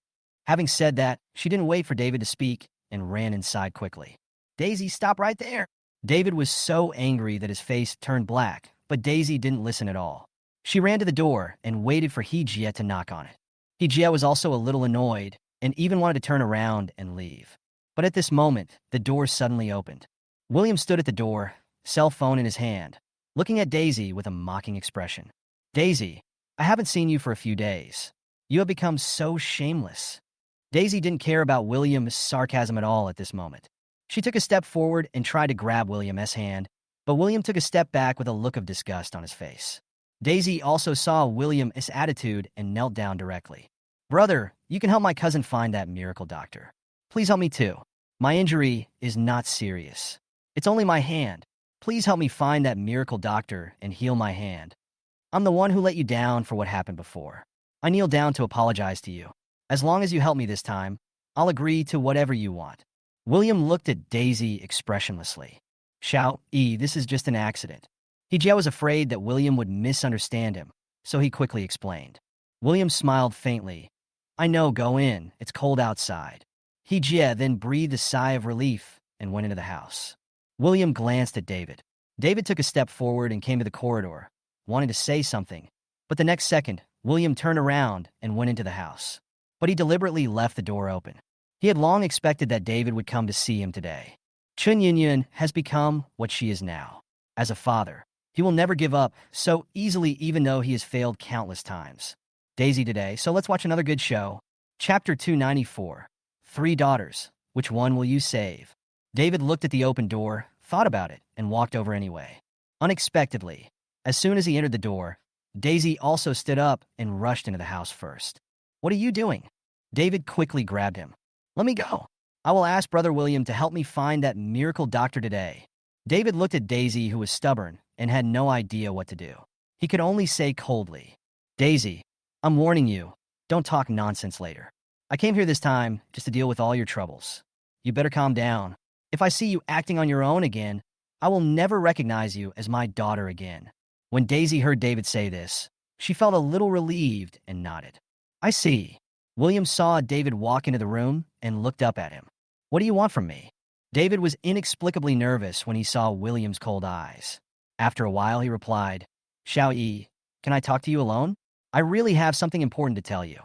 Having said that, she didn't wait for David to speak and ran inside quickly. Daisy, stop right there. David was so angry that his face turned black, but Daisy didn't listen at all. She ran to the door and waited for He Jie to knock on it. He Jie was also a little annoyed and even wanted to turn around and leave. But at this moment, the door suddenly opened. William stood at the door, cell phone in his hand, looking at Daisy with a mocking expression. Daisy, I haven't seen you for a few days. You have become so shameless. Daisy didn't care about William's sarcasm at all at this moment. She took a step forward and tried to grab William's hand, but William took a step back with a look of disgust on his face. Daisy also saw William's attitude and knelt down directly. Brother, you can help my cousin find that miracle doctor. Please help me too. My injury is not serious. It's only my hand. Please help me find that miracle doctor and heal my hand. I'm the one who let you down for what happened before. I kneel down to apologize to you. As long as you help me this time, I'll agree to whatever you want. William looked at Daisy expressionlessly. Xiao Yi, this is just an accident. He Jie was afraid that William would misunderstand him, so he quickly explained. William smiled faintly. I know, go in. It's cold outside. He Jie then breathed a sigh of relief and went into the house. William glanced at David. David took a step forward and came to the corridor, wanting to say something, but the next second, William turned around and went into the house. But he deliberately left the door open. He had long expected that David would come to see him today. Chun Yuan has become what she is now. As a father, he will never give up so easily even though he has failed countless times. Daisy today, so let's watch another good show. Chapter 294. 3 daughters. Which one will you save? David looked at the open door, thought about it, and walked over anyway. Unexpectedly, as soon as he entered the door, Daisy also stood up and rushed into the house first. What are you doing? David quickly grabbed him. Let me go. I will ask Brother William to help me find that miracle doctor today. David looked at Daisy, who was stubborn and had no idea what to do. He could only say coldly, Daisy, I'm warning you, don't talk nonsense later. I came here this time just to deal with all your troubles. You better calm down. If I see you acting on your own again, I will never recognize you as my daughter again. When Daisy heard David say this, she felt a little relieved and nodded. I see. William saw David walk into the room and looked up at him. What do you want from me? David was inexplicably nervous when he saw William's cold eyes. After a while, he replied, Xiao Yi, can I talk to you alone? I really have something important to tell you.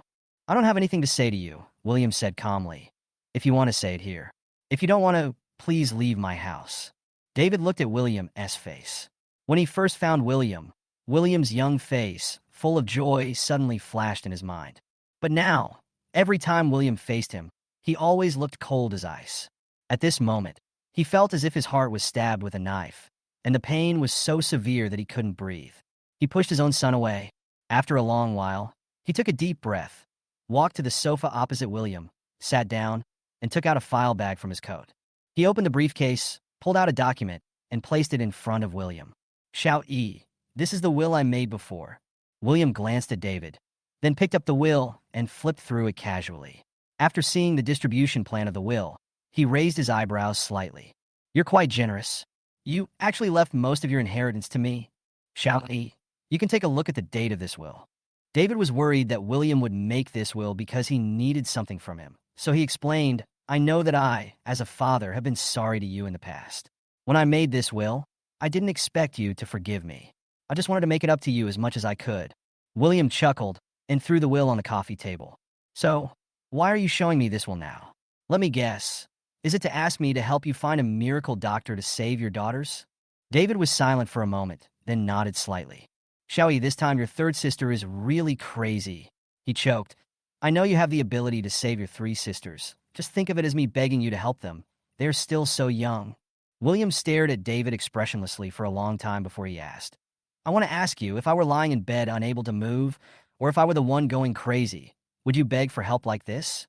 I don't have anything to say to you, William said calmly. If you want to say it here. If you don't want to, please leave my house. David looked at William's face. When he first found William's young face, full of joy, suddenly flashed in his mind. But now, every time William faced him, He always looked cold as ice. At this moment, he felt as if his heart was stabbed with a knife, and the pain was so severe that he couldn't breathe. He pushed his own son away. After a long while, he took a deep breath, walked to the sofa opposite William, sat down, and took out a file bag from his coat. He opened the briefcase, pulled out a document, and placed it in front of William. Shout E. This is the will I made before. William glanced at David, then picked up the will and flipped through it casually. After seeing the distribution plan of the will, he raised his eyebrows slightly. You're quite generous. You actually left most of your inheritance to me. Shout E. You can take a look at the date of this will. David was worried that William would make this will because he needed something from him. So he explained, I know that I, as a father, have been sorry to you in the past. When I made this will, I didn't expect you to forgive me. I just wanted to make it up to you as much as I could. William chuckled and threw the will on the coffee table. So, why are you showing me this will now? Let me guess. Is it to ask me to help you find a miracle doctor to save your daughters? David was silent for a moment, then nodded slightly. Xiaoyi, this time your third sister is really crazy. He choked. I know you have the ability to save your three sisters. Just think of it as me begging you to help them. They're still so young. William stared at David expressionlessly for a long time before he asked, I want to ask you, if I were lying in bed unable to move, or if I were the one going crazy, would you beg for help like this?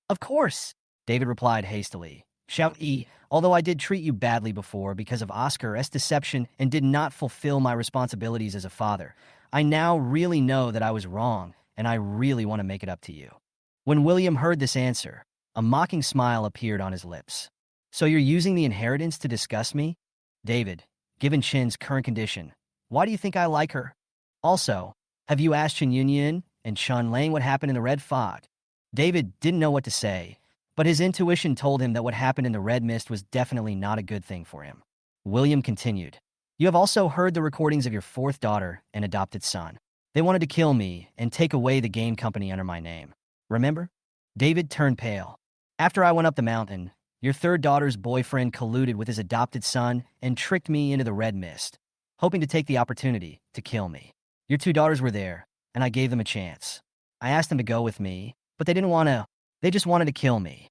Of course, David replied hastily. Shout E, although I did treat you badly before because of Oscar's deception and did not fulfill my responsibilities as a father, I now really know that I was wrong, and I really want to make it up to you. When William heard this answer, a mocking smile appeared on his lips. So you're using the inheritance to disgust me? David, given Chin's current condition, why do you think I like her? Also, have you asked Chun Yuan and Chun Lang what happened in the Red Fog? David didn't know what to say, but his intuition told him that what happened in the Red Mist was definitely not a good thing for him. William continued, You have also heard the recordings of your fourth daughter and adopted son. They wanted to kill me and take away the game company under my name. Remember? David turned pale. After I went up the mountain, your third daughter's boyfriend colluded with his adopted son and tricked me into the Red Mist, hoping to take the opportunity to kill me. Your two daughters were there, and I gave them a chance. I asked them to go with me, but they didn't want to. They just wanted to kill me.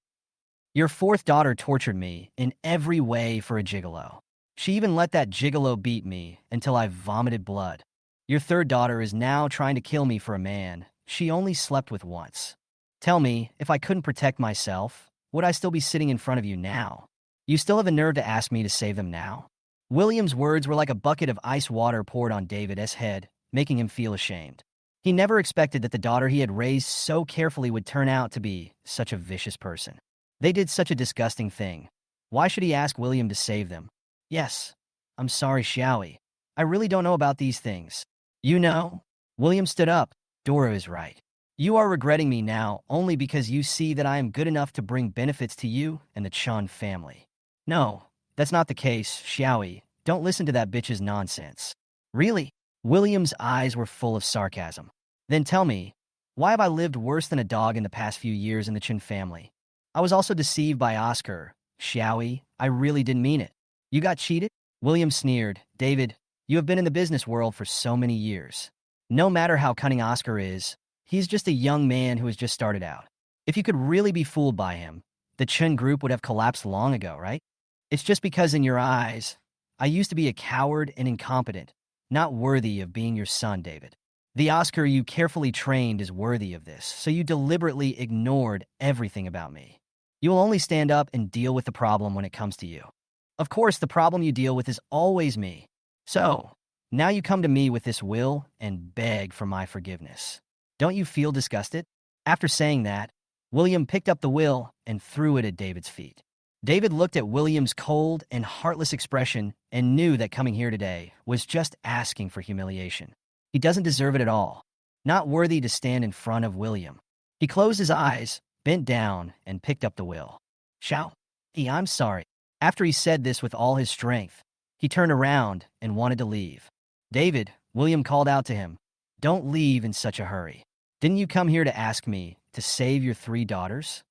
Your fourth daughter tortured me in every way for a gigolo. She even let that gigolo beat me until I vomited blood. Your third daughter is now trying to kill me for a man she only slept with once. Tell me, if I couldn't protect myself, would I still be sitting in front of you now? You still have the nerve to ask me to save them now? William's words were like a bucket of ice water poured on David's head, making him feel ashamed. He never expected that the daughter he had raised so carefully would turn out to be such a vicious person. They did such a disgusting thing. Why should he ask William to save them? Yes, I'm sorry, Xiaoyi. I really don't know about these things. You know? William stood up. Dora is right. You are regretting me now only because you see that I am good enough to bring benefits to you and the Chun family. No, that's not the case, Xiaoyi. Don't listen to that bitch's nonsense. Really? William's eyes were full of sarcasm. Then tell me, why have I lived worse than a dog in the past few years in the Chun family? I was also deceived by Oscar. Xiaoyi, I really didn't mean it. You got cheated? William sneered. David, you have been in the business world for so many years. No matter how cunning Oscar is, he's just a young man who has just started out. If you could really be fooled by him, the Chun group would have collapsed long ago, right? It's just because in your eyes, I used to be a coward and incompetent, not worthy of being your son, David. The Oscar you carefully trained is worthy of this, so you deliberately ignored everything about me. You will only stand up and deal with the problem when it comes to you. Of course, the problem you deal with is always me. So, now you come to me with this will and beg for my forgiveness. Don't you feel disgusted? After saying that, William picked up the will and threw it at David's feet. David looked at William's cold and heartless expression and knew that coming here today was just asking for humiliation. He doesn't deserve it at all. Not worthy to stand in front of William. He closed his eyes, bent down, and picked up the will. Shao, I'm sorry. After he said this with all his strength, he turned around and wanted to leave. David, William called out to him, Don't leave in such a hurry. Didn't you come here to ask me to save your three daughters?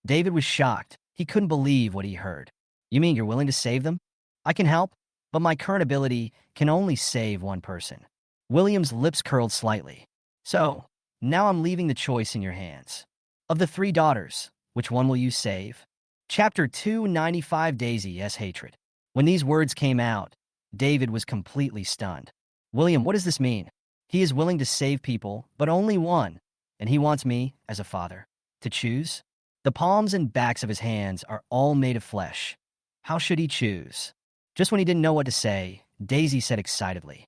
David was shocked. He couldn't believe what he heard. You mean you're willing to save them? I can help, but my current ability can only save one person. William's lips curled slightly. So, now I'm leaving the choice in your hands. Of the three daughters, Which one will you save? Chapter 295, Daisy's Hatred. When these words came out, David was completely stunned. William, what does this mean? He is willing to save people, but only one, and he wants me, as a father, to choose? The palms and backs of his hands are all made of flesh. How should he choose? Just when he didn't know what to say, Daisy said excitedly,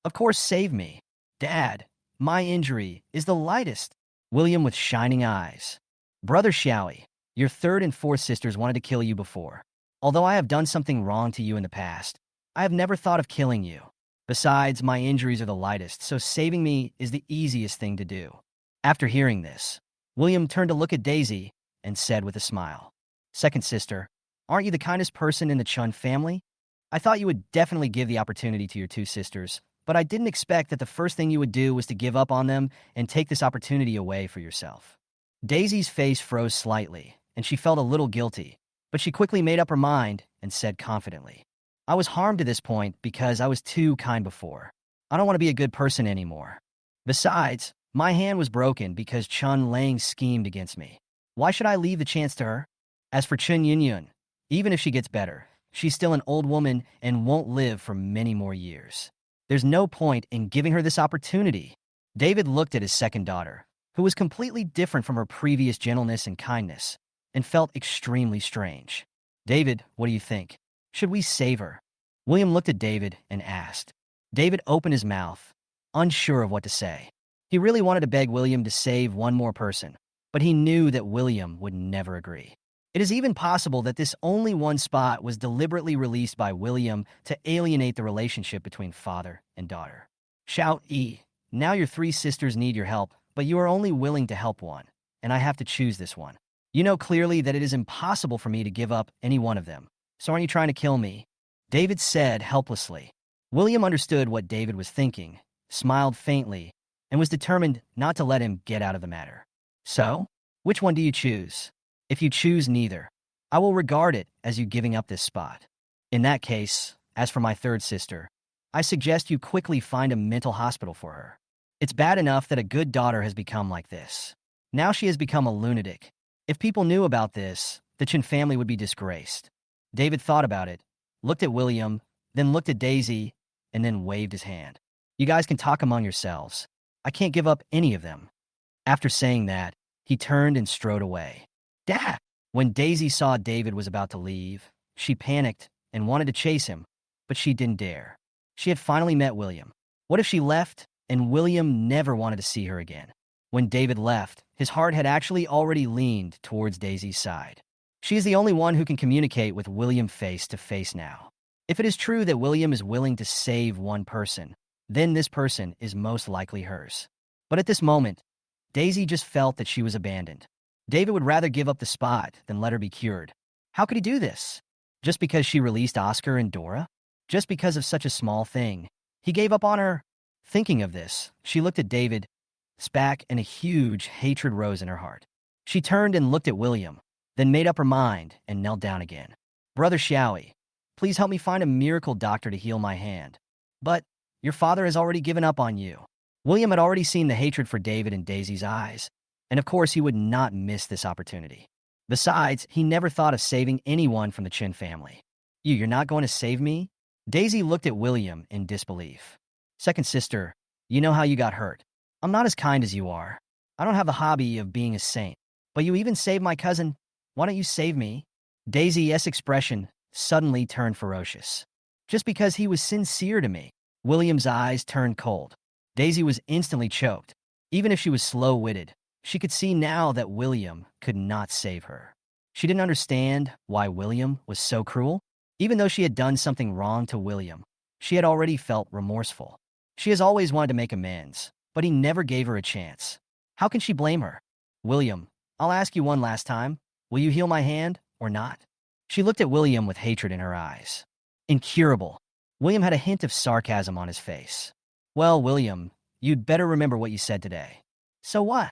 "Of course, save me. Dad, my injury is the lightest." William with shining eyes. Brother Xiaoi, your third and fourth sisters wanted to kill you before. Although I have done something wrong to you in the past, I have never thought of killing you. Besides, my injuries are the lightest, so saving me is the easiest thing to do. After hearing this, William turned to look at Daisy and said with a smile, "Second sister, aren't you the kindest person in the Chun family? I thought you would definitely give the opportunity to your two sisters, but I didn't expect that the first thing you would do was to give up on them and take this opportunity away for yourself." Daisy's face froze slightly, and she felt a little guilty, but she quickly made up her mind and said confidently, "I was harmed to this point because I was too kind before. I don't want to be a good person anymore. Besides, my hand was broken because Chun Lang schemed against me. Why should I leave the chance to her? As for Chun Yuan, even if she gets better, she's still an old woman and won't live for many more years. There's no point in giving her this opportunity." David looked at his second daughter, who was completely different from her previous gentleness and kindness, and felt extremely strange. "David, what do you think? Should we save her?" William looked at David and asked. David opened his mouth, unsure of what to say. He really wanted to beg William to save one more person, but he knew that William would never agree. It is even possible that this only one spot was deliberately released by William to alienate the relationship between father and daughter. "Shout E. Now your three sisters need your help, but you are only willing to help one, and I have to choose this one. You know clearly that it is impossible for me to give up any one of them, so aren't you trying to kill me?" David said helplessly. William understood what David was thinking, smiled faintly, and was determined not to let him get out of the matter. "So, which one do you choose? If you choose neither, I will regard it as you giving up this spot. In that case, as for my third sister, I suggest you quickly find a mental hospital for her. It's bad enough that a good daughter has become like this. Now she has become a lunatic. If people knew about this, the Chun family would be disgraced." David thought about it, looked at William, then looked at Daisy, and then waved his hand. "You guys can talk among yourselves. I can't give up any of them." After saying that, he turned and strode away. "Dad!" When Daisy saw David was about to leave, she panicked and wanted to chase him, but she didn't dare. She had finally met William. What if she left, and William never wanted to see her again? When David left, his heart had actually already leaned towards Daisy's side. She is the only one who can communicate with William face to face now. If it is true that William is willing to save one person, then this person is most likely hers. But at this moment, Daisy just felt that she was abandoned. David would rather give up the spot than let her be cured. How could he do this? Just because she released Oscar and Dora? Just because of such a small thing? He gave up on her? Thinking of this, she looked at David, back, and a huge hatred rose in her heart. She turned and looked at William, then made up her mind and knelt down again. "Brother Xiaoi, please help me find a miracle doctor to heal my hand. But your father has already given up on you." William had already seen the hatred for David in Daisy's eyes, and of course he would not miss this opportunity. Besides, he never thought of saving anyone from the Chin family. You're not going to save me?" Daisy looked at William in disbelief. "Second sister, you know how you got hurt. I'm not as kind as you are. I don't have the hobby of being a saint. But you even saved my cousin. Why don't you save me?" Daisy's expression suddenly turned ferocious. "Just because he was sincere to me." William's eyes turned cold. Daisy was instantly choked. Even if she was slow-witted, she could see now that William could not save her. She didn't understand why William was so cruel. Even though she had done something wrong to William, she had already felt remorseful. She has always wanted to make amends, but he never gave her a chance. How can she blame her? "William, I'll ask you one last time. Will you heal my hand or not?" She looked at William with hatred in her eyes. Incurable. William had a hint of sarcasm on his face. "Well, William, you'd better remember what you said today." "So what?"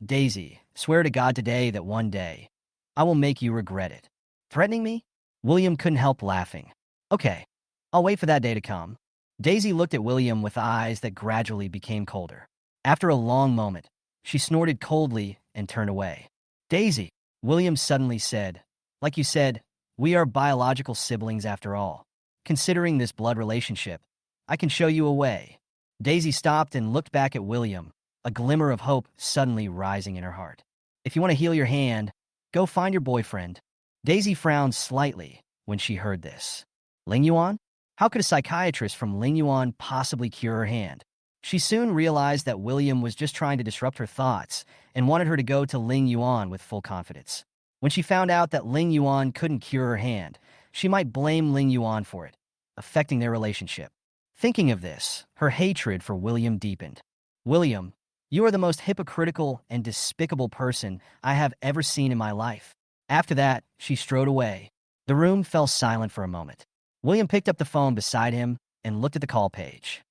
Daisy, swear to God today that one day I will make you regret it." "Threatening me?" William couldn't help laughing. "Okay, I'll wait for that day to come." Daisy looked at William with eyes that gradually became colder. After a long moment, she snorted coldly and turned away. "Daisy, William suddenly said, like you said, we are biological siblings after all. Considering this blood relationship, I can show you a way. Daisy stopped and looked back at William, a glimmer of hope suddenly rising in her heart. If you want to heal your hand, go find your boyfriend. Daisy frowned slightly when she heard this. Ling Yuan? How could a psychiatrist from Ling Yuan possibly cure her hand? She soon realized that William was just trying to disrupt her thoughts and wanted her to go to Ling Yuan with full confidence. When she found out that Ling Yuan couldn't cure her hand, she might blame Ling Yuan for it, affecting their relationship. Thinking of this, her hatred for William deepened. William, you are the most hypocritical and despicable person I have ever seen in my life. After that, she strode away. The room fell silent for a moment. William picked up the phone beside him and looked at the call page.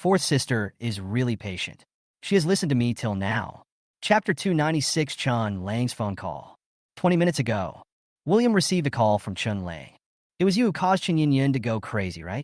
Fourth sister is really patient. She has listened to me till now. Chapter 296, Chun Lang's phone call. 20 minutes ago, William received a call from Chun Lang. It was you who caused Chen Yin to go crazy, right?